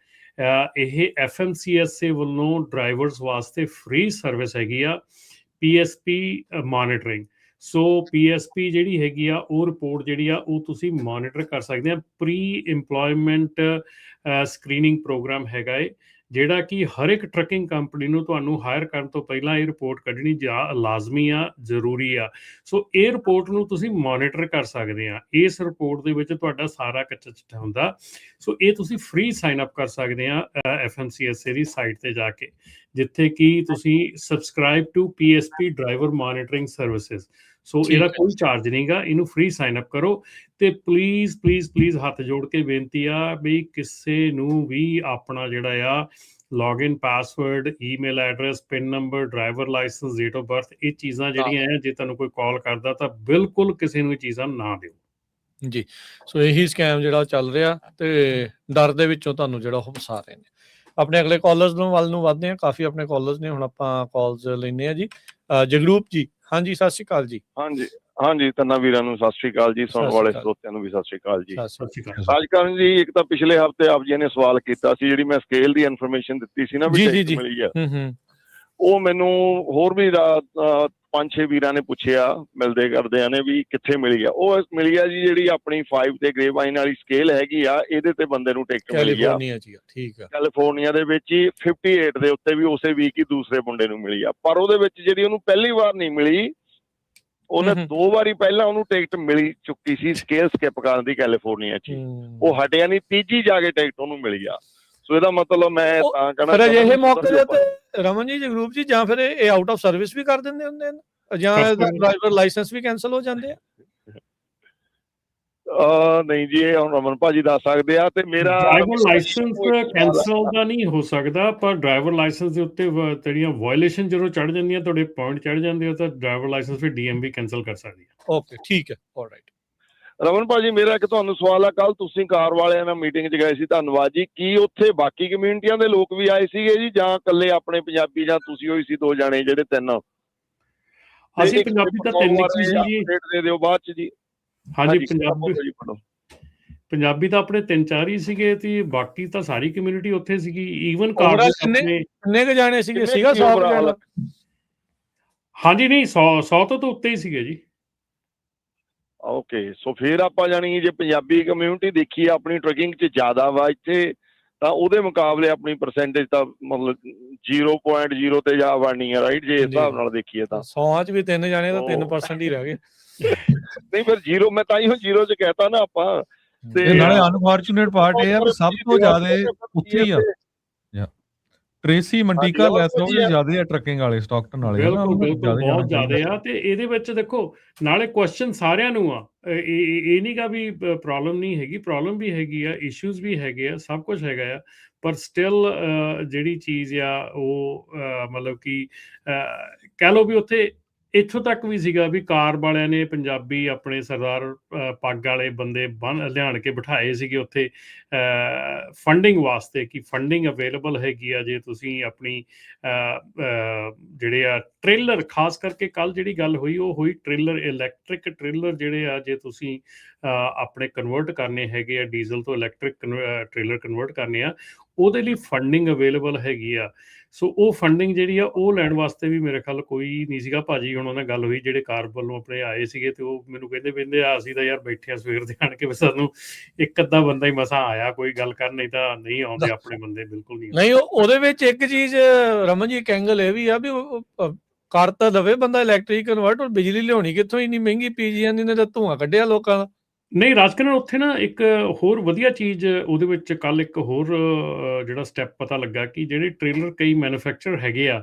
ਇਹ FMCSA ਵੱਲੋਂ ਡਰਾਈਵਰਸ ਵਾਸਤੇ ਫ੍ਰੀ ਸਰਵਿਸ ਹੈਗੀ ਆ, PSP ਮੋਨੀਟਰਿੰਗ। ਸੋ PSP ਜਿਹੜੀ ਹੈਗੀ ਆ ਉਹ ਰਿਪੋਰਟ ਜਿਹੜੀ ਆ ਉਹ ਤੁਸੀਂ ਮੋਨੀਟਰ ਕਰ ਸਕਦੇ ਆ। ਪ੍ਰੀ ਇੰਪਲੋਇਮੈਂਟ ਸਕਰੀਨਿੰਗ ਪ੍ਰੋਗਰਾਮ ਹੈਗਾ ਏ, ਜਿਹੜਾ ਕਿ ਹਰ ਇੱਕ ਟਰੱਕਿੰਗ ਕੰਪਨੀ ਨੂੰ ਤੁਹਾਨੂੰ ਹਾਇਰ ਕਰਨ ਤੋਂ ਪਹਿਲਾਂ ਇਹ ਰਿਪੋਰਟ ਕੱਢਣੀ ਲਾਜ਼ਮੀ ਆ, ਜ਼ਰੂਰੀ ਆ। ਸੋ ਇਹ ਰਿਪੋਰਟ ਨੂੰ ਤੁਸੀਂ ਮੋਨੀਟਰ ਕਰ ਸਕਦੇ ਆ। ਇਸ ਰਿਪੋਰਟ ਦੇ ਵਿੱਚ ਤੁਹਾਡਾ ਸਾਰਾ ਕੱਚਾ ਚਿੱਟਾ ਹੁੰਦਾ। ਸੋ ਇਹ ਤੁਸੀਂ ਫ੍ਰੀ ਸਾਈਨ ਅਪ ਕਰ ਸਕਦੇ ਆ FMCSA ਦੀ ਸਾਈਟ ਤੇ ਜਾ ਕੇ, ਜਿੱਥੇ ਕਿ ਤੁਸੀਂ subscribe to PSP driver monitoring services. So ਇਹਦਾ ਕੋਈ ਚਾਰਜ ਨਹੀਂਗਾ, ਇਹਨੂੰ ਫ੍ਰੀ ਸਾਈਨ ਅਪ ਕਰੋ। ਤੇ ਪਲੀਜ਼ ਹੱਥ ਜੋੜ ਕੇ ਬੇਨਤੀ ਆ ਵੀ ਕਿਸੇ ਨੂੰ ਵੀ ਆਪਣਾ ਜਿਹੜਾ ਆ login, password, email address, PIN number, driver licence, date of birth, ਇਹ ਚੀਜ਼ਾਂ ਜਿਹੜੀਆਂ ਹੈ ਜੇ ਤੁਹਾਨੂੰ ਕੋਈ ਕਾਲ ਕਰਦਾ ਤਾਂ ਬਿਲਕੁਲ ਕਿਸੇ ਨੂੰ ਇਹ ਚੀਜ਼ਾਂ ਨਾ ਦਿਓ ਜੀ। ਸੋ ਇਹੀ ਸਕੈਮ ਜਿਹੜਾ ਚੱਲ ਰਿਹਾ ਤੇ ਡਰ ਦੇ ਵਿੱਚੋਂ ਤੁਹਾਨੂੰ ਜਿਹੜਾ ਉਹ ਫਸਾ ਰਹੇ ਨੇ। ਆਪਣੇ ਅਗਲੇ ਕਾਲਰਸ ਨੂੰ ਵੱਲ ਨੂੰ ਵਧਦੇ ਆ, ਕਾਫੀ ਆਪਣੇ ਕਾਲਰਸ ਨੇ, ਹੁਣ ਆਪਾਂ ਕਾਲਸ ਲੈਂਦੇ ਆ ਜੀ। ਜਗਰੂਪ ਜੀ, ਹਾਂਜੀ ਸਤਿ ਸ਼੍ਰੀ ਅਕਾਲ ਜੀ। ਹਾਂਜੀ ਤੰਨਾ ਵੀਰਾਂ ਨੂੰ ਸਤਿ ਸ਼੍ਰੀ ਅਕਾਲ ਜੀ, ਸੁਣਨ ਵਾਲੇ ਸਰੋਤਿਆਂ ਨੂੰ ਵੀ ਸਤਿ ਸ਼੍ਰੀ ਅਕਾਲ ਜੀ। ਸਤਿ ਸ਼੍ਰੀ ਅਕਾਲ। ਰਾਜਕਰਨ ਜੀ, ਇੱਕ ਤਾਂ ਪਿਛਲੇ ਹਫਤੇ ਆਪ ਜੀ ਨੇ ਸਵਾਲ ਕੀਤਾ ਸੀ, ਜਿਹੜੀ ਮੈਂ ਸਕੇਲ ਦੀ ਇਨਫੋਰਮੇਸ਼ਨ ਦਿੱਤੀ ਸੀ ਨਾ ਵੀ ਟਿਕਟ ਮਿਲੀ ਆ, ਉਹ ਮੈਨੂੰ ਹੋਰ ਵੀ 5-6 ਵੀਰਾਂ ਨੇ ਪੁੱਛਿਆ ਮਿਲਦੇ ਕਰਦਿਆਂ ਨੇ ਵੀ ਕਿੱਥੇ ਮਿਲੀ ਆ। ਉਹ ਮਿਲੀ ਆ ਜੀ ਜਿਹੜੀ ਆਪਣੀ 5 ਤੇ ਗ੍ਰੇਵਾਈਨ ਵਾਲੀ ਸਕੇਲ ਹੈਗੀ ਆ, ਇਹਦੇ ਤੇ ਬੰਦੇ ਨੂੰ ਟਿਕਟ ਮਿਲੀ ਆ ਕੈਲੀਫੋਰਨੀਆ ਦੇ ਵਿੱਚ ਹੀ 58 ਦੇ ਉੱਤੇ ਵੀ ਉਸੇ ਵੀਕ ਹੀ ਦੂਸਰੇ ਮੁੰਡੇ ਨੂੰ ਮਿਲੀ ਆ। ਪਰ ਉਹਦੇ ਵਿੱਚ ਜਿਹੜੀ ਉਹਨੂੰ ਪਹਿਲੀ ਵਾਰ ਨਹੀਂ ਮਿਲੀ, ਉਹਨੇ 2 ਵਾਰੀ ਪਹਿਲਾਂ ਉਹਨੂੰ ਟਿਕਟ ਮਿਲੀ ਚੁੱਕੀ ਸੀ ਸਕੇਲ ਸਕਿਪ ਕਰਨ ਦੀ ਕੈਲੀਫੋਰਨੀਆ 'ਚ, ਉਹ ਹਟਿਆ ਨਹੀਂ, ਤੀਜੀ ਜਾ ਕੇ ਟਿਕਟ ਉਹਨੂੰ ਮਿਲੀ ਆ। ਸੋ ਇਹਦਾ ਮਤਲਬ ਮੈਂ ਤਾਂ ਕਹਿਣਾ ਇਹ ਮੌਕੇ ਦੇ ਉੱਤੇ ਰਮਨ ਜੀ, ਜਗਰੂਪ ਜੀ, ਜਾਂ ਫਿਰ ਇਹ ਆਊਟ ਆਫ ਸਰਵਿਸ ਵੀ ਕਰ ਦਿੰਦੇ ਹੁੰਦੇ ਨੇ ਜਾਂ ਡਰਾਈਵਰ ਲਾਇਸੈਂਸ ਵੀ ਕੈਂਸਲ ਹੋ ਜਾਂਦੇ ਆ? ਨਹੀਂ ਜੀ, ਇਹ ਹੁਣ ਰਮਨ ਭਾਜੀ ਦੱਸ ਸਕਦੇ ਆ। ਤੇ ਮੇਰਾ ਡਰਾਈਵਰ ਲਾਇਸੈਂਸ ਕੈਂਸਲ ਦਾ ਨਹੀਂ ਹੋ ਸਕਦਾ, ਪਰ ਡਰਾਈਵਰ ਲਾਇਸੈਂਸ ਦੇ ਉੱਤੇ ਜਿਹੜੀਆਂ ਵਾਇਓਲੇਸ਼ਨ ਜਦੋਂ ਚੜ ਜਾਂਦੀਆਂ, ਤੁਹਾਡੇ ਪੁਆਇੰਟ ਚੜ ਜਾਂਦੇ ਆ, ਤਾਂ ਡਰਾਈਵਰ ਲਾਇਸੈਂਸ ਫਿਰ DMV ਕੈਂਸਲ ਕਰ ਸਕਦੀ ਹੈ। ਓਕੇ, ਠੀਕ ਹੈ, ਆਲਰਾਈਟ। ਰਮਨ ਭਾਜੀ, ਮੇਰਾ ਇੱਕ ਤੁਹਾਨੂੰ ਸਵਾਲ ਆ, ਕੱਲ ਤੁਸੀਂ ਕਾਰ ਵਾਲਿਆਂ ਨਾਲ ਮੀਟਿੰਗ 'ਚ ਗਏ ਸੀ, ਧੰਨਵਾਦ ਜੀ, ਕੀ ਉੱਥੇ ਬਾਕੀ ਕਮਿਊਨਿਟੀਆਂ ਦੇ ਲੋਕ ਵੀ ਆਏ ਸੀਗੇ ਜੀ, ਜਾਂ ਇਕੱਲੇ ਆਪਣੇ ਪੰਜਾਬੀ, ਜਾਂ ਤੁਸੀਂ ਹੋਈ ਸੀ 2 ਜਾਣੇ ਜਿਹੜੇ 3? ਅਸੀਂ ਪੰਜਾਬੀ ਤਾਂ 3 ਸੀ ਜੀ, ਦੇ ਦਿਓ ਬਾਅਦ 'ਚ ਜੀ। ਹਾਂਜੀ, ਪੰਜਾਬੀ ਤਾਂ ਆਪਣੇ 3-4 ਹੀ ਸੀਗੇ ਤੇ ਬਾਕੀ ਤਾਂ ਸਾਰੀ ਕਮਿਊਨਿਟੀ ਉੱਥੇ ਸੀਗੀ। ਈਵਨ ਕਿੰਨੇ ਕੁ ਜਾਣੇ ਸੀਗੇ? ਸੀਗਾ 100? ਹਾਂਜੀ, ਨਹੀਂ 100 ਤੋਂ ਉੱਤੇ ਹੀ ਸੀਗੇ ਜੀ। ਓਕੇ, ਸੋ ਫਿਰ ਆਪਾਂ ਜਾਣੀ ਜੇ ਪੰਜਾਬੀ ਕਮਿਊਨਿਟੀ ਦੇਖੀ ਆਪਣੀ ਟਰੈਕਿੰਗ 'ਚ ਜ਼ਿਆਦਾ ਵਾ ਇੱਥੇ, ਤਾਂ ਉਹਦੇ ਮੁਕਾਬਲੇ ਆਪਣੀ ਪਰਸੈਂਟੇਜ ਤਾਂ ਮਤਲਬ 0.0 ਤੇ ਜਾ ਬਣਨੀ ਆ, ਰਾਈਟ? ਜੇ ਇਸ ਹਿਸਾਬ ਨਾਲ ਦੇਖੀਏ ਤਾਂ 100 'ਚ ਵੀ 3 ਜਾਣੇ ਤਾਂ 3% ਹੀ ਰਹਿ ਗਏ। ਨਹੀਂ ਫਿਰ 0, ਮੈਂ ਤਾਂ ਹੀ 0 'ਚ ਕਹਿਤਾ ਨਾ ਆਪਾਂ। ਤੇ ਨਾਲੇ ਅਨਫੋਰਚੂਨੇਟ ਪਾਰਟ ਇਹ ਆ ਵੀ ਸਭ ਤੋਂ ਜ਼ਿਆਦਾ ਉੱਥੇ ਹੀ ਆ ਟ੍ਰੇਸੀ ਮੰਟੀਕਾ ਲੈਸਰੋਵ ਜੀ ਜ਼ਿਆਦਾ ਆ ਟਰੱਕਿੰਗ ਵਾਲੇ, ਸਟਾਕਟਨ ਵਾਲੇ ਬਹੁਤ ਜ਼ਿਆਦਾ ਆ। ਤੇ ਇਹਦੇ ਵਿੱਚ ਦੇਖੋ ਨਾਲੇ ਕੁਐਸਚਨ ਸਾਰਿਆਂ ਨੂੰ ਆ, ਇਹ ਨਹੀਂ ਗਾ ਵੀ ਪ੍ਰੋਬਲਮ ਨਹੀਂ ਹੈਗੀ, ਪ੍ਰੋਬਲਮ ਵੀ ਹੈਗੀ ਆ, ਇਸ਼ੂਜ਼ ਵੀ ਹੈਗੇ ਆ, ਸਭ ਕੁਝ ਹੈਗਾ ਆ, ਪਰ ਸਟਿਲ ਜਿਹੜੀ ਚੀਜ਼ ਆ ਉਹ ਮਤਲਬ ਕਿ ਕਹਿ ਲਓ ਵੀ ਉੱਥੇ ਇੱਥੋਂ ਤੱਕ ਵੀ ਸੀਗਾ ਵੀ ਕਾਰ ਵਾਲਿਆਂ ਨੇ ਪੰਜਾਬੀ ਆਪਣੇ ਸਰਦਾਰ ਪੱਗ ਵਾਲੇ ਬੰਦੇ ਲਿਆਣ ਕੇ ਬਿਠਾਏ ਸੀਗੇ ਉੱਥੇ ਫੰਡਿੰਗ ਵਾਸਤੇ, ਕਿ ਫੰਡਿੰਗ ਅਵੇਲੇਬਲ ਹੈਗੀ ਆ ਜੇ ਤੁਸੀਂ ਆਪਣੀ ਜਿਹੜੇ ਆ ਟ੍ਰੇਲਰ, ਖਾਸ ਕਰਕੇ ਕੱਲ ਜਿਹੜੀ ਗੱਲ ਹੋਈ ਉਹ ਹੋਈ ਟ੍ਰੇਲਰ, ਇਲੈਕਟ੍ਰਿਕ ਟ੍ਰੇਲਰ ਜਿਹੜੇ ਆ ਜੇ ਤੁਸੀਂ ਆਪਣੇ ਕਨਵਰਟ ਕਰਨੇ ਹੈਗੇ ਆ, ਡੀਜ਼ਲ ਤੋਂ ਇਲੈਕਟ੍ਰਿਕ ਟ੍ਰੇਲਰ ਕਨਵਰਟ ਕਰਨੇ ਆ, ਉਹਦੇ ਲਈ ਫੰਡਿੰਗ ਅਵੇਲੇਬਲ ਹੈਗੀ ਆ। ਸੋ ਉਹ ਫੰਡਿੰਗ ਜਿਹੜੀ ਆ ਉਹ ਲੈਣ ਵਾਸਤੇ ਵੀ ਮੇਰੇ ਖਿਆਲ ਕੋਈ ਨਹੀਂ ਸੀਗਾ। ਭਾਜੀ ਹੁਣ ਉਹਨਾਂ ਗੱਲ ਹੋਈ ਜਿਹੜੇ ਕਾਰ ਵੱਲੋਂ ਆਪਣੇ ਆਏ ਸੀਗੇ, ਤੇ ਉਹ ਮੈਨੂੰ ਕਹਿੰਦੇ ਆ ਅਸੀਂ ਤਾਂ ਯਾਰ ਬੈਠੇ ਆ ਸਵੇਰ ਦੇ ਆਣ ਕੇ, ਸਾਨੂੰ ਇੱਕ ਅੱਧਾ ਬੰਦਾ ਹੀ ਮਸਾਂ ਆਇਆ ਕੋਈ ਗੱਲ ਕਰਨ, ਨਹੀਂ ਤਾਂ ਨਹੀਂ ਆਉਂਦੇ ਆਪਣੇ ਬੰਦੇ, ਬਿਲਕੁਲ ਨਹੀਂ। ਉਹਦੇ ਵਿੱਚ ਇੱਕ ਚੀਜ਼ ਰਮਨ ਜੀ, ਇੱਕ ਐਂਗਲ ਇਹ ਵੀ ਆ ਵੀ ਕਰ ਤਾਂ ਦਵੇ ਬੰਦਾ ਇਲੈਕਟ੍ਰਿਕ ਕਨਵਰਟ, ਔਰ ਬਿਜਲੀ ਲਿਆਉਣੀ ਕਿੱਥੋਂ, ਇੰਨੀ ਮਹਿੰਗੀ ਪੀ ਜਾਂਦੀ ਨੇ, ਤਾਂ ਧੂੰਆਂ ਕੱਢਿਆ ਲੋਕਾਂ ਦਾ। ਨਹੀਂ ਰਾਜਕਰਨ, ਉੱਥੇ ਨਾ ਇੱਕ ਹੋਰ ਵਧੀਆ ਚੀਜ਼ ਉਹਦੇ ਵਿੱਚ ਕੱਲ ਇੱਕ ਹੋਰ ਜਿਹੜਾ ਸਟੈਪ ਪਤਾ ਲੱਗਾ ਕਿ ਜਿਹੜੇ ਟ੍ਰੇਲਰ ਕਈ ਮੈਨੂਫੈਕਚਰ ਹੈਗੇ ਆ,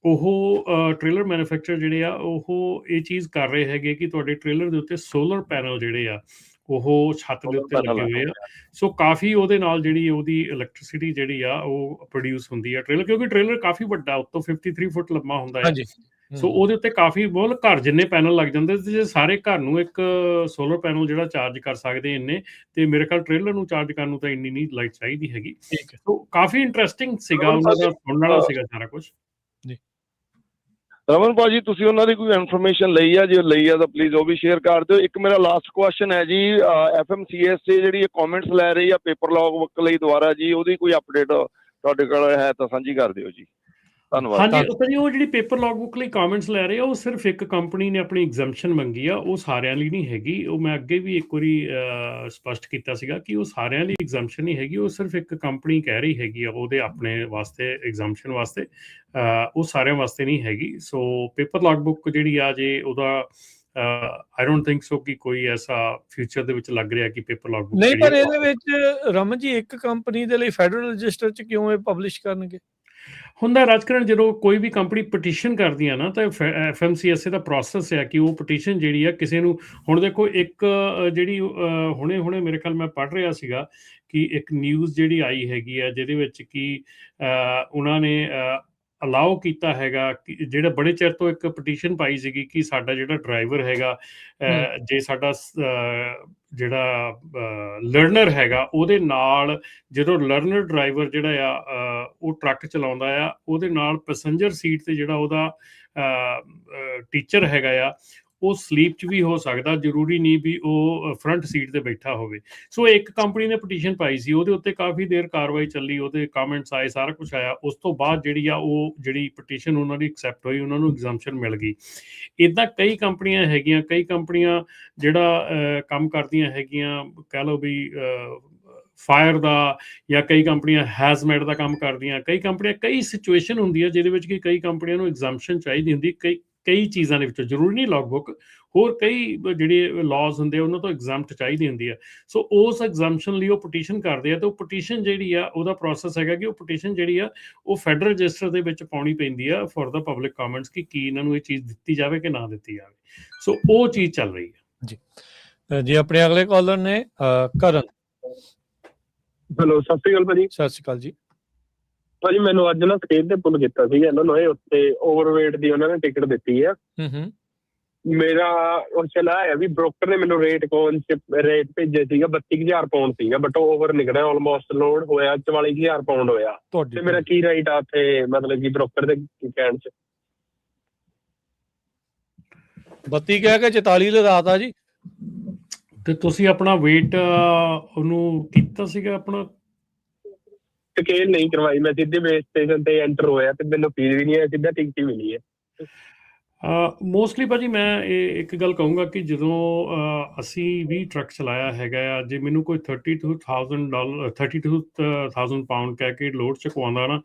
ਉਹ ਟ੍ਰੇਲਰ ਮੈਨੂਫੈਕਚਰ ਜਿਹੜੇ ਆ ਉਹ ਇਹ ਚੀਜ਼ ਕਰ ਰਹੇ ਹੈਗੇ ਕਿ ਤੁਹਾਡੇ ਟ੍ਰੇਲਰ ਦੇ ਉੱਤੇ ਸੋਲਰ ਪੈਨਲ ਜਿਹੜੇ ਆ ਉਹ ਛੱਤ ਦੇ ਉੱਤੇ ਲੱਗੇ ਹੋਏ ਆ। ਸੋ ਕਾਫੀ ਉਹਦੇ ਨਾਲ ਜਿਹੜੀ ਉਹਦੀ ਇਲੈਕਟ੍ਰਿਸਿਟੀ ਜਿਹੜੀ ਆ ਉਹ ਪ੍ਰੋਡਿਊਸ ਹੁੰਦੀ ਆ ਟ੍ਰੇਲਰ, ਕਿਉਂਕਿ ਟ੍ਰੇਲਰ ਕਾਫੀ ਵੱਡਾ, ਉੱਤੋਂ 53 ਫੁੱਟ ਲੰਮਾ ਹੁੰਦਾ ਹੈ। ਸੋ ਉਹਦੇ ਉੱਤੇ ਕਾਫੀ ਬਹੁਤ ਘਰ ਜਿੰਨੇ ਪੈਨਲ ਲੱਗ ਜਾਂਦੇ, ਤੇ ਜੇ ਸਾਰੇ ਘਰ ਨੂੰ ਇੱਕ ਸੋਲਰ ਪੈਨਲ ਜਿਹੜਾ ਚਾਰਜ ਕਰ ਸਕਦੇ ਇੰਨੇ, ਤੇ ਮੇਰੇ ਖਿਆਲ ਟ੍ਰੇਲਰ ਨੂੰ ਚਾਰਜ ਕਰਨ ਨੂੰ ਤਾਂ ਇੰਨੀ ਨਹੀਂ ਲਾਈਟ ਚਾਹੀਦੀ ਹੈਗੀ। ਸੋ ਕਾਫੀ ਇੰਟਰਸਟਿੰਗ ਸੀਗਾ, ਉਹਨਾਂ ਦਾ ਸੁਣਨ ਵਾਲਾ ਸੀਗਾ ਸਾਰਾ ਕੁਝ। ਰਮਨ ਭਾਜੀ, ਤੁਸੀਂ ਉਹਨਾਂ ਦੀ ਕੋਈ ਇਨਫੋਰਮੇਸ਼ਨ ਲਈ ਆ? ਜੇ ਲਈ ਆ ਤਾਂ ਪਲੀਜ਼ ਉਹ ਵੀ ਸ਼ੇਅਰ ਕਰ ਦਿਓ। ਇੱਕ ਮੇਰਾ ਲਾਸਟ ਕੁਐਸਚਨ ਹੈ ਜੀ, FMCSA ਜਿਹੜੀ ਕਮੈਂਟਸ ਲੈ ਰਹੀ ਆ ਪੇਪਰ ਲੌਗ ਬੁੱਕ ਲਈ ਦੁਬਾਰਾ ਜੀ, ਉਹਦੀ ਕੋਈ ਅਪਡੇਟ ਤੁਹਾਡੇ ਕੋਲ ਹੈ ਤਾਂ ਸਾਂਝੀ ਕਰ ਦਿਓ ਜੀ, ਧੰਨਵਾਦ। ਹਾਂਜੀ, ਉਹ ਜਿਹੜੀ ਪੇਪਰ ਲੌਗ ਬੁੱਕ ਲਈ ਕਮੈਂਟਸ ਲੈ ਰਹੇ ਆ, ਉਹ ਸਿਰਫ ਇੱਕ ਕੰਪਨੀ ਨੇ ਆਪਣੀ ਐਗਜ਼ੈਂਪਸ਼ਨ ਮੰਗੀ ਆ, ਉਹ ਸਾਰਿਆਂ ਲਈ ਨਹੀਂ ਹੈਗੀ। ਉਹ ਮੈਂ ਅੱਗੇ ਵੀ ਇੱਕ ਵਾਰੀ ਸਪਸ਼ਟ ਕੀਤਾ ਸੀਗਾ ਕਿ ਉਹ ਸਾਰਿਆਂ ਲਈ ਐਗਜ਼ੈਂਪਸ਼ਨ ਨਹੀਂ ਹੈਗੀ, ਉਹ ਸਿਰਫ ਇੱਕ ਕੰਪਨੀ ਕਹਿ ਰਹੀ ਹੈਗੀ ਆ ਉਹਦੇ ਆਪਣੇ ਵਾਸਤੇ ਐਗਜ਼ੈਂਪਸ਼ਨ ਵਾਸਤੇ, ਉਹ ਸਾਰਿਆਂ ਵਾਸਤੇ ਨਹੀਂ ਹੈਗੀ। ਸੋ ਪੇਪਰ ਲੌਗ ਬੁੱਕ ਜਿਹੜੀ ਆ ਜੇ ਉਹਦਾ ਆਈ ਡੋਂਟ ਥਿੰਕ ਸੋ ਕਿ ਕੋਈ ਐਸਾ ਫਿਊਚਰ ਦੇ ਵਿੱਚ ਲੱਗ ਰਿਹਾ ਕਿ ਪੇਪਰ ਲੌਗ ਬੁੱਕ ਨਹੀਂ, ਪਰ ਇਹਦੇ ਵਿੱਚ ਰਮਨ ਜੀ ਇੱਕ ਕੰਪਨੀ ਦੇ ਲਈ ਫੈਡਰਲ ਰਜਿਸਟਰ 'ਚ ਕਿਉਂ ਇਹ ਪਬਲਿਸ਼ ਕਰਨਗੇ? ਹੁੰਦਾ ਰਾਜਕਰਨ, ਜਦੋਂ ਕੋਈ ਵੀ ਕੰਪਨੀ ਪਟੀਸ਼ਨ ਕਰਦੀ ਆ ਨਾ ਤਾਂ FMCSA ਦਾ ਪ੍ਰੋਸੈਸ ਹੈ ਕਿ ਉਹ ਪਟੀਸ਼ਨ ਜਿਹੜੀ ਆ ਕਿਸੇ ਨੂੰ, ਹੁਣ ਦੇਖੋ ਇੱਕ ਜਿਹੜੀ ਹੁਣੇ ਮੇਰੇ ਖਿਆਲ ਮੈਂ ਪੜ੍ਹ ਰਿਹਾ ਸੀਗਾ ਕਿ ਇੱਕ ਨਿਊਜ਼ ਜਿਹੜੀ ਆਈ ਹੈਗੀ ਆ ਜਿਹਦੇ ਵਿੱਚ ਕਿ ਉਹਨਾਂ ਨੇ ਅਲਾਓ ਕੀਤਾ ਹੈਗਾ ਕਿ ਜਿਹੜਾ ਬੜੇ ਚਿਰ ਤੋਂ ਇੱਕ ਪਟੀਸ਼ਨ ਪਾਈ ਸੀਗੀ ਕਿ ਸਾਡਾ ਜਿਹੜਾ ਡਰਾਈਵਰ ਹੈਗਾ, ਜੇ ਸਾਡਾ ਜਿਹੜਾ ਲਰਨਰ ਹੈਗਾ ਉਹਦੇ ਨਾਲ, ਜਦੋਂ ਲਰਨਰ ਡਰਾਈਵਰ ਜਿਹੜਾ ਆ ਉਹ ਟਰੱਕ ਚਲਾਉਂਦਾ ਆ, ਉਹਦੇ ਨਾਲ ਪੈਸੰਜਰ ਸੀਟ ਤੇ ਜਿਹੜਾ ਉਹਦਾ ਟੀਚਰ ਹੈਗਾ ਆ ਉਹ ਸਲੀਪ 'ਚ ਵੀ ਹੋ ਸਕਦਾ, ਜ਼ਰੂਰੀ ਨਹੀਂ ਵੀ ਉਹ ਫਰੰਟ ਸੀਟ ਤੇ ਬੈਠਾ ਹੋਵੇ। ਸੋ ਇੱਕ ਕੰਪਨੀ ਨੇ ਪਟੀਸ਼ਨ ਪਾਈ ਸੀ, ਉਹਦੇ ਉੱਤੇ ਕਾਫੀ ਦੇਰ ਕਾਰਵਾਈ ਚੱਲੀ, ਉਹਦੇ ਕਮੈਂਟਸ ਆਏ, ਸਾਰਾ ਕੁਛ ਆਇਆ। ਉਸ ਤੋਂ ਬਾਅਦ ਜਿਹੜੀ ਆ ਉਹ ਜਿਹੜੀ ਪਟੀਸ਼ਨ ਉਹਨਾਂ ਦੀ ਐਕਸੈਪਟ ਹੋਈ, ਉਹਨਾਂ ਨੂੰ ਐਗਜ਼ੈਂਪਸ਼ਨ ਮਿਲ ਗਈ। ਇੱਦਾਂ ਕਈ ਕੰਪਨੀਆਂ ਹੈਗੀਆਂ, ਕਈ ਕੰਪਨੀਆਂ ਜਿਹੜਾ ਕੰਮ ਕਰਦੀਆਂ ਹੈਗੀਆਂ, ਕਹਿ ਲਓ ਵੀ ਫਾਇਰ ਦਾ, ਜਾਂ ਕਈ ਕੰਪਨੀਆਂ ਹੈਜ਼ਮੈਟ ਦਾ ਕੰਮ ਕਰਦੀਆਂ, ਕਈ ਕੰਪਨੀਆਂ, ਕਈ ਸਿਚੁਏਸ਼ਨ ਹੁੰਦੀ ਹੈ ਜਿਹਦੇ ਵਿੱਚ ਕਿ ਕਈ ਕੰਪਨੀਆਂ ਨੂੰ ਐਗਜ਼ੈਂਪਸ਼ਨ ਚਾਹੀਦੀ ਹੁੰਦੀ ਕਈ ਚੀਜ਼ਾਂ ਦੇ ਵਿੱਚੋਂ, ਜ਼ਰੂਰੀ ਨਹੀਂ ਲੌਗ ਬੁੱਕ, ਹੋਰ ਕਈ ਜਿਹੜੇ ਲਾਜ਼ ਹੁੰਦੇ ਉਹਨਾਂ ਤੋਂ ਐਗਜ਼ੈਂਪਟ ਚਾਹੀਦੀ ਹੁੰਦੀ ਹੈ। ਸੋ ਉਸ ਐਗਜ਼ੈਂਪਸ਼ਨ ਲਈ ਉਹ ਪਟੀਸ਼ਨ ਕਰਦੇ ਆ, ਤੇ ਉਹ ਪਟੀਸ਼ਨ ਜਿਹੜੀ ਆ ਉਹਦਾ ਪ੍ਰੋਸੈਸ ਹੈਗਾ ਕਿ ਉਹ ਪਟੀਸ਼ਨ ਜਿਹੜੀ ਆ ਉਹ ਫੈਡਰਲ ਰਜਿਸਟਰ ਦੇ ਵਿੱਚ ਪਾਉਣੀ ਪੈਂਦੀ ਆ ਫॉर ਦਾ ਪਬਲਿਕ ਕਮੈਂਟਸ ਕਿ ਕੀ ਇਹਨਾਂ ਨੂੰ ਇਹ ਚੀਜ਼ ਦਿੱਤੀ ਜਾਵੇ ਕਿ ਨਾ ਦਿੱਤੀ ਜਾਵੇ। ਸੋ ਉਹ ਚੀਜ਼ ਚੱਲ ਰਹੀ ਹੈ ਜੀ। ਆਪਣੇ ਅਗਲੇ ਕਾਲਰ ਨੇ ਕਰਨ। ਹੈਲੋ, ਸਤਿ ਸ਼੍ਰੀ ਅਕਾਲ ਭਾਜੀ। ਸਤਿ ਸ਼੍ਰੀ ਅਕਾਲ ਜੀ। ਭਾਜੀ ਮੈਨੂੰ ਅੱਜ ਨਾ ਸਕੇਲ ਤੇ ਪੁੱਲ ਕੀਤਾ ਸੀਗਾ ਇਹਨਾਂ ਨੂੰ, ਇਹ ਉੱਤੇ ਓਵਰਵੇਟ ਦੀ ਉਹਨਾਂ ਨੇ ਟਿਕਟ ਦਿੱਤੀ ਆ। ਮੇਰਾ ਉਹ ਚਲਾ ਹੈ ਵੀ ਬ੍ਰੋਕਰ ਨੇ ਮੈਨੂੰ ਰੇਟ ਭੇਜਿਆ ਸੀਗਾ 32,000 ਪਾਉਂਡ ਸੀਗਾ, ਬਟ ਓਵਰ ਨਿਕਲਿਆ, ਆਲਮੋਸਟ ਲੋਡ ਹੋਇਆ 44,000 ਪਾਉਂਡ ਹੋਇਆ। ਤੇ ਮੇਰਾ ਕੀ ਰਾਈਟ ਆ ਉੱਥੇ, ਮਤਲਬ ਕਿ ਬ੍ਰੋਕਰ ਦੇ ਕਹਿਣ 'ਚ? 32 ਕਹਿ ਕੇ 44 ਲਗਾਤਾ ਜੀ। ਤੇ ਤੁਸੀਂ ਆਪਣਾ weight ਉਹਨੂੰ ਕੀਤਾ ਸੀਗਾ, ਆਪਣਾ ਸਕੇਲ ਨਹੀਂ ਕਰਵਾਈ ਮੈਂ, ਸਿੱਧੇ ਬੇਸ ਸਟੇਸ਼ਨ ਤੇ ਐਂਟਰ ਹੋਇਆ ਤੇ ਮੈਨੂੰ ਫੀਲ ਵੀ ਨਹੀਂ ਆਇਆ, ਸਿੱਧਾ ਟਿਕਟ ਹੀ ਮਿਲੀ ਹੈ। ਮੋਸਟਲੀ ਭਾਜੀ ਮੈਂ ਇਹ ਇੱਕ ਗੱਲ ਕਹੂੰਗਾ ਕਿ ਜਦੋਂ ਅਸੀਂ ਵੀ ਟਰੱਕ ਚਲਾਇਆ ਹੈਗਾ ਆ, ਜੇ ਮੈਨੂੰ ਕੋਈ $32,000 ਪਾਉਂਡ ਕਹਿ ਕੇ ਲੋਡ ਚੁਕਵਾਉਂਦਾ ਨਾ,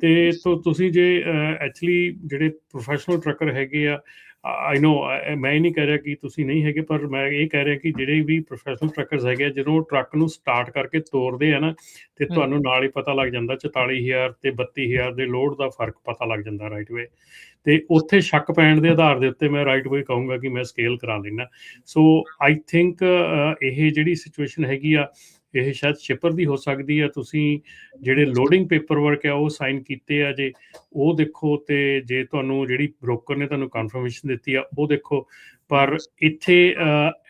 ਤੇ ਤੁਸੀਂ ਜੇ ਐਕਚੁਅਲੀ ਜਿਹੜੇ ਪ੍ਰੋਫੈਸ਼ਨਲ ਟਰੱਕਰ ਹੈਗੇ ਆ, ਆਈ ਨੋ ਮੈਂ ਇਹ ਨਹੀਂ ਕਹਿ ਰਿਹਾ ਕਿ ਤੁਸੀਂ ਨਹੀਂ ਹੈਗੇ, ਪਰ ਮੈਂ ਇਹ ਕਹਿ ਰਿਹਾ ਕਿ ਜਿਹੜੇ ਵੀ ਪ੍ਰੋਫੈਸ਼ਨਲ ਟਰੱਕਰਸ ਹੈਗੇ ਆ, ਜਦੋਂ ਟਰੱਕ ਨੂੰ ਸਟਾਰਟ ਕਰਕੇ ਤੋਰਦੇ ਆ ਨਾ, ਤੇ ਤੁਹਾਨੂੰ ਨਾਲ ਹੀ ਪਤਾ ਲੱਗ ਜਾਂਦਾ 44,000 ਤੇ 32,000 ਦੇ ਲੋਡ ਦਾ ਫਰਕ ਪਤਾ ਲੱਗ ਜਾਂਦਾ ਰਾਈਟ ਵੇ। ਤੇ ਉੱਥੇ ਸ਼ੱਕ ਪੈਣ ਦੇ ਆਧਾਰ ਦੇ ਉੱਤੇ ਮੈਂ ਰਾਈਟ ਵੇ ਕਹੂੰਗਾ ਕਿ ਮੈਂ ਸਕੇਲ ਕਰਾ ਲੈਣਾ। ਸੋ ਆਈ ਥਿੰਕ ਇਹ ਜਿਹੜੀ ਸਿਚੁਏਸ਼ਨ ਹੈਗੀ ਆ, ਇਹ ਸ਼ਾਇਦ ਸ਼ਿਪਰ ਦੀ ਹੋ ਸਕਦੀ ਹੈ। ਤੁਸੀਂ ਜਿਹੜੇ ਲੋਡਿੰਗ ਪੇਪਰ ਵਰਕ ਆ ਉਹ ਸਾਈਨ ਕੀਤੇ ਆ ਜੇ, ਉਹ ਦੇਖੋ, ਤੇ ਜੇ ਤੁਹਾਨੂੰ ਜਿਹੜੀ ਬ੍ਰੋਕਰ ਨੇ ਤੁਹਾਨੂੰ ਕਨਫਰਮੇਸ਼ਨ ਦਿੱਤੀ ਆ ਉਹ ਦੇਖੋ। ਪਰ ਇੱਥੇ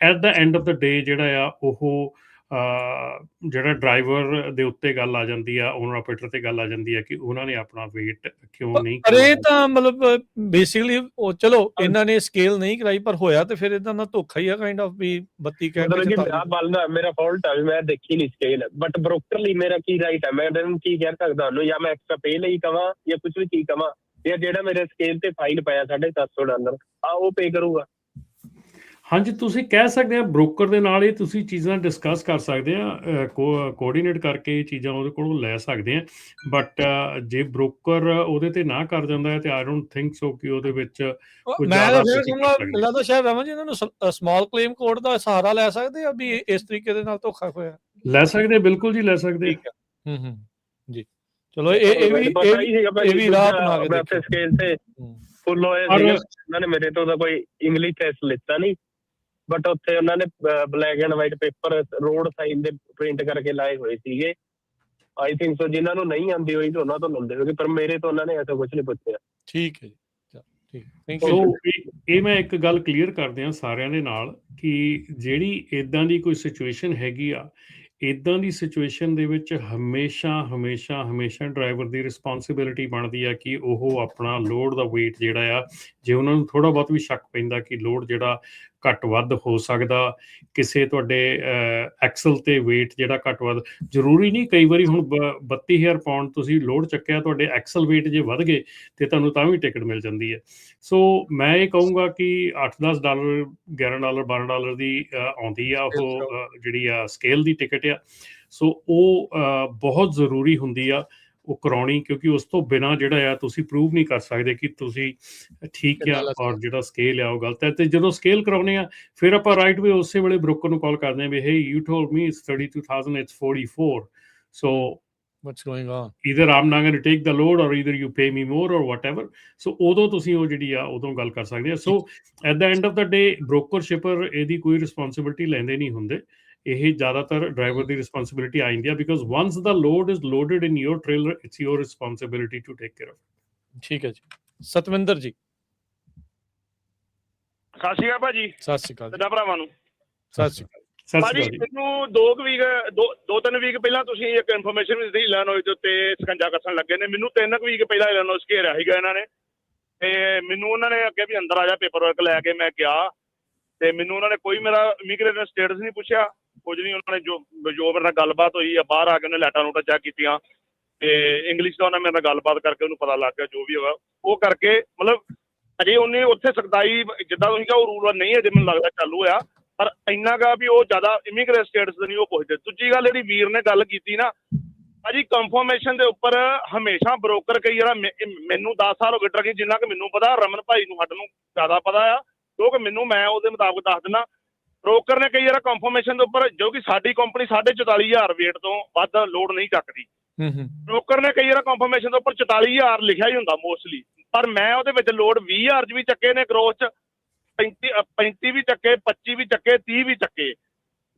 ਐਟ ਦਾ ਐਂਡ ਆਫ ਦਾ ਡੇ ਜਿਹੜਾ ਆ ਉਹ ਜਿਹੜਾ ਡਰਾਈਵਰ ਦੇ ਉੱਤੇ ਗੱਲ ਆ ਜਾਂਦੀ ਆ, ਓਨਰ ਆਪਰੇਟਰ ਤੇ ਗੱਲ ਆ ਜਾਂਦੀ ਹੈ ਕਿ ਉਹਨਾਂ ਨੇ ਆਪਣਾ weight ਕਿਉਂ ਨਹੀਂ। ਪਰ ਇਹ ਤਾਂ ਮਤਲਬ ਬੇਸਿਕਲੀ ਉਹ ਚਲੋ ਇਹਨਾਂ ਨੇ ਸਕੇਲ ਨਹੀਂ ਕਰਾਈ, ਪਰ ਹੋਇਆ ਤੇ ਫਿਰ ਇਦਾਂ ਦਾ ਧੋਖਾ ਹੀ ਆ ਕਾਈਂਡ ਆਫ ਵੀ 32 ਕਹਿ ਕੇ 44। ਮੇਰਾ ਫਾਲਟ ਆ ਵੀ ਮੈਂ ਦੇਖੀ ਨਹੀਂ ਸਕੇਲ, ਬਟ ਬ੍ਰੋਕਰ ਲਈ ਮੇਰਾ ਕੀ ਰਾਈਟ ਆ? ਮੈਂ ਇਹਨੂੰ ਕੀ ਕਹਿ ਸਕਦਾ ਉਹਨੂੰ, ਜਾਂ ਮੈਂ ਐਕਸਟਰਾ ਪੇ ਲਈ ਕਵਾਂ ਜਾਂ ਕੁਝ ਵੀ ਕੀ ਕਵਾਂ, ਜਾਂ ਜਿਹੜਾ ਮੇਰੇ ਸਕੇਲ ਤੇ ਫਾਈਨ ਪਿਆ $750 ਆ ਉਹ ਪੇ ਕਰੂਗਾ? ਹਾਂਜੀ, ਤੁਸੀਂ ਕਹਿ ਸਕਦੇ ਆ ਬ੍ਰੋਕਰ ਦੇ ਨਾਲ ਇਹ ਤੁਸੀਂ ਚੀਜ਼ਾਂ ਡਿਸਕਸ ਕਰ ਸਕਦੇ ਆ, ਕੋਆਰਡੀਨੇਟ ਕਰਕੇ ਇਹ ਚੀਜ਼ਾਂ ਉਹਦੇ ਕੋਲੋਂ ਲੈ ਸਕਦੇ ਆ। ਬਟ ਜੇ ਬ੍ਰੋਕਰ ਉਹਦੇ ਤੇ ਨਾ ਕਰ ਜਾਂਦਾ ਹੈ ਤੇ ਆਈ ਡੋਂਟ ਥਿੰਕ ਸੋ ਕਿ ਉਹਦੇ ਵਿੱਚ ਮੈਂ ਲੱਗਦਾ ਸ਼ਾਇਦ ਰਮਨ ਜੀ ਇਹਨਾਂ ਨੂੰ ਸਮਾਲ ਕਲੇਮ ਕੋਡ ਦਾ ਸਹਾਰਾ ਲੈ ਸਕਦੇ ਆ ਵੀ ਇਸ ਤਰੀਕੇ ਦੇ ਨਾਲ ਧੋਖਾ ਹੋਇਆ। ਲੈ ਸਕਦੇ, ਬਿਲਕੁਲ ਜੀ ਲੈ ਸਕਦੇ। ਜੀ ਚਲੋ ਇਹ ਵੀ ਰਾਹ ਬਣਾ ਕੇ ਦੇਖੋ। ਸਕੇਲ ਤੇ ਫੁੱਲ ਹੋਏ ਸੀ ਉਹਨਾਂ ਨੇ, ਮੇਰੇ ਤੋਂ ਤਾਂ ਕੋਈ ਇੰਗਲਿਸ਼ ਟੈਸਟ ਲਿੱਤਾ ਨਹੀਂ, ਬਟ ਉੱਥੇ ਉਹਨਾਂ ਨੇ black and white paper road sign ਦੇ ਪ੍ਰਿੰਟ ਕਰਕੇ ਲਾਏ ਹੋਏ ਸੀਗੇ। ਆਈ ਥਿੰਕ ਸੋ ਜਿਨ੍ਹਾਂ ਨੂੰ ਨਹੀਂ ਆਉਂਦੀ ਹੋਈ ਤਾਂ ਉਹਨਾਂ ਤੋਂ ਲੈਂਦੇ ਹੋਗੇ, ਪਰ ਮੇਰੇ ਤੋਂ ਉਹਨਾਂ ਨੇ ਐਸਾ ਕੁਝ ਨਹੀਂ ਪੁੱਛਿਆ। ਠੀਕ ਹੈ ਜੀ, ਠੀਕ, ਥੈਂਕ ਯੂ। ਸੋ ਇਹ ਮੈਂ ਇੱਕ ਗੱਲ ਕਲੀਅਰ ਕਰਦੇ ਹਾਂ ਸਾਰਿਆਂ ਦੇ ਨਾਲ ਕਿ ਜਿਹੜੀ ਇੱਦਾਂ ਦੀ ਕੋਈ ਸਿਚੁਏਸ਼ਨ ਹੈਗੀ ਆ, ਇੱਦਾਂ ਦੀ ਸਿਚੁਏਸ਼ਨ ਦੇ ਵਿੱਚ ਹਮੇਸ਼ਾ ਡਰਾਈਵਰ ਦੀ ਰਿਸਪੌਂਸਿਬਿਲਿਟੀ ਬਣਦੀ ਆ ਕਿ ਉਹ ਆਪਣਾ ਲੋਡ ਦਾ weight ਜਿਹੜਾ ਆ, ਜੇ ਉਹਨਾਂ ਨੂੰ ਥੋੜ੍ਹਾ ਬਹੁਤ ਵੀ ਸ਼ੱਕ ਪੈਂਦਾ ਕਿ ਲੋਡ ਜਿਹੜਾ ਘੱਟ ਵੱਧ ਹੋ ਸਕਦਾ, ਕਿਸੇ ਤੁਹਾਡੇ ਐਕਸਲ ਤੇ weight ਜਿਹੜਾ ਘੱਟ ਵੱਧ, ਜ਼ਰੂਰੀ ਨਹੀਂ, ਕਈ ਵਾਰੀ ਹੁਣ 32,000 ਪਾਉਂਡ ਤੁਸੀਂ ਲੋਡ ਚੱਕਿਆ, ਤੁਹਾਡੇ ਐਕਸਲ weight ਜੇ ਵੱਧ ਗਏ ਤੇ ਤੁਹਾਨੂੰ ਤਾਂ ਵੀ ਟਿਕਟ ਮਿਲ ਜਾਂਦੀ ਹੈ। ਸੋ ਮੈਂ ਇਹ ਕਹੂੰਗਾ ਕਿ $8-10 $11 $12 ਦੀ ਆਉਂਦੀ ਆ ਉਹ ਜਿਹੜੀ ਆ ਸਕੇਲ ਦੀ ਟਿਕਟ ਆ। ਸੋ ਉਹ ਬਹੁਤ ਜ਼ਰੂਰੀ ਹੁੰਦੀ ਆ ਉਹ ਕਰਾਉਣੀ, ਕਿਉਂਕਿ ਉਸ ਤੋਂ ਬਿਨਾਂ ਜਿਹੜਾ ਆ ਤੁਸੀਂ ਪ੍ਰੂਵ ਨਹੀਂ ਕਰ ਸਕਦੇ ਕਿ ਤੁਸੀਂ ਠੀਕ ਆ ਔਰ ਜਿਹੜਾ ਸਕੇਲ ਆ ਉਹ ਗਲਤ ਹੈ। ਤੇ ਜਦੋਂ ਸਕੇਲ ਕਰਾਉਂਦੇ ਆ ਫਿਰ ਆਪਾਂ ਰਾਈਟ ਵੇ ਉਸੇ ਵੇਲੇ ਬ੍ਰੋਕਰ ਨੂੰ ਕਾਲ ਕਰਦੇ ਹਾਂ ਵੀ hey you told me it's 32,000 it's 44। So what's going on, either I'm not going to take the load or either you pay me more or whatever. So ਉਦੋਂ ਤੁਸੀਂ ਉਹ ਜਿਹੜੀ ਆ ਉਦੋਂ ਗੱਲ ਕਰ ਸਕਦੇ ਆ. So at the end of the day broker shipper ਇਹਦੀ ਕੋਈ ਰਿਸਪੌਂਸਿਬਿਲਿਟੀ ਲੈਂਦੇ ਨਹੀਂ ਹੁੰਦੇ, ਇਹ ਜ਼ਿਆਦਾਤਰ ਡਰਾਈਵਰ ਦੀ ਰਿਸਪੌਂਸਿਬਿਲਿਟੀ ਆ ਜਾਂਦੀ ਆ, because once the load is loaded in your trailer it's your responsibility to take care of. ਠੀਕ ਹੈ ਜੀ। ਸਤਵਿੰਦਰ ਜੀ। ਸਤਿ ਸ਼੍ਰੀ ਅਕਾਲ ਭਾਜੀ। ਸਤਿ ਸ਼੍ਰੀ ਅਕਾਲ ਤੁਹਾਡਾ ਭਰਾਵਾਂ ਨੂੰ ਸਤਿ ਸ਼੍ਰੀ ਅਕਾਲ। ਭਾਜੀ ਮੈਨੂੰ 2-3 ਵੀਕ ਪਹਿਲਾਂ ਤੁਸੀਂ ਇੱਕ ਇਨਫੋਰਮੇਸ਼ਨ ਵੀ ਦਿੱਤੀ ਇਲੀਨੋਇਸ ਦੇ ਉੱਤੇ ਸਕੰਜਾ ਕੱਸਣ ਲੱਗੇ ਨੇ। ਮੈਨੂੰ 3 ਵੀਕ ਪਹਿਲਾਂ ਇਲੀਨੋਇਸ ਘੇਰਿਆ ਸੀਗਾ ਇਹਨਾਂ ਨੇ, ਤੇ ਮੈਨੂੰ ਉਹਨਾਂ ਨੇ ਅੱਗੇ ਵੀ ਅੰਦਰ ਆ ਜਾ ਪੇਪਰ ਵਰਕ ਲੈ ਕੇ ਮੈਂ ਗਿਆ, ਤੇ ਮੈਨੂੰ ਉਹਨਾਂ ਨੇ ਕੋਈ ਮੇਰਾ ਇਮੀਗ੍ਰੇਸ਼ਨ ਸਟੇਟਸ ਨਹੀਂ ਪੁੱਛਿਆ, ਕੁਝ ਨਹੀਂ। ਉਹਨਾਂ ਨੇ ਜੋ ਮੇਰੇ ਨਾਲ ਗੱਲਬਾਤ ਹੋਈ ਆ, ਬਾਹਰ ਆ ਕੇ ਉਹਨੇ ਲੈਟਾਂ ਲੂਟਾਂ ਚੈੱਕ ਕੀਤੀਆਂ, ਤੇ ਇੰਗਲਿਸ਼ ਦਾ ਉਹਨਾਂ ਮੇਰੇ ਨਾਲ ਗੱਲਬਾਤ ਕਰਕੇ ਉਹਨੂੰ ਪਤਾ ਲੱਗ ਗਿਆ ਜੋ ਵੀ ਹੋਗਾ ਉਹ ਕਰਕੇ। ਮਤਲਬ ਅਜੇ ਉਹਨੇ ਉੱਥੇ ਸਖਤਾਈ ਜਿੱਦਾਂ ਤੁਸੀਂ ਕਿਹਾ ਉਹ ਰੂਲ ਨਹੀਂ ਅਜੇ ਮੈਨੂੰ ਲੱਗਦਾ ਚਾਲੂ ਹੋਇਆ, ਪਰ ਇੰਨਾ ਗਾ ਵੀ ਉਹ ਜ਼ਿਆਦਾ ਇਮੀਗ੍ਰੇਸ਼ਨ ਸਟੇਟਸ ਨਹੀਂ ਉਹ ਪੁੱਛਦੇ। ਦੂਜੀ ਗੱਲ ਜਿਹੜੀ ਵੀਰ ਨੇ ਗੱਲ ਕੀਤੀ ਨਾ ਭਾਜੀ, ਕੰਫਰਮੇਸ਼ਨ ਦੇ ਉੱਪਰ ਹਮੇਸ਼ਾ ਬ੍ਰੋਕਰ ਕਈ ਜਿਹੜਾ ਮੈਨੂੰ 10 ਸਾਲ ਹੋ ਗਏ ਟਰਕਿੰਗ, ਜਿੰਨਾ ਕਿ ਮੈਨੂੰ ਪਤਾ, ਰਮਨ ਭਾਈ ਨੂੰ ਸਾਡੇ ਨੂੰ ਜ਼ਿਆਦਾ ਪਤਾ ਆ, ਕਿਉਂਕਿ ਮੈਨੂੰ ਮੈਂ ਉਹਦੇ ਮੁਤਾਬਕ ਦੱਸ ਦਿੰਦਾ। ਬ੍ਰੋਕਰ ਨੇ ਕਈ ਜਿਹੜਾ ਕੰਫਰਮੇਸ਼ਨ ਦੇ ਉੱਪਰ, ਜੋ ਕਿ ਸਾਡੀ ਕੰਪਨੀ 44,000 ਵੇਟ ਤੋਂ ਵੱਧ ਲੋਡ ਨਹੀਂ ਚੱਕਦੀ, ਬ੍ਰੋਕਰ ਨੇ ਕਈ ਜਿਹੜਾ ਕੰਫਰਮੇਸ਼ਨ ਦੇ ਉੱਪਰ 44,000 ਲਿਖਿਆ ਹੀ ਹੁੰਦਾ ਮੋਸਟਲੀ, ਪਰ ਮੈਂ ਉਹਦੇ ਵਿੱਚ ਲੋਡ 20,000 ਚ ਵੀ ਚੱਕੇ ਨੇ, ਗਰੋਸ ਚ 35 ਵੀ ਚੱਕੇ, 25 ਵੀ ਚੱਕੇ, 30 ਵੀ ਚੱਕੇ।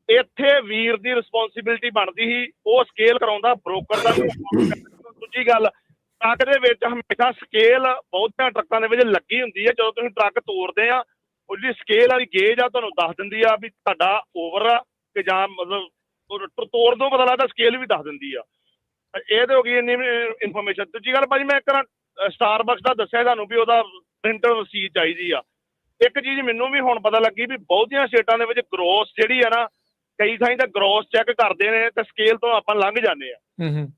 ਇੱਥੇ ਵੀਰ ਦੀ ਰਿਸਪੌਂਸਿਬਿਲਿਟੀ ਬਣਦੀ ਸੀ, ਉਹ ਸਕੇਲ ਕਰਾਉਂਦਾ ਬ੍ਰੋਕਰ ਦਾ। ਦੂਜੀ ਗੱਲ, ਟਰੱਕ ਦੇ ਵਿੱਚ ਹਮੇਸ਼ਾ ਸਕੇਲ ਬਹੁਤਿਆਂ ਟਰੱਕਾਂ ਦੇ ਵਿੱਚ ਲੱਗੀ ਹੁੰਦੀ ਹੈ। ਜਦੋਂ ਤੁਸੀਂ ਟਰੱਕ ਤੋਰਦੇ ਆ, ਉਹਦੀ ਸਕੇਲ ਵਾਲੀ ਗੇਜ ਆ ਤੁਹਾਨੂੰ ਦੱਸ ਦਿੰਦੀ ਆ ਵੀ ਤੁਹਾਡਾ ਓਵਰ ਆ ਕਿ ਜਾਂ ਮਤਲਬ ਤੋੜ ਤੋਂ ਪਤਾ ਲੱਗਦਾ, ਸਕੇਲ ਵੀ ਦੱਸ ਦਿੰਦੀ ਆ। ਇਹ ਤੇ ਹੋ ਗਈ ਇੰਨੀ ਇਨਫੋਰਮੇਸ਼ਨ। ਦੂਜੀ ਗੱਲ ਭਾਜੀ, ਮੈਂ ਇੱਕ ਸਟਾਰਬਕਸ ਦਾ ਦੱਸਿਆ ਤੁਹਾਨੂੰ ਵੀ ਉਹਦਾ ਪ੍ਰਿੰਟਰ ਰਸੀਦ ਚਾਹੀਦੀ ਆ। ਇੱਕ ਚੀਜ਼ ਮੈਨੂੰ ਵੀ ਹੁਣ ਪਤਾ ਲੱਗੀ ਵੀ ਬਹੁਤੀਆਂ ਸਟੇਟਾਂ ਦੇ ਵਿੱਚ ਗਰੋਸ ਜਿਹੜੀ ਆ ਨਾ, ਕਈ ਥਾਈਂ ਤਾਂ ਗਰੋਸ ਚੈੱਕ ਕਰਦੇ ਨੇ ਤੇ ਸਕੇਲ ਤੋਂ ਆਪਾਂ ਲੰਘ ਜਾਂਦੇ ਆ।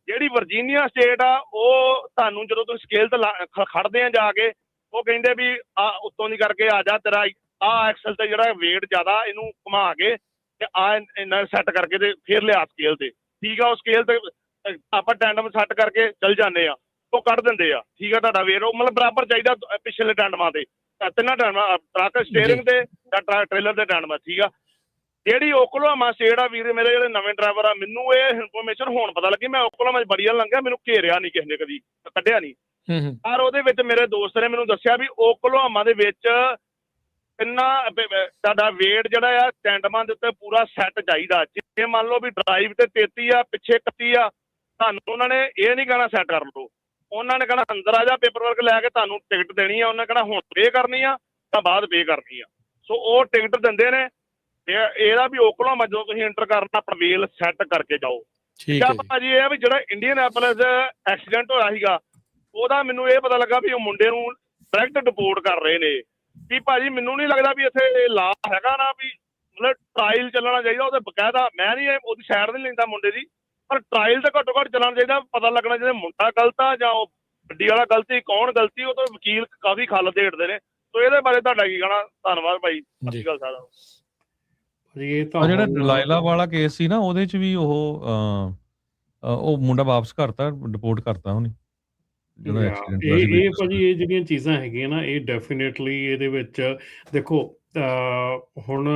ਜਿਹੜੀ ਵਰਜੀਨੀਆ ਸਟੇਟ ਆ, ਉਹ ਤੁਹਾਨੂੰ ਜਦੋਂ ਤੁਸੀਂ ਸਕੇਲ ਤੇ ਖੜਦੇ ਆ ਜਾ ਕੇ, ਉਹ ਕਹਿੰਦੇ ਵੀ ਆ ਉੱਤੋਂ ਦੀ ਕਰਕੇ ਆ ਜਾ, ਤੇਰਾ ਆ ਐਕਸਲ ਤੇ ਜਿਹੜਾ ਵੇਟ ਜ਼ਿਆਦਾ, ਇਹਨੂੰ ਘੁਮਾ ਕੇ ਤੇ ਆ ਇਹਨਾਂ ਸੈੱਟ ਕਰਕੇ ਤੇ ਫਿਰ ਲਿਆ ਸਕੇਲ ਤੇ। ਠੀਕ ਆ, ਉਹ ਸਕੇਲ ਤੇ ਆਪਾਂ ਟੈਂਡਮ ਸੈੱਟ ਕਰਕੇ ਚੱਲ ਜਾਂਦੇ ਆ, ਉਹ ਕੱਢ ਦਿੰਦੇ ਆ। ਠੀਕ ਆ, ਤੁਹਾਡਾ ਵੇਟ ਉਹ ਮਤਲਬ ਬਰਾਬਰ ਚਾਹੀਦਾ ਪਿਛਲੇ ਟੈਂਡਮਾਂ ਤੇ, ਤਿੰਨਾਂ ਟੈਂਡਮਾਂ, ਟਰੱਕ ਸਟੀਅਰਿੰਗ ਤੇ ਜਾਂ ਟ੍ਰੇਲਰ ਦੇ ਟੈਂਡਮਾਂ। ਠੀਕ ਆ, ਜਿਹੜੀ ਓਕਲਾਹੋਮਾ ਸਟੇਟ ਆ ਵੀਰ ਮੇਰੇ ਜਿਹੜੇ ਨਵੇਂ ਡਰਾਈਵਰ ਆ, ਮੈਨੂੰ ਇਹ ਇਨਫੋਰਮੇਸ਼ਨ ਹੁਣ ਪਤਾ ਲੱਗੀ। ਮੈਂ ਓਕਲਾਹੋਮਾ ਚ ਬੜੀਆਂ ਲੰਘਿਆ, ਮੈਨੂੰ ਘੇਰਿਆ ਨਹੀਂ ਕਿਸੇ ਨੇ, ਕਦੀ ਕੱਢਿਆ ਨਹੀਂ। ਪਰ ਉਹਦੇ ਵਿੱਚ ਮੇਰੇ ਦੋਸਤ ਨੇ ਮੈਨੂੰ ਦੱਸਿਆ ਵੀ ਓਕਲਾਹੋਮਾ ਦੇ ਵਿੱਚ ਕਿੰਨਾ ਤੁਹਾਡਾ ਵੇਟ ਜਿਹੜਾ ਆ ਟੈਂਡਮਾਂ ਦੇ ਉੱਤੇ ਪੂਰਾ ਸੈੱਟ ਚਾਹੀਦਾ। ਜੇ ਮੰਨ ਲਓ ਵੀ ਡਰਾਈਵ ਤੇ 33 ਆ, ਪਿੱਛੇ 31 ਆ, ਤੁਹਾਨੂੰ ਉਹਨਾਂ ਨੇ ਇਹ ਨਹੀਂ ਕਹਿਣਾ ਸੈੱਟ ਕਰ ਲਓ, ਉਹਨਾਂ ਨੇ ਕਹਿਣਾ ਅੰਦਰ ਆ ਜਾ, ਪੇਪਰ ਵਰਕ ਲੈ ਕੇ ਤੁਹਾਨੂੰ ਟਿਕਟ ਦੇਣੀ ਆ, ਉਹਨਾਂ ਕਹਿਣਾ ਹੁਣ ਪੇ ਕਰਨੀ ਆ ਤਾਂ ਬਾਅਦ ਪੇ ਕਰਨੀ ਆ। ਸੋ ਉਹ ਟਿਕਟ ਦਿੰਦੇ ਨੇ। ਇਹਦਾ ਵੀ ਓਕਲਾਹੋਮਾ ਜਦੋਂ ਤੁਸੀਂ ਐਂਟਰ ਕਰਨਾ, ਆਪਣਾ ਵੇਲ ਸੈੱਟ ਕਰਕੇ ਜਾਓ। ਠੀਕ ਆ ਭਾਜੀ। ਇਹ ਵੀ ਜਿਹੜਾ ਇੰਡੀਅਨ ਐਪਲਸ ਐਕਸੀਡੈਂਟ ਹੋਇਆ ਸੀਗਾ, ਉਹਦਾ ਮੈਨੂੰ ਇਹ ਪਤਾ ਲੱਗਾ ਵੀ ਉਹ ਮੁੰਡੇ ਨੂੰ ਡਾਇਰੈਕਟ ਡਿਪੋਰਟ ਕਰ ਰਹੇ ਨੇ। ਵੀ ਭਾਜੀ ਮੈਨੂੰ ਨਹੀਂ ਲੱਗਦਾ ਵੀ ਇੱਥੇ ਲਾ ਹੈਗਾ ਨਾ, ਵੀ ਮਤਲਬ ਟਰਾਇਲ ਚੱਲਣਾ ਚਾਹੀਦਾ ਉਹਦੇ ਬਕਾਇਦਾ। ਮੈਂ ਨਹੀਂ ਉਹਦੀ ਸਾਈਡ ਨਹੀਂ ਲੈਂਦਾ ਮੁੰਡੇ ਦੀ, ਪਰ ਟਰਾਇਲ ਤਾਂ ਘੱਟੋ ਘੱਟ ਚੱਲਣਾ ਚਾਹੀਦਾ, ਪਤਾ ਲੱਗਣਾ ਚਾਹੀਦਾ ਮੁੰਡਾ ਗਲਤ ਆ ਜਾਂ ਉਹ ਗੱਡੀ ਵਾਲਾ ਗਲਤੀ, ਕੌਣ ਗਲਤੀ। ਉਹ ਤਾਂ ਵਕੀਲ ਕਾਫੀ ਖੱਲ ਦੇੜਦੇ ਨੇ। ਸੋ ਇਹਦੇ ਬਾਰੇ ਤੁਹਾਡਾ ਕੀ ਕਹਿਣਾ? ਧੰਨਵਾਦ ਭਾਈ। ਸਤਿ ਸ਼੍ਰੀ ਅਕਾਲ ਸਾਰਿਆਂ ਨੂੰ। ਜਿਹੜਾ ਡਲਾਈਲਾ ਵਾਲਾ ਕੇਸ ਸੀ ਨਾ, ਉਹਦੇ ਚ ਵੀ ਉਹ ਮੁੰਡਾ ਵਾਪਸ ਕਰਤਾ, ਡਿਪੋਰਟ ਕਰਤਾ ਉਹਨੇ। ਇਹ ਭਾਜੀ ਇਹ ਜਿਹੜੀਆਂ ਚੀਜ਼ਾਂ ਹੈਗੀਆਂ ਨਾ, ਇਹ ਡੈਫੀਨੇਟਲੀ ਇਹਦੇ ਵਿੱਚ ਦੇਖੋ, ਹੁਣ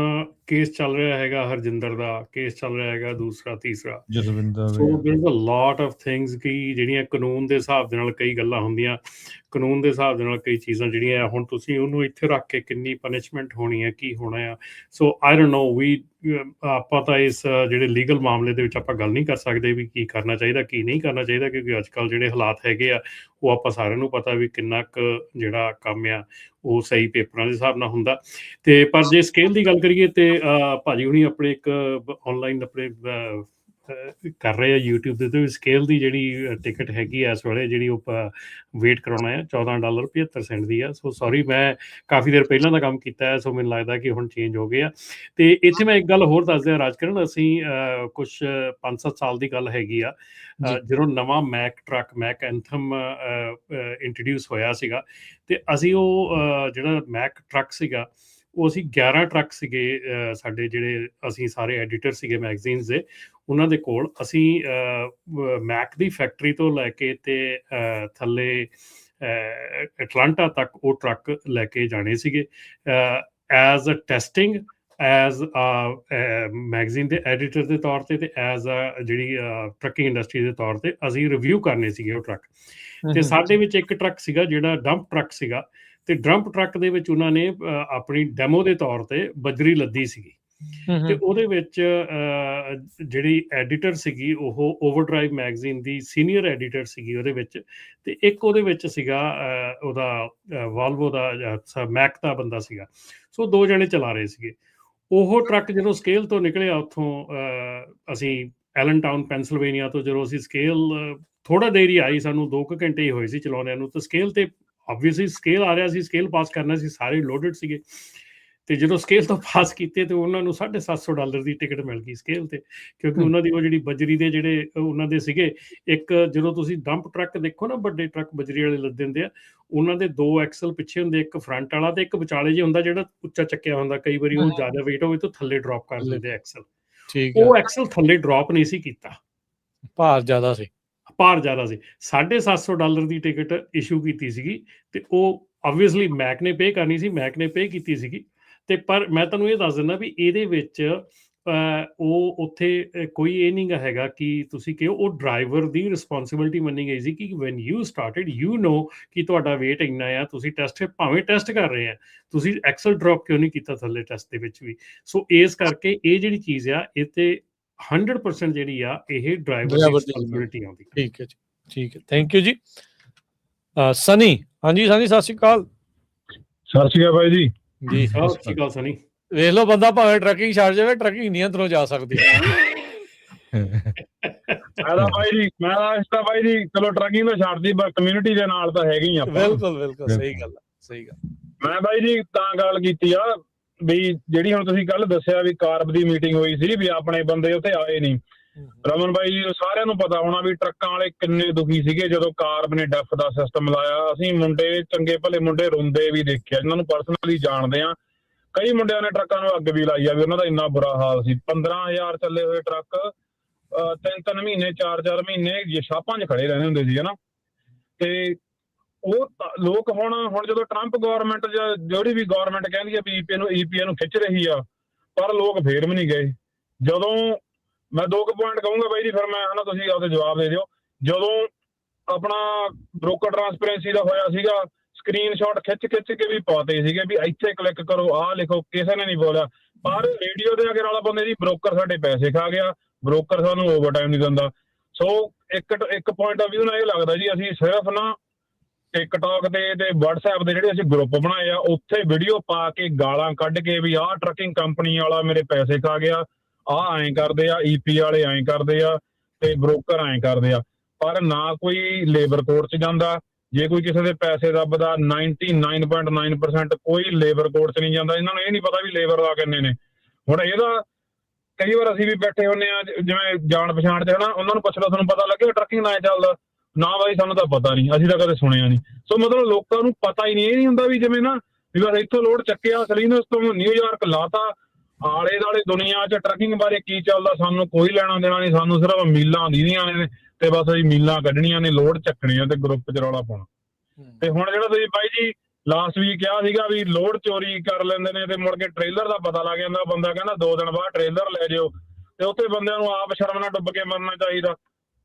ਕੇਸ ਚੱਲ ਰਿਹਾ ਹੈਗਾ, ਹਰਜਿੰਦਰ ਦਾ ਕੇਸ ਚੱਲ ਰਿਹਾ ਹੈਗਾ, ਦੂਸਰਾ ਤੀਸਰਾ। So there is a lot of things ਕਿ ਜਿਹੜੀਆਂ ਕਾਨੂੰਨ ਦੇ ਹਿਸਾਬ ਦੇ ਨਾਲ ਕਈ ਗੱਲਾਂ ਹੁੰਦੀਆਂ, ਕਾਨੂੰਨ ਦੇ ਹਿਸਾਬ ਦੇ ਨਾਲ ਕਈ ਚੀਜ਼ਾਂ ਜਿਹੜੀਆਂ ਹੁਣ ਤੁਸੀਂ ਉਹਨੂੰ ਇੱਥੇ ਰੱਖ ਕੇ ਕਿੰਨੀ ਪਨਿਸ਼ਮੈਂਟ ਹੋਣੀ ਹੈ, ਕੀ ਹੋਣਾ ਆ। ਸੋ ਆਈ ਡੋਨਟ ਨੋ, ਵੀ ਆਪਾਂ ਤਾਂ ਇਸ ਜਿਹੜੇ ਲੀਗਲ ਮਾਮਲੇ ਦੇ ਵਿੱਚ ਆਪਾਂ ਗੱਲ ਨਹੀਂ ਕਰ ਸਕਦੇ ਵੀ ਕੀ ਕਰਨਾ ਚਾਹੀਦਾ, ਕੀ ਨਹੀਂ ਕਰਨਾ ਚਾਹੀਦਾ, ਕਿਉਂਕਿ ਅੱਜ ਕੱਲ੍ਹ ਜਿਹੜੇ ਹਾਲਾਤ ਹੈਗੇ ਆ ਉਹ ਆਪਾਂ ਸਾਰਿਆਂ ਨੂੰ ਪਤਾ ਵੀ ਕਿੰਨਾ ਕੁ ਜਿਹੜਾ ਕੰਮ ਆ ਉਹ ਸਹੀ ਪੇਪਰਾਂ ਦੇ ਹਿਸਾਬ ਨਾਲ ਹੁੰਦਾ। ਤੇ ਪਰ ਜੇ ਸਕੇਲ ਦੀ ਗੱਲ ਕਰੀਏ ਤੇ ਭਾਜੀ ਹੁਣੀ ਆਪਣੇ ਇੱਕ ਆਨਲਾਈਨ ਆਪਣੇ ਕਰ ਰਹੇ ਆ YouTube ਦੇ ਉੱਤੇ, ਸਕੇਲ ਦੀ ਜਿਹੜੀ ਟਿਕਟ ਹੈਗੀ ਆ ਇਸ ਵੇਲੇ, ਜਿਹੜੀ ਉਹ ਵੇਟ ਕਰਾਉਣਾ ਆ, $14.75 ਦੀ ਆ। ਸੋ ਸੌਰੀ, ਮੈਂ ਕਾਫੀ ਦੇਰ ਪਹਿਲਾਂ ਦਾ ਕੰਮ ਕੀਤਾ ਹੈ, ਸੋ ਮੈਨੂੰ ਲੱਗਦਾ ਕਿ ਹੁਣ ਚੇਂਜ ਹੋ ਗਏ ਆ। ਤੇ ਇੱਥੇ ਮੈਂ ਇੱਕ ਗੱਲ ਹੋਰ ਦੱਸ ਦਿਆਂ ਰਾਜਕਰਨ, ਅਸੀਂ ਕੁਛ 5-7 ਸਾਲ ਦੀ ਗੱਲ ਹੈਗੀ ਆ, ਜਦੋਂ ਨਵਾਂ ਮੈਕ ਐਂਥਮ ਇੰਟਰੋਡਿਊਸ ਹੋਇਆ ਸੀਗਾ, ਤੇ ਅਸੀਂ ਉਹ ਜਿਹੜਾ ਮੈਕ ਟਰੱਕ ਸੀਗਾ, ਉਹ ਅਸੀਂ 11 ਟਰੱਕ ਸੀਗੇ ਸਾਡੇ, ਜਿਹੜੇ ਅਸੀਂ ਸਾਰੇ ਐਡੀਟਰ ਸੀਗੇ ਮੈਗਜ਼ੀਨਸ ਦੇ, ਉਹਨਾਂ ਦੇ ਕੋਲ ਅਸੀਂ ਮੈਕ ਦੀ ਫੈਕਟਰੀ ਤੋਂ ਲੈ ਕੇ ਤੇ ਥੱਲੇ ਐਟਲਾਂਟਾ ਤੱਕ ਉਹ ਟਰੱਕ ਲੈ ਕੇ ਜਾਣੇ ਸੀਗੇ as a testing as magazine ਦੇ ਐਡੀਟਰ ਦੇ ਤੌਰ ਤੇ ਐਜ਼ ਜਿਹੜੀ ਟਰੱਕਿੰਗ ਇੰਡਸਟਰੀ ਦੇ ਤੌਰ ਤੇ ਅਸੀਂ ਰਿਵਿਊ ਕਰਨੇ ਸੀਗੇ ਉਹ ਟਰੱਕ। ਤੇ ਸਾਡੇ ਵਿੱਚ ਇੱਕ ਟਰੱਕ ਸੀਗਾ ਜਿਹੜਾ ਡੰਪ ਟਰੱਕ ਸੀਗਾ, ਤੇ ਡੰਪ ਟਰੱਕ ਦੇ ਵਿੱਚ ਉਹਨਾਂ ਨੇ ਆਪਣੀ ਡੈਮੋ ਦੇ ਤੌਰ ਤੇ ਬਜਰੀ ਲੱਦੀ ਸੀਗੀ। ਤੇ ਉਹਦੇ ਵਿੱਚ ਜਿਹੜੀ ਐਡੀਟਰ ਸੀਗੀ ਉਹ ਓਵਰਡਰਾਈਵ ਮੈਗਜ਼ੀਨ ਦੀ ਸੀਨੀਅਰ ਐਡੀਟਰ ਸੀਗੀ ਉਹਦੇ ਵਿੱਚ, ਤੇ ਇੱਕ ਉਹਦੇ ਵਿੱਚ ਸੀਗਾ ਉਹਦਾ ਵਾਲਵੋ ਦਾ ਮੈਕ ਦਾ ਬੰਦਾ ਸੀਗਾ। ਸੋ 2 ਜਣੇ ਚਲਾ ਰਹੇ ਸੀਗੇ। ਉਹ ਟਰੱਕ ਜਦੋਂ ਸਕੇਲ ਤੋਂ ਨਿਕਲਿਆ ਉੱਥੋਂ ਅਸੀਂ ਐਲਨਟਾਊਨ ਪੈਂਸਿਲਵੇਨੀਆ ਤੋਂ, ਜਦੋਂ ਅਸੀਂ ਸਕੇਲ ਥੋੜਾ ਦੇਰ ਹੀ ਆਈ, ਸਾਨੂੰ 2 ਘੰਟੇ ਹੀ ਹੋਏ ਸੀ ਚਲਾਉਂਦਿਆਂ ਨੂੰ, ਤਾਂ ਸਕੇਲ ਤੇ ਆਬਵੀਅਸਲੀ ਸਕੇਲ ਆ ਰਿਹਾ ਸੀ, ਸਕੇਲ ਪਾਸ ਕਰਨਾ ਸੀ, ਸਾਰੇ ਲੋਡਡ ਸੀਗੇ। ਤੇ ਜਦੋਂ ਸਕੇਲ ਤੋਂ ਪਾਸ ਕੀਤੇ ਤੇ ਉਹਨਾਂ ਨੂੰ $750 ਦੀ ਟਿਕਟ ਮਿਲ ਗਈ ਸਕੇਲ ਤੇ, ਕਿਉਂਕਿ ਉਹਨਾਂ ਦੀ ਉਹ ਜਿਹੜੀ ਬਜਰੀ ਦੇ ਜਿਹੜੇ ਉਹਨਾਂ ਦੇ ਸੀਗੇ, ਇੱਕ ਜਦੋਂ ਤੁਸੀਂ ਡੰਪ ਟਰੱਕ ਦੇਖੋ ਨਾ, ਵੱਡੇ ਟਰੱਕ ਬਜਰੀ ਵਾਲੇ ਲੱਦੇ ਹੁੰਦੇ ਆ, ਉਹਨਾਂ ਦੇ 2 ਐਕਸਲ ਪਿੱਛੇ ਹੁੰਦੇ, ਇੱਕ ਫਰੰਟ ਵਾਲਾ ਤੇ ਇੱਕ ਵਿਚਾਲੇ ਜੇ ਹੁੰਦਾ ਜਿਹੜਾ ਉੱਚਾ ਚੱਕਿਆ ਹੁੰਦਾ। ਕਈ ਵਾਰੀ ਉਹ ਜ਼ਿਆਦਾ ਵੇਟ ਹੋਵੇ ਤਾਂ ਥੱਲੇ ਡ੍ਰੌਪ ਕਰ ਦਿੰਦੇ ਐਕਸਲ। ਉਹ ਐਕਸਲ ਥੱਲੇ ਡ੍ਰੌਪ ਨਹੀਂ ਸੀ ਕੀਤਾ, ਭਾਰ ਜ਼ਿਆਦਾ ਸੀ। $750 ਦੀ ਟਿਕਟ ਇਸ਼ੂ ਕੀਤੀ ਸੀਗੀ, ਤੇ ਉਹ ਆਬਵੀਅਸਲੀ ਮੈਕ ਨੇ ਪੇ ਕਰਨੀ ਸੀ, ਮੈਕ ਨੇ ਪੇ ਕੀਤੀ ਸੀਗੀ। ਤੇ ਪਰ ਮੈਂ ਤੁਹਾਨੂੰ ਇਹ ਦੱਸ ਦਿੰਦਾ ਵੀ ਇਹਦੇ ਵਿੱਚ ਉਹ ਉੱਥੇ ਕੋਈ ਇਹ ਨਹੀਂ ਗਾ ਹੈਗਾ ਕਿ ਤੁਸੀਂ ਕਿਹਾ, ਉਹ ਡਰਾਈਵਰ ਦੀ ਰਿਸਪੌਂਸਿਬਿਲਿਟੀ ਮੰਨੀ ਗਈ ਸੀ ਕਿ when you started you know ਕਿ ਤੁਹਾਡਾ ਵੇਟ ਇੰਨਾ ਆ, ਤੁਸੀਂ ਭਾਵੇਂ ਟੈਸਟ ਕਰ ਰਹੇ ਆ, ਤੁਸੀਂ ਐਕਸਲ ਡ੍ਰੌਪ ਕਿਉਂ ਨਹੀਂ ਕੀਤਾ ਥੱਲੇ ਟੈਸਟ ਦੇ ਵਿੱਚ ਵੀ। ਸੋ ਇਸ ਕਰਕੇ ਇਹ ਜਿਹੜੀ ਚੀਜ਼ ਆ, ਇਹ ਤੇ 100% ਜਿਹੜੀ ਆ ਇਹ ਡਰਾਈਵਰ ਦੀ ਰਿਸਪੌਂਸਿਬਿਲਿਟੀ ਆਉਂਦੀ। ਠੀਕ ਹੈ ਜੀ, ਠੀਕ ਹੈ, ਥੈਂਕ ਯੂ ਜੀ। ਸਨੀ, ਹਾਂਜੀ ਸਨੀ, ਸਤਿ ਸ਼੍ਰੀ ਅਕਾਲ। ਸਤਿ ਸ਼੍ਰੀ ਅਕਾਲ ਬਾਈ ਜੀ। ਜੀ ਸਤਿ ਸ਼੍ਰੀ ਅਕਾਲ ਸਨੀ। ਵੇਖ ਲਓ, ਬੰਦਾ ਭਾਵੇਂ ਟਰੱਕਿੰਗ ਛੱਡ ਜਾਵੇ, ਟਰੱਕਿੰਗ ਨਹੀਂ ਅੰਦਰੋਂ ਜਾ ਸਕਦੀ। ਬਾਈ ਜੀ ਮੈਂ ਤਾਂ ਬਾਈ ਜੀ ਚਲੋ ਟਰੱਕਿੰਗ ਤਾਂ ਛੱਡਦੀ, ਪਰ ਕਮਿਊਨਿਟੀ ਦੇ ਨਾਲ ਤਾਂ ਹੈਗੇ ਹੀ ਆਪਾਂ। ਬਿਲਕੁਲ ਸਹੀ ਗੱਲ, ਸਹੀ ਗੱਲ। ਮੈਂ ਬਾਈ ਜੀ ਤਾਂ ਗੱਲ ਕੀਤੀ ਆ ਵੀ ਜਿਹੜੀ ਹੁਣ ਤੁਸੀਂ ਕੱਲ ਦੱਸਿਆ ਵੀ ਕਾਰਬ ਦੀ ਮੀਟਿੰਗ ਹੋਈ ਸੀ, ਵੀ ਆਪਣੇ ਬੰਦੇ ਉੱਥੇ ਆਏ ਨਹੀਂ। ਰਮਨ ਬਾਈ ਜੀ ਸਾਰਿਆਂ ਨੂੰ ਪਤਾ ਹੋਣਾ ਵੀ ਟਰੱਕਾਂ ਵਾਲੇ ਕਿੰਨੇ ਦੁਖੀ ਸੀਗੇ ਜਦੋਂ ਕਾਰਬ ਨੇ ਡੈਫ ਦਾ ਸਿਸਟਮ ਲਾਇਆ। ਅਸੀਂ ਮੁੰਡੇ ਚੰਗੇ ਭਲੇ ਮੁੰਡੇ ਰੋਂਦੇ ਵੀ ਦੇਖਿਆ, ਜਿਨ੍ਹਾਂ ਨੂੰ ਪਰਸਨਲੀ ਜਾਣਦੇ ਆ। ਕਈ ਮੁੰਡਿਆਂ ਨੇ ਟਰੱਕਾਂ ਨੂੰ ਅੱਗ ਵੀ ਲਾਈ ਆ, ਵੀ ਉਹਨਾਂ ਦਾ ਇੰਨਾ ਬੁਰਾ ਹਾਲ ਸੀ। 15,000 ਚੱਲੇ ਹੋਏ ਟਰੱਕ 3-3 ਮਹੀਨੇ 4-4 ਮਹੀਨੇ ਛਾਪਾਂ 'ਚ ਖੜੇ ਰਹਿੰਦੇ ਹੁੰਦੇ ਸੀ, ਹਨਾ। ਤੇ ਉਹ ਲੋਕ ਹੁਣ ਜਦੋਂ ਟਰੰਪ ਗਵਰਨਮੈਂਟ ਜਾਂ ਜਿਹੜੀ ਵੀ ਗਵਰਨਮੈਂਟ ਕਹਿੰਦੀ ਆ ਵੀ ਈਪੀਏ ਨੂੰ ਖਿੱਚ ਰਹੀ ਆ, ਪਰ ਲੋਕ ਫੇਰ ਵੀ ਨਹੀਂ ਗਏ। ਜਦੋਂ ਮੈਂ 2 ਪੁਆਇੰਟ ਕਹੂੰਗਾ ਬਾਈ ਜੀ, ਫਿਰ ਮੈਂ ਹਨਾ ਤੁਸੀਂ ਆਪਦੇ ਜਵਾਬ ਦੇ ਦਿਓ। ਜਦੋਂ ਆਪਣਾ ਬ੍ਰੋਕਰ ਟਰਾਂਸਪੇਰੈਂਸੀ ਦਾ ਹੋਇਆ ਸੀਗਾ, ਸਕਰੀਨਸ਼ਾਟ ਖਿੱਚ ਕੇ ਵੀ ਪਾਤੇ ਸੀਗੇ ਵੀ ਇੱਥੇ ਕਲਿੱਕ ਕਰੋ, ਆਹ ਲਿਖੋ, ਕਿਸੇ ਨੇ ਨਹੀਂ ਬੋਲਿਆ। ਪਰ ਰੇਡੀਓ ਦੇ ਅੱਗੇ ਰੌਲਾ ਪਾਉਂਦੇ ਜੀ ਬ੍ਰੋਕਰ ਸਾਡੇ ਪੈਸੇ ਖਾ ਗਿਆ, ਬ੍ਰੋਕਰ ਸਾਨੂੰ ਓਵਰਟਾਈਮ ਨਹੀਂ ਦਿੰਦਾ। ਸੋ ਇੱਕ ਪੁਆਇੰਟ ਆਫ ਵਿਊ ਨਾਲ ਇਹ ਲੱਗਦਾ ਜੀ, ਅਸੀਂ ਸਿਰਫ ਨਾ ਟਿਕਟੌਕ ਤੇ WhatsApp ਦੇ ਜਿਹੜੇ ਅਸੀਂ ਗਰੁੱਪ ਬਣਾਏ ਆ, ਉੱਥੇ ਵੀਡੀਓ ਪਾ ਕੇ ਗਾਲਾਂ ਕੱਢ ਕੇ ਵੀ ਆਹ ਟਰੱਕਿੰਗ ਕੰਪਨੀ ਵਾਲਾ ਮੇਰੇ ਪੈਸੇ ਖਾ ਗਿਆ, ਆਹ ਐਂ ਕਰਦੇ ਆ, ਈਪੀ ਵਾਲੇ ਐਂ ਕਰਦੇ ਆ, ਤੇ ਬ੍ਰੋਕਰ ਐਂ ਕਰਦੇ ਆ। ਪਰ ਨਾ ਕੋਈ ਲੇਬਰ ਕੋਰਟ 'ਚ ਜਾਂਦਾ, ਜੇ ਕੋਈ ਕਿਸੇ ਦੇ ਪੈਸੇ ਦੱਬਦਾ 99.9% ਕੋਈ ਲੇਬਰ ਕੋਰਟ 'ਚ ਨਹੀਂ ਜਾਂਦਾ। ਇਹਨਾਂ ਨੂੰ ਇਹ ਨਹੀਂ ਪਤਾ ਵੀ ਲੇਬਰ ਲਾ ਕਿੰਨੇ ਨੇ। ਹੁਣ ਇਹਦਾ ਕਈ ਵਾਰ ਅਸੀਂ ਵੀ ਬੈਠੇ ਹੁੰਦੇ ਆ, ਜਿਵੇਂ ਜਾਣ ਪਛਾਣ 'ਚ ਹਨਾ, ਉਹਨਾਂ ਨੂੰ ਪੁੱਛ ਲਓ ਤੁਹਾਨੂੰ ਪਤਾ ਲੱਗਿਆ ਟਰੱਕਿੰਗ ਨਾ ਚੱਲਦਾ, ਨਾ ਬਾਈ ਸਾਨੂੰ ਤਾਂ ਪਤਾ ਨਹੀਂ, ਅਸੀਂ ਤਾਂ ਕਦੇ ਸੁਣਿਆ ਨਹੀਂ। ਸੋ ਮਤਲਬ ਲੋਕਾਂ ਨੂੰ ਪਤਾ ਹੀ ਨਹੀਂ, ਇਹ ਨਹੀਂ ਹੁੰਦਾ ਵੀ ਜਿਵੇਂ ਨਾ ਵੀ ਬਸ ਇੱਥੋਂ ਲੋਡ ਚੱਕਿਆ ਸਲੀਨਸ ਤੋਂ ਨਿਊਯਾਰਕ ਲਾਤਾ, ਆਲੇ ਦੁਆਲੇ ਦੁਨੀਆ 'ਚ ਟਰੱਕਿੰਗ ਬਾਰੇ ਕੀ ਚੱਲਦਾ ਸਾਨੂੰ ਕੋਈ ਲੈਣਾ ਦੇਣਾ ਨਹੀਂ। ਸਾਨੂੰ ਸਿਰਫ ਮੀਲਾਂ ਦੀਦੀਆਂ ਨੇ ਤੇ ਬਸ ਅਸੀਂ ਮੀਲਾਂ ਕੱਢਣੀਆਂ ਨੇ, ਲੋਡ ਚੱਕਣੀਆਂ ਤੇ ਗਰੁੱਪ 'ਚ ਰੌਲਾ ਪਾਉਣਾ। ਤੇ ਹੁਣ ਜਿਹੜਾ ਤੁਸੀਂ ਬਾਈ ਜੀ ਲਾਸਟ ਵੀਕ ਕਿਹਾ ਸੀਗਾ ਵੀ ਲੋਡ ਚੋਰੀ ਕਰ ਲੈਂਦੇ ਨੇ ਤੇ ਮੁੜ ਕੇ ਟ੍ਰੇਲਰ ਦਾ ਪਤਾ ਲੱਗ ਜਾਂਦਾ, ਬੰਦਾ ਕਹਿੰਦਾ 2 ਦਿਨ ਬਾਅਦ ਟ੍ਰੇਲਰ ਲੈ ਜਿਓ, ਤੇ ਉੱਥੇ ਬੰਦਿਆਂ ਨੂੰ ਆਪ ਸ਼ਰਮ ਨਾਲ ਡੁੱਬ ਕੇ ਮਰਨਾ ਚਾਹੀਦਾ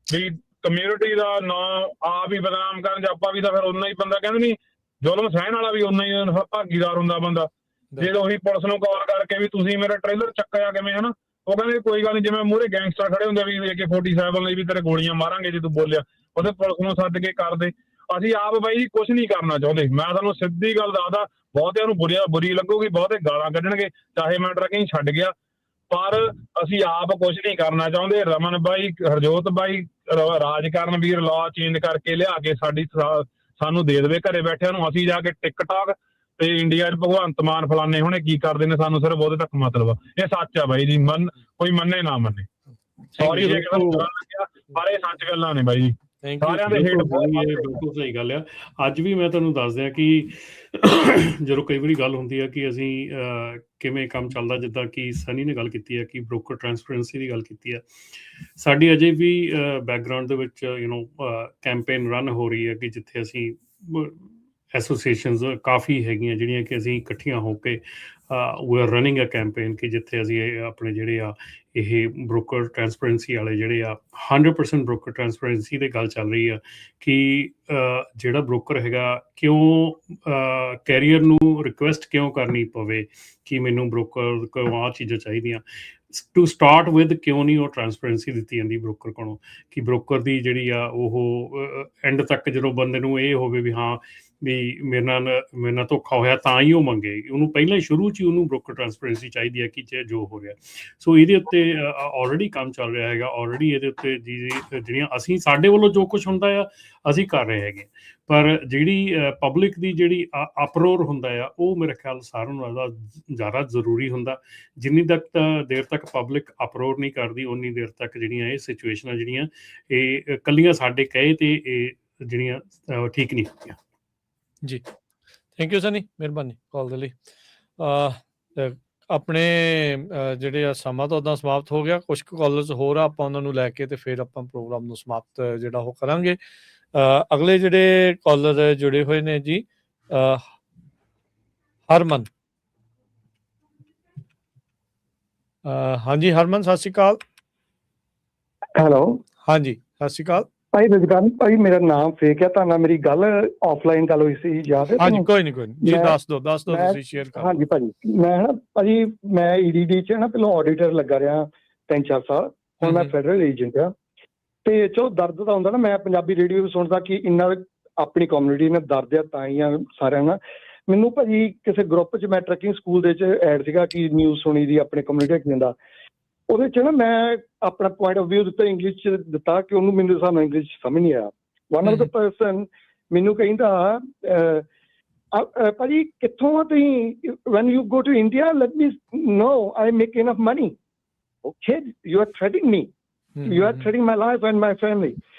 ਵੀ ਕਮਿਊਨਿਟੀ ਦਾ ਨਾਂ ਆਪ ਹੀ ਬਦਨਾਮ ਕਰਨ 'ਚ ਆਪਾਂ ਵੀ ਤਾਂ ਫਿਰ ਓਨਾ ਹੀ ਬੰਦਾ ਕਹਿੰਦੇ ਨਹੀਂ ਜ਼ੁਲਮ ਸਹਿਣ ਵਾਲਾ ਵੀ ਓਨਾ ਹੀ ਭਾਗੀਦਾਰ ਹੁੰਦਾ ਬੰਦਾ। ਜੇ ਉਹੀ ਪੁਲਿਸ ਨੂੰ ਕਾਲ ਕਰਕੇ ਵੀ ਤੁਸੀਂ ਮੇਰਾ ਟ੍ਰੇਲਰ ਚੱਕਿਆ ਕਿਵੇਂ, ਹਨਾ, ਉਹ ਕਹਿੰਦੇ ਕੋਈ ਗੱਲ ਨਹੀਂ, ਜਿਵੇਂ ਮੂਹਰੇ ਗੈਂਗਸਟਰ ਖੜੇ ਹੁੰਦੇ ਵੀ AK-47 ਲਈ ਵੀ ਤੇਰੇ ਗੋਲੀਆਂ ਮਾਰਾਂਗੇ ਜੇ ਤੂੰ ਬੋਲਿਆ, ਉਹਦੇ ਪੁਲਿਸ ਨੂੰ ਸੱਦ ਕੇ ਕਰਦੇ। ਅਸੀਂ ਆਪ ਬਾਈ ਜੀ ਕੁਛ ਨਹੀਂ ਕਰਨਾ ਚਾਹੁੰਦੇ। ਮੈਂ ਤੁਹਾਨੂੰ ਸਿੱਧੀ ਗੱਲ ਦੱਸਦਾ, ਬਹੁਤਿਆਂ ਨੂੰ ਬੁਰੀ ਲੱਗੂਗੀ, ਬਹੁਤੇ ਗਾਲਾਂ ਕੱਢਣਗੇ, ਚਾਹੇ ਮੈਂ ਟਰੱਕਿੰਗ ਛੱਡ ਗਿਆ, ਪਰ ਅਸੀਂ ਆਪ ਕੁਛ ਨਹੀਂ ਕਰਨਾ ਚਾਹੁੰਦੇ। ਰਮਨ ਬਾਈ, ਹਰਜੋਤ ਬਾਈ, ਰਾਜਕਰਨਵੀਰ ਲਾਅ ਚੇਂਜ ਕਰਕੇ ਲਿਆ ਕੇ ਸਾਨੂੰ ਦੇ ਦੇਵੇ ਘਰੇ ਬੈਠਿਆਂ ਨੂੰ, ਅਸੀਂ ਜਾ ਕੇ ਟਿਕਟੌਕ ਤੇ ਇੰਡੀਆ 'ਚ ਭਗਵੰਤ ਮਾਨ ਫਲਾਣੇ ਹੁਣੇ ਕੀ ਕਰਦੇ ਨੇ, ਸਾਨੂੰ ਸਿਰਫ ਉਹਦੇ ਤੱਕ ਮਤਲਬ ਆ। ਇਹ ਸੱਚ ਆ ਬਾਈ ਜੀ, ਕੋਈ ਮੰਨੇ ਨਾ ਮੰਨੇ, ਸੌਰੀ ਜੇ ਕਿਸੇ ਨੂੰ ਬੁਰਾ ਲੱਗਿਆ, ਪਰ ਇਹ ਸੱਚ ਗੱਲਾਂ ਨੇ ਬਾਈ ਜੀ, ਸਾਰਿਆਂ ਦੇ ਹੇਠ। ਬਿਲਕੁਲ ਸਹੀ ਗੱਲ ਆ। ਅੱਜ ਵੀ ਮੈਂ ਤੁਹਾਨੂੰ ਦੱਸ ਦਿਆਂ ਕਿ ਜਦੋਂ ਕਈ ਵਾਰੀ ਗੱਲ ਹੁੰਦੀ ਆ ਕਿ ਅਸੀਂ ਕਿਵੇਂ ਕੰਮ ਚੱਲਦਾ, ਜਿੱਦਾਂ ਕਿ ਸਨੀ ਨੇ ਗੱਲ ਕੀਤੀ ਹੈ ਕਿ ਬ੍ਰੋਕਰ ਟਰਾਂਸਪੇਰੈਂਸੀ ਦੀ ਗੱਲ ਕੀਤੀ ਹੈ, ਸਾਡੀ ਅਜੇ ਵੀ ਬੈਕਗਰਾਊਂਡ ਦੇ ਵਿੱਚ ਕੈਂਪੇਨ ਰਨ ਹੋ ਰਹੀ ਹੈ ਕਿ ਜਿੱਥੇ ਅਸੀਂ ਐਸੋਸੀਏਸ਼ਨਸ ਕਾਫੀ ਹੈਗੀਆਂ ਜਿਹੜੀਆਂ ਕਿ ਅਸੀਂ ਇਕੱਠੀਆਂ ਹੋ ਕੇ we are running a campaign ਕਿ ਜਿੱਥੇ ਅਸੀਂ ਆਪਣੇ ਜਿਹੜੇ ਆ ਇਹ ਬ੍ਰੋਕਰ ਟਰਾਂਸਪੇਰੈਂਸੀ ਵਾਲੇ ਜਿਹੜੇ ਆ 100% ਬ੍ਰੋਕਰ ਟਰਾਂਸਪੇਰੈਂਸੀ ਦੀ ਗੱਲ ਚੱਲ ਰਹੀ ਆ ਕਿ ਜਿਹੜਾ ਬ੍ਰੋਕਰ ਹੈਗਾ ਕਿਉਂ ਕੈਰੀਅਰ ਨੂੰ ਰਿਕੁਐਸਟ ਕਿਉਂ ਕਰਨੀ ਪਵੇ ਕਿ ਮੈਨੂੰ ਬ੍ਰੋਕਰ ਕੋਲੋਂ ਆਹ ਚੀਜ਼ਾਂ ਚਾਹੀਦੀਆਂ। ਟੂ ਸਟਾਰਟ ਵਿਦ ਕਿਉਂ ਨਹੀਂ ਉਹ ਟਰਾਂਸਪੇਰੈਂਸੀ ਦਿੱਤੀ ਜਾਂਦੀ ਬ੍ਰੋਕਰ ਕੋਲੋਂ ਕਿ ਬ੍ਰੋਕਰ ਦੀ ਜਿਹੜੀ ਆ ਉਹ ਐਂਡ ਤੱਕ ਜਦੋਂ ਬੰਦੇ ਨੂੰ ਇਹ ਹੋਵੇ ਵੀ ਹਾਂ ਵੀ ਮੇਰੇ ਨਾਲ ਧੋਖਾ ਹੋਇਆ ਤਾਂ ਹੀ ਉਹ ਮੰਗੇ। ਉਹਨੂੰ ਪਹਿਲਾਂ ਹੀ ਸ਼ੁਰੂ 'ਚ ਹੀ ਉਹਨੂੰ ਬ੍ਰੋਕਰ ਟਰਾਂਸਪੇਰੈਂਸੀ ਚਾਹੀਦੀ ਹੈ ਕਿ ਜੋ ਹੋ ਰਿਹਾ। ਸੋ ਇਹਦੇ ਉੱਤੇ ਆਲਰੇਡੀ ਕੰਮ ਚੱਲ ਰਿਹਾ ਹੈਗਾ। ਆਲਰੇਡੀ ਇਹਦੇ ਉੱਤੇ ਜਿਹੜੀਆਂ ਅਸੀਂ ਸਾਡੇ ਵੱਲੋਂ ਜੋ ਕੁਛ ਹੁੰਦਾ ਆ ਅਸੀਂ ਕਰ ਰਹੇ ਹੈਗੇ, ਪਰ ਜਿਹੜੀ ਪਬਲਿਕ ਦੀ ਜਿਹੜੀ ਅਪਰੋਰ ਹੁੰਦਾ ਆ ਉਹ ਮੇਰੇ ਖਿਆਲ ਸਾਰਿਆਂ ਨਾਲੋਂ ਜ਼ਿਆਦਾ ਜ਼ਰੂਰੀ ਹੁੰਦਾ। ਜਿੰਨੀ ਦੇਰ ਤੱਕ ਪਬਲਿਕ ਅਪਰੋਰ ਨਹੀਂ ਕਰਦੀ ਉਨੀ ਦੇਰ ਤੱਕ ਜਿਹੜੀਆਂ ਇਹ ਸਿਚੁਏਸ਼ਨਾਂ ਜਿਹੜੀਆਂ ਇਹ ਇਕੱਲੀਆਂ ਸਾਡੇ ਕਹੇ ਤੇ ਇਹ ਜਿਹੜੀਆਂ ਠੀਕ ਨਹੀਂ ਹੁੰਦੀਆਂ। ਜੀ ਥੈਂਕ ਯੂ ਸਨੀ, ਮਿਹਰਬਾਨੀ ਕਾਲ ਦੇ ਲਈ। ਆਪਣੇ ਜਿਹੜੇ ਆ ਸਮਾਂ ਤਾਂ ਉੱਦਾਂ ਸਮਾਪਤ ਹੋ ਗਿਆ, ਕੁਛ ਕੁ ਕਾਲਰਸ ਹੋਰ ਆ ਆਪਾਂ ਉਹਨਾਂ ਨੂੰ ਲੈ ਕੇ ਤੇ ਫਿਰ ਆਪਾਂ ਪ੍ਰੋਗਰਾਮ ਨੂੰ ਸਮਾਪਤ ਜਿਹੜਾ ਉਹ ਕਰਾਂਗੇ। ਅਗਲੇ ਜਿਹੜੇ ਕਾਲਰ ਜੁੜੇ ਹੋਏ ਨੇ ਜੀ ਹਰਮਨ। ਹਾਂਜੀ ਹਰਮਨ ਸਤਿ ਸ਼੍ਰੀ ਅਕਾਲ। ਹੈਲੋ ਹਾਂਜੀ ਸਤਿ ਸ਼੍ਰੀ ਅਕਾਲ ਭਾਈ ਰਜਗਾਨ ਭਾਈ, ਮੇਰਾ ਨਾਮ ਫੇਕ ਹੈ। ਤੁਹਾਨੂੰ ਮੇਰੀ ਗੱਲ ਆਫਲਾਈਨ ਗੱਲ ਹੋਈ ਸੀ, ਯਾਦ ਹੈ? ਹਾਂਜੀ ਕੋਈ ਨਹੀਂ ਜੀ, ਦੱਸ ਦਿਓ ਤੁਸੀਂ ਸ਼ੇਅਰ ਕਰੋ। ਹਾਂਜੀ ਭਾਜੀ, ਮੈਂ ਨਾ ਭਾਜੀ ਮੈਂ ਈਡੀਡੀ 'ਚ ਨਾ ਪਹਿਲਾਂ ਆਡੀਟਰ ਲੱਗਾ ਰਿਹਾ 3-4 ਸਾਲ, ਹੁਣ ਮੈਂ ਫੈਡਰਲ ਏਜੰਟ ਆ। ਤੇ ਚਲੋ ਦਰਦ ਤਾਂ ਹੁੰਦਾ ਨਾ, ਮੈਂ ਪੰਜਾਬੀ ਰੇਡੀਓ ਵੀ ਸੁਣਦਾ ਕਿ ਇੰਨਾ ਆਪਣੀ ਕਮਿਊਨਿਟੀ ਨਾਲ ਦਰਦ ਆ ਤਾਂ ਹੀ ਆ ਸਾਰਿਆਂ ਨਾਲ। ਮੈਨੂੰ ਭਾਜੀ ਕਿਸੇ ਗਰੁੱਪ 'ਚ ਮੈਂ ਟਰੱਕਿੰਗ ਸਕੂਲ ਦੇ 'ਚ ਐਡ ਸੀਗਾ ਕਿ ਨਿਊਜ਼ ਸੁਣੀ ਦੀ ਆਪਣੇ ਕਮਿਊਨਿਟੀ ਦਿੰਦਾ। ਉਹਦੇ 'ਚ ਨਾ ਮੈਂ ਆਪਣਾ ਪੁਆਇੰਟ ਆਫ ਵਿਊ ਦਿੱਤਾ, ਇੰਗਲਿਸ਼ 'ਚ ਦਿੱਤਾ ਕਿ ਉਹਨੂੰ ਮੈਨੂੰ ਸਾਨੂੰ ਇੰਗਲਿਸ਼ ਸਮਝ ਨਹੀਂ ਆਇਆ। ਵਨ ਆਫ ਦਾ ਪਰਸਨ ਮੈਨੂੰ ਕਹਿੰਦਾ ਭਾਜੀ ਕਿੱਥੋਂ ਆ ਤੁਸੀਂ? When you go to India let me know I make enough money. Okay you are threatening me, you are threatening my life and my family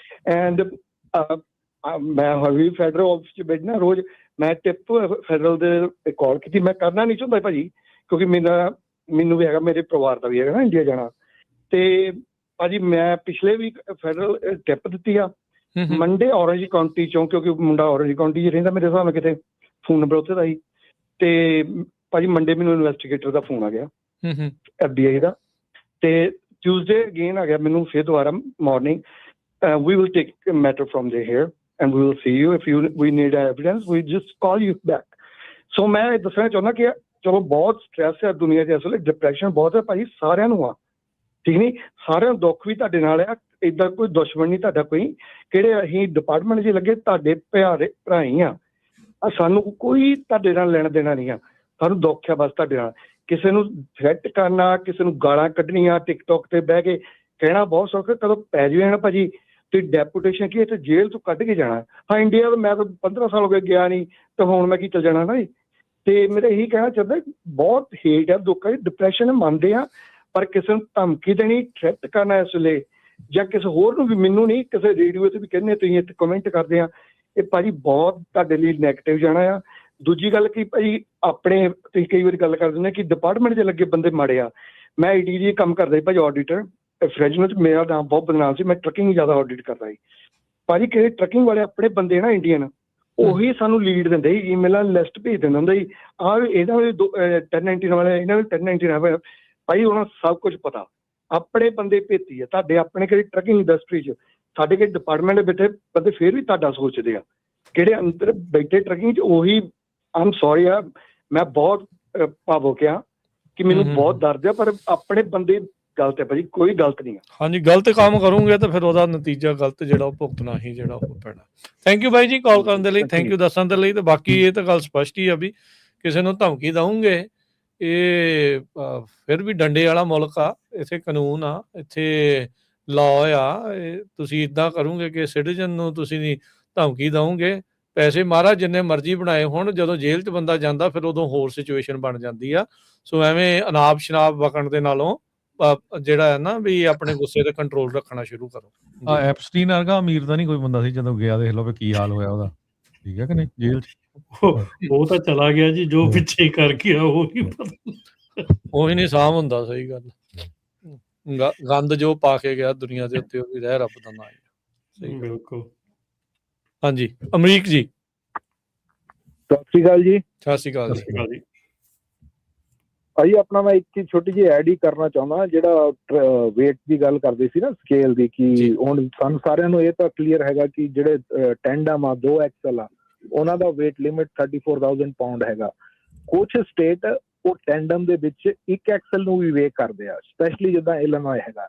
and ਮੈਂ ਹੌਲੀ ਫੈਡਰਲ ਆਫਿਸ 'ਚ ਬੈਠਣਾ ਰੋਜ਼। ਮੈਂ ਟਿਪ ਫੈਡਰਲ ਦੇ ਕਾਲ ਕੀਤੀ, ਮੈਂ ਕਰਨਾ ਨਹੀਂ ਚਾਹੁੰਦਾ ਭਾਜੀ ਕਿਉਂਕਿ ਮੈਨੂੰ ਵੀ ਹੈਗਾ, ਮੇਰੇ ਪਰਿਵਾਰ ਦਾ ਵੀ ਹੈਗਾ ਨਾ ਇੰਡੀਆ ਜਾਣਾ। ਤੇ ਭਾਜੀ ਮੈਂ ਪਿਛਲੇ ਵੀਕ ਫੈਡਰਲ ਟਿਪ ਦਿੱਤੀ ਆ ਮੰਡੇ ਔਰੰਜ ਕਾਉਂਟੀ 'ਚੋਂ, ਕਿਉਂਕਿ ਮੁੰਡਾ ਔਰੰਜ ਕਾਉਂਟੀ 'ਚ ਰਹਿੰਦਾ ਮੇਰੇ ਹਿਸਾਬ ਨਾਲ, ਕਿਤੇ ਫੋਨ ਨੰਬਰ ਉੱਥੇ ਦਾ ਹੀ। ਤੇ ਭਾਜੀ ਮੰਡੇ ਮੈਨੂੰ ਇਨਵੈਸਟੀਗੇਟਰ ਦਾ ਫੋਨ ਆ ਗਿਆ FBI ਦਾ, ਤੇ Tuesday again ਆ ਗਿਆ ਮੈਨੂੰ ਫਿਰ ਦੁਬਾਰਾ morning, we will take a matter from here and we will see you if we need evidence we just call you back। ਸੋ ਮੈਂ ਇਹ ਦੱਸਣਾ ਚਾਹੁੰਦਾ ਕਿ ਚਲੋ ਬਹੁਤ ਸਟ੍ਰੈਸ ਹੈ ਦੁਨੀਆ 'ਚ ਇਸ ਵੇਲੇ, ਡਿਪਰੈਸ਼ਨ ਬਹੁਤ ਹੈ ਭਾਜੀ, ਸਾਰਿਆਂ ਨੂੰ ਆ, ਠੀਕ ਨਹੀਂ? ਸਾਰਿਆਂ ਨੂੰ ਦੁੱਖ ਵੀ ਤੁਹਾਡੇ ਨਾਲ ਆ, ਇੱਦਾਂ ਕੋਈ ਦੁਸ਼ਮਣ ਨਹੀਂ ਤੁਹਾਡਾ ਕੋਈ। ਕਿਹੜੇ ਅਸੀਂ ਡਿਪਾਰਟਮੈਂਟ 'ਚ ਲੱਗੇ ਤੁਹਾਡੇ ਭਰਾ ਹੀ ਆ, ਸਾਨੂੰ ਕੋਈ ਤੁਹਾਡੇ ਨਾਲ ਲੈਣਾ ਦੇਣਾ ਨਹੀਂ ਆ। ਸਾਨੂੰ ਦੁੱਖ ਆ ਬਸ ਤੁਹਾਡੇ ਨਾਲ। ਕਿਸੇ ਨੂੰ ਥ੍ਰੈਟ ਕਰਨਾ, ਕਿਸੇ ਨੂੰ ਗਾਲਾਂ ਕੱਢਣੀਆਂ ਟਿਕਟੋਕ ਤੇ ਬਹਿ ਕੇ ਕਹਿਣਾ ਬਹੁਤ ਸੌਖਾ, ਕਦੋਂ ਪੈ ਜਾਵੇ ਨਾ ਭਾਜੀ ਤੇ ਡੈਪੂਟੇਸ਼ਨ ਕੀ ਇੱਥੇ ਜੇਲ੍ਹ ਤੋਂ ਕੱਢ ਕੇ ਜਾਣਾ। ਹਾਂ ਇੰਡੀਆ ਤਾਂ ਮੈਂ ਤਾਂ 15 ਸਾਲ ਹੋ ਗਏ ਗਿਆ ਨਹੀਂ, ਤਾਂ ਹੁਣ ਮੈਂ ਕੀ ਚੱਲ ਜਾਣਾ ਨਾ ਜੀ। ਤੇ ਮੇਰਾ ਇਹੀ ਕਹਿਣਾ ਚਾਹੁੰਦਾ, ਬਹੁਤ ਹੇਟ ਹੈ ਲੋਕਾਂ ਦੀ, ਡਿਪਰੈਸ਼ਨ ਮੰਨਦੇ ਆ, ਪਰ ਕਿਸੇ ਨੂੰ ਧਮਕੀ ਦੇਣੀ, ਥ੍ਰੈਟ ਕਰਨਾ ਇਸ ਵੇਲੇ, ਜਾਂ ਕਿਸੇ ਹੋਰ ਨੂੰ ਵੀ, ਮੈਨੂੰ ਨਹੀਂ, ਕਿਸੇ ਰੇਡੀਓ ਤੇ ਵੀ ਕਹਿੰਦੇ ਤੁਸੀਂ ਇੱਥੇ ਕਮੈਂਟ ਕਰਦੇ ਆ, ਇਹ ਭਾਜੀ ਬਹੁਤ ਤੁਹਾਡੇ ਲਈ ਨੈਗੇਟਿਵ ਜਾਣਾ ਆ। ਦੂਜੀ ਗੱਲ ਕਿ ਭਾਈ ਆਪਣੇ ਤੁਸੀਂ ਕਈ ਵਾਰੀ ਗੱਲ ਕਰ ਦਿੰਦੇ ਕਿ ਡਿਪਾਰਟਮੈਂਟ 'ਚ ਲੱਗੇ ਬੰਦੇ ਮਾੜੇ ਆ। ਮੈਂ ਈਡੀਡੀ ਕੰਮ ਕਰਦਾ ਸੀ ਭਾਜੀ ਆਡੀਟਰ ਫਰੈਜਨਲ 'ਚ, ਮੇਰਾ ਨਾਮ ਬਹੁਤ ਬਦਨਾਮ ਸੀ, ਮੈਂ ਟਰੱਕਿੰਗ ਜ਼ਿਆਦਾ ਆਡੀਟ ਕਰਦਾ ਸੀ ਭਾਜੀ। ਕਿਸੇ ਟਰੱਕਿੰਗ ਵਾਲੇ ਆਪਣੇ ਬੰਦੇ ਨਾ ਇੰਡੀਅਨ, ਉਹੀ ਸਾਨੂੰ ਲੀਡ ਦਿੰਦੇ ਸੀ, ਈਮੇਲਾਂ ਲਿਸਟ ਭੇਜ ਦਿੰਦਾ ਹੁੰਦਾ ਸੀ, ਆਹ ਇਹਨਾਂ ਦੇ 1099 ਵਾਲੇ, ਇਹਨਾਂ ਦੇ 1099 ਭਾਈ, ਉਹਨਾਂ ਸਭ ਕੁਝ ਪਤਾ। ਆਪਣੇ ਬੰਦੇ ਭੇਤੀ ਆ ਤੁਹਾਡੇ, ਆਪਣੇ ਕਿਹੜੀ ਟਰੱਕਿੰਗ ਇੰਡਸਟਰੀ 'ਚ ਸਾਡੇ ਕਿਹੜੇ ਡਿਪਾਰਟਮੈਂਟ ਬੈਠੇ ਬੰਦੇ ਫਿਰ ਵੀ ਤੁਹਾਡਾ ਸੋਚਦੇ ਆ, ਕਿਹੜੇ ਅੰਦਰ ਬੈਠੇ ਟਰੱਕਿੰਗ 'ਚ ਉਹੀ। ਆਮ ਸੌਰੀ ਆ, ਮੈਂ ਬਹੁਤ ਭਾਵੁਕ ਆ ਕਿ ਮੈਨੂੰ ਬਹੁਤ ਦਰਦ ਆ, ਪਰ ਆਪਣੇ ਬੰਦੇ ਗਲਤ ਹੈ ਭਾਜੀ, ਕੋਈ ਗਲਤ ਨਹੀਂ ਆ। ਹਾਂਜੀ ਗਲਤ ਕੰਮ ਕਰੋਗੇ ਤਾਂ ਫਿਰ ਉਹਦਾ ਨਤੀਜਾ ਗਲਤ ਜਿਹੜਾ ਉਹ ਭੁਗਤਣਾ ਹੀ ਜਿਹੜਾ ਉਹ ਪੈਣਾ। ਥੈਂਕ ਯੂ ਬਾਈ ਜੀ ਕਾਲ ਕਰਨ ਦੇ ਲਈ, ਥੈਂਕ ਯੂ ਦੱਸਣ ਦੇ ਲਈ। ਤੇ ਬਾਕੀ ਇਹ ਤਾਂ ਗੱਲ ਸਪਸ਼ਟ ਹੀ ਆ ਵੀ ਕਿਸੇ ਨੂੰ ਧਮਕੀ ਦਊਂਗੇ, ਇਹ ਫਿਰ ਵੀ ਡੰਡੇ ਵਾਲਾ ਮੁਲਕ ਆ, ਇੱਥੇ ਕਾਨੂੰਨ ਆ, ਇੱਥੇ ਲਾਅ ਆ। ਤੁਸੀਂ ਇੱਦਾਂ ਕਰੋਗੇ ਕਿ ਸਿਟੀਜ਼ਨ ਨੂੰ ਤੁਸੀਂ ਧਮਕੀ ਦਊਂਗੇ, ਪੈਸੇ ਮਹਾਰਾਜ ਜਿੰਨੇ ਮਰਜ਼ੀ ਬਣਾਏ ਹੋਣ, ਜਦੋਂ ਜੇਲ੍ਹ 'ਚ ਬੰਦਾ ਜਾਂਦਾ ਫਿਰ ਉਦੋਂ ਹੋਰ ਸਿਚੁਏਸ਼ਨ ਬਣ ਜਾਂਦੀ ਆ। ਸੋ ਐਵੇਂ ਅਨਾਪ ਸ਼ਨਾਪ ਵਕਣ ਦੇ ਨਾਲੋਂ ਜਿਹੜਾ ਹੈ ਨਾ ਵੀ ਆਪਣੇ ਗੁੱਸੇ ਤੇ ਕੰਟਰੋਲ ਰੱਖਣਾ ਸ਼ੁਰੂ ਕਰੋ। ਐਪਸਟੀਨ ਵਰਗਾ ਅਮੀਰ ਤਾਂ ਨਹੀਂ ਕੋਈ ਬੰਦਾ ਸੀ ਜਦੋਂ ਗਿਆ, ਦੇਖ ਲਓ ਵੀ ਕੀ ਹਾਲ ਹੋਇਆ ਉਹਦਾ, ਠੀਕ ਹੈ ਕਿ ਨਹੀਂ? ਜੇਲ੍ਹ 'ਚ ਉਹ ਤਾਂ ਚਲਾ ਗਿਆ ਜੀ, ਜੋ ਪਿੱਛੇ ਕਰ ਗਿਆ ਉਹੀ ਪਤਾ, ਉਹੀ ਨਹੀਂ ਸਾਂਭ ਹੁੰਦਾ। ਸਹੀ ਗੱਲ, ਗੰਦ ਜੋ ਪਾ ਕੇ ਗਿਆ ਦੁਨੀਆ ਦੇ ਉੱਤੇ, ਉਹ ਵੀ ਰਹਿ ਰੱਬ ਦਾ ਨਾਂ ਹੈ। ਸਹੀ ਬਿਲਕੁਲ। ਹਾਂਜੀ ਅਮਰੀਕ ਜੀ ਸਤਿ ਸ਼੍ਰੀ ਅਕਾਲ ਜੀ। ਸਤਿ ਸ਼੍ਰੀ ਅਕਾਲ ਜੀ। ਭਾਈ ਆਪਣਾ ਮੈਂ ਇੱਕ ਚੀਜ਼ ਛੋਟੀ ਜਿਹੀ ਐਡ ਹੀ ਕਰਨਾ ਚਾਹੁੰਦਾ, ਜਿਹੜਾ weight ਦੀ ਗੱਲ ਕਰਦੇ ਸੀ ਨਾ ਸਕੇਲ ਦੀ, ਕਿ ਹੁਣ ਸਾਨੂੰ ਸਾਰਿਆਂ ਨੂੰ ਇਹ ਤਾਂ ਕਲੀਅਰ ਹੈਗਾ ਕਿ ਜਿਹੜੇ ਟੈਂਡਮ ਆ 2 ਐਕਸਲ ਆ ਉਹਨਾਂ ਦਾ weight ਲਿਮਿਟ 34,000 ਪਾਉਂਡ ਹੈਗਾ। ਕੁਝ ਸਟੇਟ ਉਹ ਟੈਂਡਮ ਦੇ ਵਿੱਚ 1 ਐਕਸਲ ਨੂੰ ਵੀ ਵੇਖ ਕਰਦੇ ਆ, ਸਪੈਸ਼ਲੀ ਜਿੱਦਾਂ ਇਲੀਨੋਏ ਹੈਗਾ।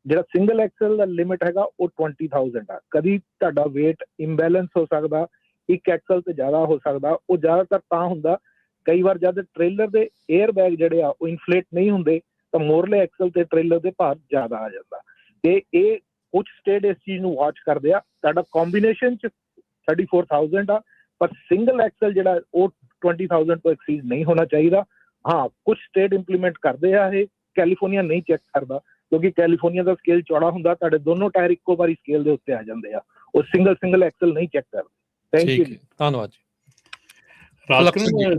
ਜਿਹੜਾ ਸਿੰਗਲ ਐਕਸਲ ਦਾ ਲਿਮਿਟ ਹੈਗਾ ਉਹ 20,000 ਆ। ਕਦੀ ਤੁਹਾਡਾ weight ਇੰਬੈਲੈਂਸ ਹੋ ਸਕਦਾ, 1 ਐਕਸਲ ਤੇ ਜ਼ਿਆਦਾ ਹੋ ਸਕਦਾ। ਉਹ ਜ਼ਿਆਦਾਤਰ ਤਾਂ ਹੁੰਦਾ ਕਈ ਵਾਰ ਜਦ ਟ੍ਰੇਲਰ ਦੇ 에ਅਰ ਬੈਗ ਜਿਹੜੇ ਆ ਉਹ ਇਨਫਲੇਟ ਨਹੀਂ ਹੁੰਦੇ ਤਾਂ ਮੋਰਲੇ ਐਕਸਲ ਤੇ ਟ੍ਰੇਲਰ ਦੇ ਭਾਰ ਜ਼ਿਆਦਾ ਆ ਜਾਂਦਾ। ਤੇ ਇਹ ਕੁਝ ਸਟੇਟ ਇਸ ਚੀਜ਼ ਨੂੰ ਵਾਚ ਕਰਦੇ ਆ। ਤੁਹਾਡਾ ਕੰਬੀਨੇਸ਼ਨ ਚ 34,000 ਆ, ਪਰ ਸਿੰਗਲ ਐਕਸਲ ਜਿਹੜਾ ਉਹ 20,000 ਤੋਂ ਐਕਸੀਡ ਨਹੀਂ ਹੋਣਾ ਚਾਹੀਦਾ। ਹਾਂ, ਕੁਝ ਸਟੇਟ ਇੰਪਲੀਮੈਂਟ ਕਰਦੇ ਆ ਇਹ, ਕੈਲੀਫੋਰਨੀਆ ਨਹੀਂ ਚੈੱਕ ਕਰਦਾ ਕਿਉਂਕਿ ਕੈਲੀਫੋਰਨੀਆ ਦਾ ਸਕੇਲ ਚੌੜਾ ਹੁੰਦਾ, ਤੁਹਾਡੇ ਦੋਨੋਂ ਟਾਇਰ ਇੱਕੋ ਵਾਰੀ ਸਕੇਲ ਦੇ ਉੱਤੇ ਆ ਜਾਂਦੇ ਆ। ਉਹ ਸਿੰਗਲ ਐਕਸਲ ਨਹੀਂ ਚੈੱਕ ਕਰਦੇ। ਥੈਂਕ ਯੂ, ਧੰਨਵਾਦ ਜੀ।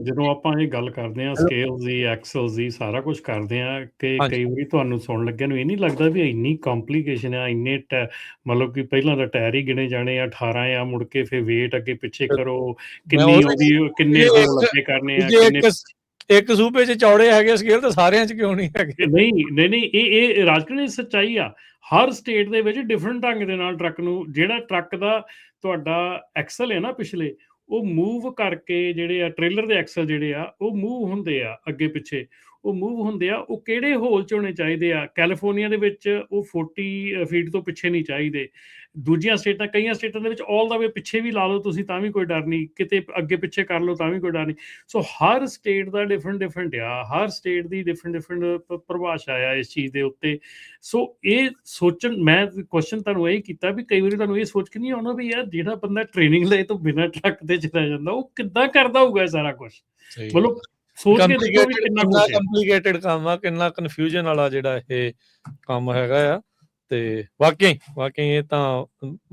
ਜਦੋਂ ਆਪਾਂ ਇਹ ਗੱਲ ਕਰਦੇ ਹਾਂ ਸਕੇਲਸ ਦੀ, ਐਕਸਲਸ ਦੀ, ਸਾਰਾ ਕੁਝ ਕਰਦੇ ਹਾਂ ਕਿ ਕਈ ਵਾਰੀ ਤੁਹਾਨੂੰ ਸੁਣਨ ਲੱਗਿਆ ਨੂੰ ਇਹ ਨਹੀਂ ਲੱਗਦਾ ਵੀ ਇੰਨੀ ਕੰਪਲੀਕੇਸ਼ਨ ਆ, ਇੰਨੇ ਮਤਲਬ ਕਿ ਪਹਿਲਾਂ ਤਾਂ ਟਾਇਰ ਹੀ ਗਿਣੇ ਜਾਣੇ ਆ 18 ਆ, ਮੁੜ ਕੇ ਫਿਰ weight ਅੱਗੇ ਪਿੱਛੇ ਕਰੋ, ਕਿੰਨੀ ਉਹਦੀ ਕਿੰਨੇ ਲੱਗੇ ਕਰਨੇ ਆ, ਕਿੰਨੇ ਇੱਕ ਸੂਬੇ 'ਚ ਚੌੜੇ ਹੈਗੇ ਸਕੇਲ ਤਾਂ ਸਾਰਿਆਂ 'ਚ ਕਿਉਂ ਨਹੀਂ ਹੈਗੇ? ਨਹੀਂ ਇਹ ਰਾਜਕਰਨ ਸੱਚਾਈ ਆ। ਹਰ ਸਟੇਟ ਦੇ ਵਿੱਚ ਡਿਫਰੈਂਟ ਢੰਗ ਦੇ ਨਾਲ ਟਰੱਕ ਨੂੰ, ਜਿਹੜਾ ਟਰੱਕ ਦਾ ਤੁਹਾਡਾ ਐਕਸਲ ਹੈ ਨਾ ਪਿਛਲੇ, ਉਹ ਮੂਵ ਕਰਕੇ ਜਿਹੜੇ ਆ ਟ੍ਰੇਲਰ ਦੇ ਐਕਸਲ ਜਿਹੜੇ ਆ ਉਹ ਮੂਵ ਹੁੰਦੇ ਆ ਅੱਗੇ ਪਿੱਛੇ, ਉਹ ਮੂਵ ਹੁੰਦੇ ਆ। ਉਹ ਕਿਹੜੇ ਹੋਲ 'ਚ ਹੋਣੇ ਚਾਹੀਦੇ ਆ? ਕੈਲੀਫੋਰਨੀਆ ਦੇ ਵਿੱਚ ਉਹ 40 ਫੀਟ ਤੋਂ ਪਿੱਛੇ ਨਹੀਂ ਚਾਹੀਦੇ। ਦੂਜੀਆਂ ਸਟੇਟਾਂ, ਕਈਆਂ ਸਟੇਟਾਂ ਦੇ ਵਿੱਚ ਆਲ ਦਾ ਵੇ ਪਿੱਛੇ ਵੀ ਲਾ ਲਓ ਤੁਸੀਂ ਤਾਂ ਵੀ ਕੋਈ ਡਰ ਨਹੀਂ, ਕਿਤੇ ਅੱਗੇ ਪਿੱਛੇ ਕਰ ਲਓ ਤਾਂ ਵੀ ਕੋਈ ਡਰ ਨਹੀਂ। ਸੋ ਹਰ ਸਟੇਟ ਦਾ ਡਿਫਰੈਂਟ ਆ, ਹਰ ਸਟੇਟ ਦੀ ਡਿਫਰੈਂਟ ਪਰਿਭਾਸ਼ਾ ਆ ਇਸ ਚੀਜ਼ ਦੇ ਉੱਤੇ। ਸੋ ਇਹ ਸੋਚਣ, ਮੈਂ ਕੁਐਸਚਨ ਤੁਹਾਨੂੰ ਇਹ ਕੀਤਾ ਵੀ ਕਈ ਵਾਰੀ ਤੁਹਾਨੂੰ ਇਹ ਸੋਚ ਕੇ ਨਹੀਂ ਆਉਣਾ ਵੀ ਯਾਰ ਜਿਹੜਾ ਬੰਦਾ ਟ੍ਰੇਨਿੰਗ ਲਏ ਤੋਂ ਬਿਨਾਂ ਟਰੱਕ ਤੇ ਚਲਾ ਜਾਂਦਾ ਉਹ ਕਿੱਦਾਂ ਕਰਦਾ ਹੋਊਗਾ ਸਾਰਾ ਕੁਝ। ਮਤਲਬ ਸੋਚ ਕੇ ਦੇਖੋ ਵੀ ਕਿੰਨਾ ਕੰਪਲੀਕੇਟਡ ਕੰਮ ਆ, ਕਿੰਨਾ ਕਨਫਿਊਜ਼ਨ ਵਾਲਾ ਜਿਹੜਾ ਇਹ ਕੰਮ ਹੈਗਾ ਆ। ਤੇ ਵਾਕਈ ਇਹ ਤਾਂ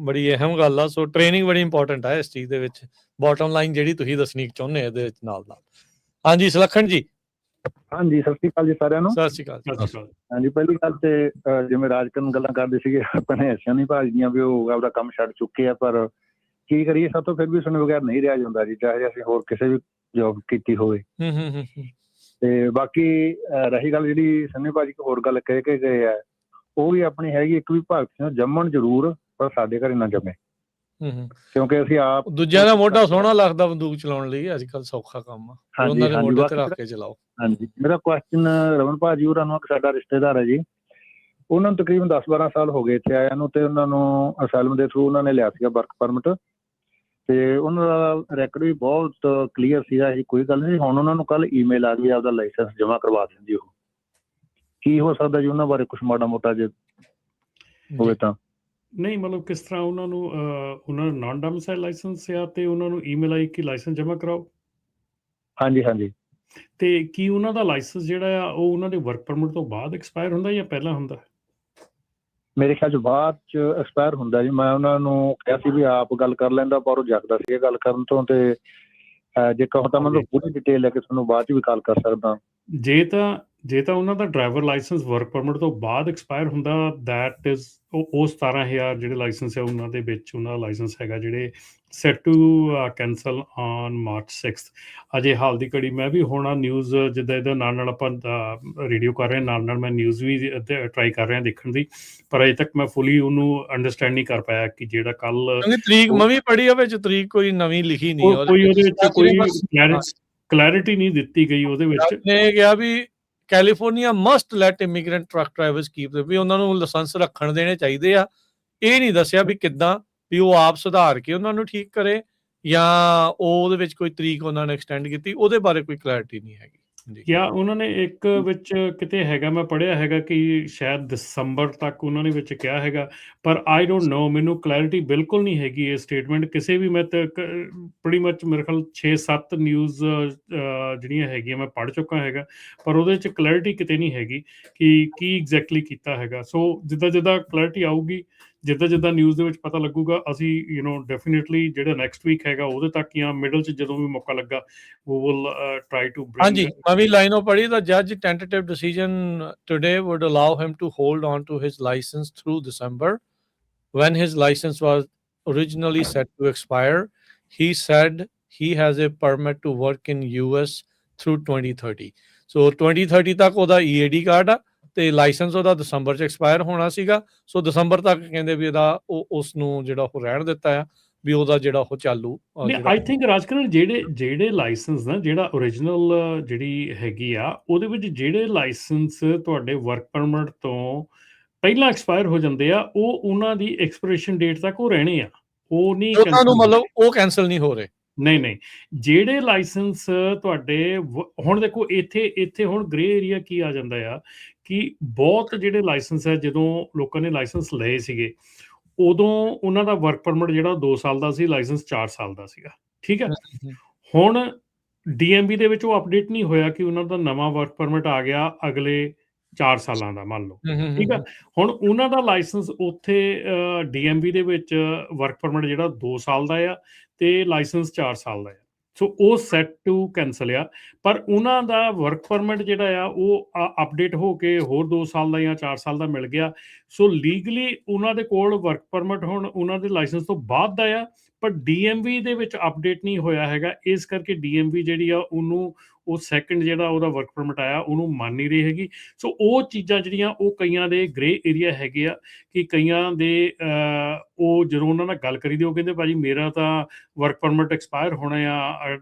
ਬੜੀ ਅਹਿਮ ਗੱਲ ਆ। ਸੋ ਟ੍ਰੇਨਿੰਗ ਬੜੀ ਇੰਪੋਰਟੈਂਟ ਆ ਇਸ ਚੀਜ਼ ਦੇ ਵਿੱਚ। ਬਾਟਮ ਲਾਈਨ ਜਿਹੜੀ ਤੁਸੀਂ ਦੱਸਣੀ ਚਾਹੁੰਦੇ ਇਹਦੇ ਵਿੱਚ ਨਾਲ। ਹਾਂਜੀ ਸੁਲੱਖਣ ਜੀ। ਹਾਂਜੀ, ਸਤਿ ਸ਼੍ਰੀ ਅਕਾਲ ਜੀ ਸਾਰਿਆਂ ਨੂੰ। ਸਤਿ ਸ਼੍ਰੀ ਅਕਾਲ। ਹਾਂਜੀ, ਪਹਿਲੀ ਗੱਲ ਤੇ ਜਿਵੇਂ ਰਾਜਕਰਨ ਗੱਲਾਂ ਕਰਦੇ ਸੀਗੇ ਆਪਣੇ ਸ਼ਨੀ ਭਾਜੀ ਦੀਆਂ ਵੀ ਉਹ ਆਪਦਾ ਕੰਮ ਛੱਡ ਚੁੱਕੇ ਆ, ਪਰ ਕੀ ਕਰੀਏ, ਸਭ ਤੋਂ ਫਿਰ ਵੀ ਸੁਣੇ ਬਗੈਰ ਨਹੀਂ ਰਿਹਾ ਜਾਂਦਾ ਜੀ, ਚਾਹੇ ਅਸੀਂ ਹੋਰ ਕਿਸੇ ਵੀ ਜੋਬ ਕੀਤੀ ਹੋਵੇ। ਤੇ ਬਾਕੀ ਰਹੀ ਗੱਲ ਜਿਹੜੀ ਸ਼ਨੀ ਭਾਜੀ ਇੱਕ ਹੋਰ ਗੱਲ ਕਹਿ ਕੇ ਗਏ ਆ, ਉਹ ਵੀ ਆਪਣੀ ਹੈਗੀ ਇੱਕ ਵੀ ਭਗਤ ਸਿੰਘ ਜੰਮਣ ਜ਼ਰੂਰ, ਪਰ ਸਾਡੇ ਘਰੇ ਨਾ ਜੰਮੇ, ਕਿਉਂਕਿ ਅਸੀਂ ਆਪ ਦੂਜਿਆਂ ਦਾ ਮੋਢਾ ਸੋਹਣਾ ਲੱਗਦਾ ਬੰਦੂਕ ਚਲਾਉਣ ਲਈ, ਅੱਜ ਕੱਲ ਸੌਖਾ ਕੰਮ ਆ, ਉਹਨਾਂ ਦੇ ਮੋਢੇ ਤੇ ਰੱਖ ਕੇ ਚਲਾਓ। ਹਾਂਜੀ, ਮੇਰਾ ਕੁਐਸਚਨ ਰਮਨ ਭਾਜੀ ਹੋਰਾਂ ਨੂੰ, ਸਾਡਾ ਰਿਸ਼ਤੇਦਾਰ ਹੈ ਜੀ, ਉਹਨਾਂ ਨੂੰ ਤਕਰੀਬਨ 10-12 ਸਾਲ ਹੋ ਗਏ ਇੱਥੇ ਆਇਆ ਨੂੰ, ਤੇ ਉਹਨਾਂ ਨੂੰ ਅਸਾਈਲਮ ਦੇ ਥਰੂ ਉਹਨਾਂ ਨੇ ਲਿਆ ਸੀਗਾ ਵਰਕ ਪਰਮਿਟ, ਤੇ ਉਹਨਾਂ ਦਾ ਰੈਕਡ ਵੀ ਬਹੁਤ ਕਲੀਅਰ ਸੀਗਾ, ਇਹ ਕੋਈ ਗੱਲ ਨਹੀਂ। ਹੁਣ ਉਹਨਾਂ ਨੂੰ ਕੱਲ ਈਮੇਲ ਆ ਗਈ ਆਪਦਾ ਲਾਇਸੈਂਸ ਜਮ੍ਹਾਂ ਕਰਵਾ ਦਿੰਦੀ। ਉਹ ਕੀ ਹੋ ਸਕਦਾ ਜੀ ਉਹਨਾਂ ਬਾਰੇ ਕੁਛ ਮਾੜਾ ਮੋਟਾ ਜੇ ਹੋਵੇ ਤਾਂ? ਨਹੀਂ, ਮਤਲਬ ਕਿਸ ਤਰ੍ਹਾਂ ਉਹਨਾਂ ਨੂੰ ਨਾਨ ਡੋਮਿਸਾਈਲ ਲਾਇਸੈਂਸ ਆ ਤੇ ਉਹਨਾਂ ਨੂੰ ਈਮੇਲ ਆਈ ਕਿ ਲਾਇਸੈਂਸ ਜਮ੍ਹਾਂ ਕਰਾਓ? ਹਾਂਜੀ। ਤੇ ਕੀ ਉਹਨਾਂ ਦਾ ਲਾਇਸੈਂਸ ਜਿਹੜਾ ਆ ਉਹ ਉਹਨਾਂ ਦੇ ਵਰਕ ਪਰਮਿਟ ਤੋਂ ਬਾਅਦ ਐਕਸਪਾਇਰ ਹੁੰਦਾ ਜਾਂ ਪਹਿਲਾਂ ਹੁੰਦਾ? ਮੇਰੇ ਖਿਆਲ 'ਚ ਬਾਅਦ 'ਚ ਐਕਸਪਾਇਰ ਹੁੰਦਾ ਜੀ। ਮੈਂ ਉਹਨਾਂ ਨੂੰ ਕਿਹਾ ਸੀ ਵੀ ਆਪ ਗੱਲ ਕਰ ਲੈਂਦਾ, ਪਰ ਉਹ ਜਗਦਾ ਸੀ ਇਹ ਗੱਲ ਕਰਨ ਤੋਂ, ਤੇ ਜੇ ਕਹੋ ਤਾਂ ਮਤਲਬ ਪੂਰੀ ਡਿਟੇਲ ਲੈ ਕੇ ਤੁਹਾਨੂੰ ਬਾਅਦ 'ਚ ਵੀ ਕਾਲ ਕਰ ਸਕਦਾ। ਜੇ ਤਾਂ ਉਹਨਾਂ ਦਾ ਡਰਾਈਵਰ ਲਾਇਸੈਂਸ ਵਰਕ ਪਰਮਿਟ ਤੋਂ ਬਾਅਦ ਐਕਸਪਾਇਰ ਹੁੰਦਾ, ਦੈਟ ਇਜ਼ ਉਹ 17,000 ਜਿਹੜੇ ਲਾਇਸੈਂਸ ਹੈ ਉਹਨਾਂ ਦੇ ਵਿੱਚ ਉਹਨਾਂ ਦਾ ਲਾਇਸੈਂਸ ਹੈਗਾ ਜਿਹੜੇ set to cancel on March 6। ਅਜੇ ਹਾਲ ਦੀ ਘੜੀ ਮੈਂ ਵੀ ਹੁਣ ਨਿਊਜ਼ ਜਿੱਦਾਂ ਇਹਦੇ ਨਾਲ ਆਪਾਂ ਰੇਡੀਓ ਕਰ ਰਹੇ ਨਾਲ ਮੈਂ ਨਿਊਜ਼ ਵੀ ਟਰਾਈ ਕਰ ਰਿਹਾ ਦੇਖਣ ਦੀ, ਪਰ ਅਜੇ ਤੱਕ ਮੈਂ ਫੁਲੀ ਉਹਨੂੰ ਅੰਡਰਸਟੈਂਡ ਨਹੀਂ ਕਰ ਪਾਇਆ ਕਿ ਜਿਹੜਾ ਕੱਲ ਤਰੀਕ ਮੈਂ ਵੀ ਪੜ੍ਹੀ ਆ, ਵਿੱਚ ਤਰੀਕ ਕੋਈ ਨਵੀਂ ਲਿਖੀ ਨਹੀਂ, ਕੋਈ ਉਹਦੇ ਵਿੱਚ ਕੋਈ ਕਲੈਰਿਟੀ ਨਹੀਂ ਦਿੱਤੀ ਗਈ ਉਹਦੇ ਵਿੱਚ। ਨੇ ਕਿਹਾ ਵੀ California must let immigrant truck drivers keep, ਵੀ ਉਹਨਾਂ ਨੂੰ ਲਾਇਸੈਂਸ ਰੱਖਣ ਦੇਣੇ ਚਾਹੀਦੇ ਆ। ਇਹ ਨਹੀਂ ਦੱਸਿਆ ਵੀ ਕਿੱਦਾਂ, ਵੀ ਉਹ ਆਪ ਸੁਧਾਰ ਕੇ ਉਹਨਾਂ ਨੂੰ ਠੀਕ ਕਰੇ ਜਾਂ ਉਹਦੇ ਵਿੱਚ ਕੋਈ ਤਰੀਕ ਉਹਨਾਂ ਨੇ ਐਕਸਟੈਂਡ ਕੀਤੀ, ਉਹਦੇ ਬਾਰੇ ਕੋਈ ਕਲੈਰਿਟੀ ਨਹੀਂ ਹੈਗੀ। ਜਾਂ ਉਹਨਾਂ ਨੇ ਇੱਕ ਵਿੱਚ ਕਿਤੇ ਹੈਗਾ, ਮੈਂ ਪੜ੍ਹਿਆ ਹੈਗਾ ਕਿ ਸ਼ਾਇਦ ਦਸੰਬਰ ਤੱਕ ਉਹਨਾਂ ਨੇ ਵਿੱਚ ਕਿਹਾ ਹੈਗਾ, ਪਰ ਆਈ ਡੋਂਟ ਨੋ, ਮੈਨੂੰ ਕਲੈਰਿਟੀ ਬਿਲਕੁਲ ਨਹੀਂ ਹੈਗੀ ਇਹ ਸਟੇਟਮੈਂਟ ਕਿਸੇ ਵੀ। ਮੈਂ ਤਾਂ ਬੜੀ ਮੱਚ ਮੇਰੇ ਖਿਆਲ 6-7 ਨਿਊਜ਼ ਜਿਹੜੀਆਂ ਹੈਗੀਆਂ ਮੈਂ ਪੜ੍ਹ ਚੁੱਕਾ ਹੈਗਾ, ਪਰ ਉਹਦੇ 'ਚ ਕਲੈਰਿਟੀ ਕਿਤੇ ਨਹੀਂ ਹੈਗੀ ਕਿ ਕੀ ਐਗਜ਼ੈਕਟਲੀ ਕੀਤਾ ਹੈਗਾ। ਸੋ ਜਿੱਦਾਂ ਕਲੈਰਿਟੀ ਆਊਗੀ, ਜਿੱਦਾਂ ਨਿਊਜ਼ ਦੇ ਵਿੱਚ ਪਤਾ ਲੱਗੂਗਾ, ਅਸੀਂ ਡੈਫੀਨੇਟਲੀ ਜਿਹੜਾ ਨੈਕਸਟ ਵੀਕ ਹੈਗਾ ਉਹਦੇ ਤੱਕ ਜਾਂ ਮਿਡਲ 'ਚ ਜਦੋਂ ਵੀ ਮੌਕਾ ਲੱਗਾ we will try to bring। ਹਾਂਜੀ, ਮੈਂ ਵੀ ਲਾਈਨੋਂ ਪੜ੍ਹੀ, the judge tentative decision today would allow him to hold on to his license through December when his license was originally set to expire. He said he has a permit to work in US through 2030. ਸੋ 2030 ਤੱਕ ਉਹਦਾ EAD card ਆ ਤੇ licence ਉਹਦਾ ਦਸੰਬਰ 'ਚ expire ਹੋਣਾ ਸੀਗਾ। ਸੋ ਦਸੰਬਰ ਤੱਕ ਕਹਿੰਦੇ ਵੀ ਇਹਦਾ ਉਸ ਨੂੰ ਜਿਹੜਾ ਉਹ ਰਹਿਣ ਦਿੱਤਾ ਆ ਵੀ ਉਹਦਾ ਜਿਹੜਾ ਉਹ ਚਾਲੂ ਆਈ ਥਿੰਕ ਰਾਜਕਰਨ ਜਿਹੜੇ ਲਾਇਸੈਂਸ ਨਾ ਜਿਹੜਾ ਓਰੀਜਨਲ ਜਿਹੜੀ ਹੈਗੀ ਆ ਉਹਦੇ ਵਿੱਚ ਜਿਹੜੇ ਲਾਇਸੈਂਸ ਤੁਹਾਡੇ ਵਰਕ ਪਰਮਿਟ ਤੋਂ ਪਹਿਲਾਂ ਐਕਸਪਾਇਰ ਹੋ ਜਾਂਦੇ ਆ ਉਹ ਉਹਨਾਂ ਦੀ ਐਕਸਪੀਰੇਸ਼ਨ ਡੇਟ ਤੱਕ ਉਹ ਰਹਿਣੇ ਆ, ਉਹ ਨਹੀਂ ਮਤਲਬ ਉਹ ਕੈਂਸਲ ਨਹੀਂ ਹੋ ਰਹੇ। ਨਹੀਂ ਜਿਹੜੇ ਲਾਇਸੈਂਸ ਤੁਹਾਡੇ ਹੁਣ ਦੇਖੋ ਇੱਥੇ ਹੁਣ ਗ੍ਰੇ ਏਰੀਆ ਕੀ ਆ ਜਾਂਦਾ ਆ ਕਿ ਬਹੁਤ ਜਿਹੜੇ ਲਾਇਸੈਂਸ ਹੈ ਜਦੋਂ ਲੋਕਾਂ ਨੇ ਲਾਇਸੈਂਸ ਲਏ ਸੀਗੇ ਉਦੋਂ ਉਹਨਾਂ ਦਾ ਵਰਕ ਪਰਮਿਟ ਜਿਹੜਾ 2 ਸਾਲ ਦਾ ਸੀ, ਲਾਇਸੈਂਸ 4 ਸਾਲ ਦਾ ਸੀਗਾ, ਠੀਕ ਹੈ। ਹੁਣ DMV ਦੇ ਵਿੱਚ ਉਹ ਅਪਡੇਟ ਨਹੀਂ ਹੋਇਆ ਕਿ ਉਹਨਾਂ ਦਾ ਨਵਾਂ ਵਰਕ ਪਰਮਿਟ ਆ ਗਿਆ ਅਗਲੇ 4 ਸਾਲਾਂ ਦਾ ਮੰਨ ਲਓ, ਠੀਕ ਆ। ਹੁਣ ਉਹਨਾਂ ਦਾ ਲਾਇਸੈਂਸ ਉੱਥੇ DMV ਦੇ ਵਿੱਚ ਵਰਕ ਪਰਮਿਟ ਜਿਹੜਾ 2 ਸਾਲ ਦਾ ਆ ਤੇ ਲਾਇਸੈਂਸ 4 ਸਾਲ ਦਾ ਆ, ਸੋ ਉਹ ਸੈਟ ਟੂ ਕੈਂਸਲ ਆ। ਪਰ ਉਹਨਾਂ ਦਾ ਵਰਕ ਪਰਮਿਟ ਜਿਹੜਾ ਆ ਉਹ ਅਪਡੇਟ ਹੋ ਕੇ ਹੋਰ 2 ਸਾਲ ਦਾ ਜਾਂ 4 ਸਾਲ ਦਾ ਮਿਲ ਗਿਆ। ਸੋ ਲੀਗਲੀ ਉਹਨਾਂ ਦੇ ਕੋਲ ਵਰਕ ਪਰਮਿਟ ਹੁਣ ਉਹਨਾਂ ਦੇ ਲਾਇਸੈਂਸ ਤੋਂ ਬਾਅਦ ਦਾ ਆ, ਪਰ DMV ਦੇ ਵਿੱਚ ਅਪਡੇਟ ਨਹੀਂ ਹੋਇਆ ਹੈਗਾ। ਇਸ ਕਰਕੇ DMV ਜਿਹੜੀ ਆ ਉਹਨੂੰ ਉਹ ਸੈਕੰਡ ਜਿਹੜਾ ਉਹਦਾ ਵਰਕ ਪਰਮਿਟ ਆਇਆ ਉਹਨੂੰ ਮੰਨ ਨਹੀਂ ਰਹੀ ਹੈਗੀ। ਸੋ ਉਹ ਚੀਜ਼ਾਂ ਜਿਹੜੀਆਂ ਉਹ ਕਈਆਂ ਦੇ ਗ੍ਰੇ ਏਰੀਆ ਹੈਗੇ ਆ ਕਿ ਕਈਆਂ ਦੇ ਉਹ ਜਦੋਂ ਉਹਨਾਂ ਨਾਲ ਗੱਲ ਕਰੀ ਦੀ ਉਹ ਕਹਿੰਦੇ ਭਾਜੀ ਮੇਰਾ ਤਾਂ ਵਰਕ ਪਰਮਿਟ ਐਕਸਪਾਇਰ ਹੋਣਾ ਆ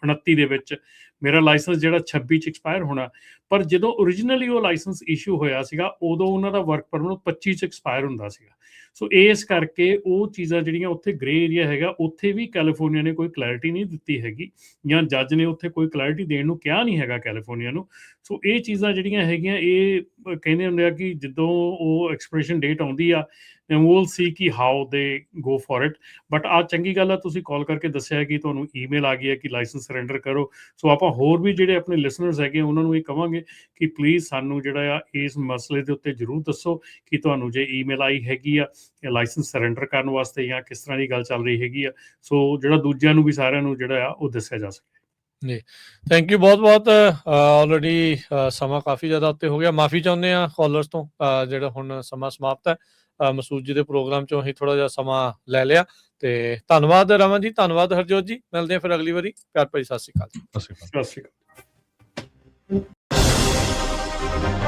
29 ਦੇ ਵਿੱਚ, ਮੇਰਾ ਲਾਇਸੈਂਸ ਜਿਹੜਾ 26 ਚ ਐਕਸਪਾਇਰ ਹੋਣਾ। ਪਰ ਜਦੋਂ ਓਰੀਜਨਲੀ ਉਹ ਲਾਇਸੈਂਸ ਇਸ਼ੂ ਹੋਇਆ ਸੀਗਾ ਉਦੋਂ ਉਹਨਾਂ ਦਾ ਵਰਕ ਪਰਮਿਟ 25 ਚ ਐਕਸਪਾਇਰ ਹੁੰਦਾ ਸੀਗਾ। ਸੋ ਇਸ ਕਰਕੇ ਉਹ ਚੀਜ਼ਾਂ ਜਿਹੜੀਆਂ ਉੱਥੇ ਗ੍ਰੇ ਏਰੀਆ ਹੈਗਾ ਉੱਥੇ ਵੀ ਕੈਲੀਫੋਰਨੀਆ ਨੇ ਕੋਈ ਕਲੈਰਿਟੀ ਨਹੀਂ ਦਿੱਤੀ ਹੈਗੀ ਜਾਂ ਜੱਜ ਨੇ ਉੱਥੇ ਕੋਈ ਕਲੈਰਿਟੀ ਦੇਣ ਨੂੰ ਕਿਹਾ ਨਹੀਂ ਹੈਗਾ ਕੈਲੀਫੋਰਨੀਆ ਨੂੰ। ਸੋ ਇਹ ਚੀਜ਼ਾਂ ਜਿਹੜੀਆਂ ਹੈਗੀਆਂ ਇਹ ਕਹਿੰਦੇ ਹੁੰਦੇ ਆ ਕਿ ਜਦੋਂ ਉਹ ਐਕਸਪੀਰੇਸ਼ਨ ਡੇਟ ਆਉਂਦੀ ਆ we'll see ਕਿ how they go for it। But ਆ ਚੰਗੀ ਗੱਲ ਆ ਤੁਸੀਂ ਕਾਲ ਕਰਕੇ ਦੱਸਿਆ ਕਿ ਤੁਹਾਨੂੰ ਈਮੇਲ ਆ ਗਈ ਹੈ ਕਿ ਲਾਇਸੈਂਸ ਸਰੈਂਡਰ ਕਰੋ। ਸੋ ਆਪਾਂ ਹੋਰ ਵੀ ਜਿਹੜੇ ਆਪਣੇ ਲਿਸਨਰਸ ਹੈਗੇ ਉਹਨਾਂ ਨੂੰ ਇਹ ਕਵਾਂਗੇ ਕਿ ਪਲੀਜ਼ ਸਾਨੂੰ ਜਿਹੜਾ ਆ ਇਸ ਮਸਲੇ ਦੇ ਉੱਤੇ ਜ਼ਰੂਰ ਦੱਸੋ ਕਿ ਤੁਹਾਨੂੰ ਜੇ ਈਮੇਲ ਆਈ ਹੈਗੀ ਆ ਲਾਇਸੈਂਸ ਸਰੈਂਡਰ ਕਰਨ ਵਾਸਤੇ ਜਾਂ ਕਿਸ ਤਰ੍ਹਾਂ ਦੀ ਗੱਲ ਚੱਲ ਰਹੀ ਹੈਗੀ ਆ, ਸੋ ਜਿਹੜਾ ਦੂਜਿਆਂ ਨੂੰ ਵੀ ਸਾਰਿਆਂ ਨੂੰ ਜਿਹੜਾ ਆ ਉਹ ਦੱਸਿਆ ਜਾ ਸਕੇ। ਜੀ ਥੈਂਕ ਯੂ ਬਹੁਤ ਆਲਰੇਡੀ ਸਮਾਂ ਕਾਫੀ ਜ਼ਿਆਦਾ ਉੱਤੇ ਹੋ ਗਿਆ। ਮਾਫੀ ਚਾਹੁੰਦੇ ਆ ਕਾਲਰਸ ਤੋਂ ਜਿਹੜਾ ਹੁਣ ਸਮਾਂ ਸਮਾਪਤ ਹੈ। ਮਸੂਦ ਜੀ ਦੇ ਪ੍ਰੋਗਰਾਮ ਚੋਂ ਅਸੀਂ ਥੋੜਾ ਜਿਹਾ ਸਮਾਂ ਲੈ ਲਿਆ ਤੇ ਧੰਨਵਾਦ ਰਮਨ ਜੀ, ਧੰਨਵਾਦ ਹਰਜੋਤ ਜੀ। ਮਿਲਦੇ ਆ ਫਿਰ ਅਗਲੀ ਵਾਰੀ। ਪਿਆਰ ਭਰੀ ਸਤਿ ਸ਼੍ਰੀ ਅਕਾਲ। ਸਤਿ ਸ਼੍ਰੀ ਅਕਾਲ।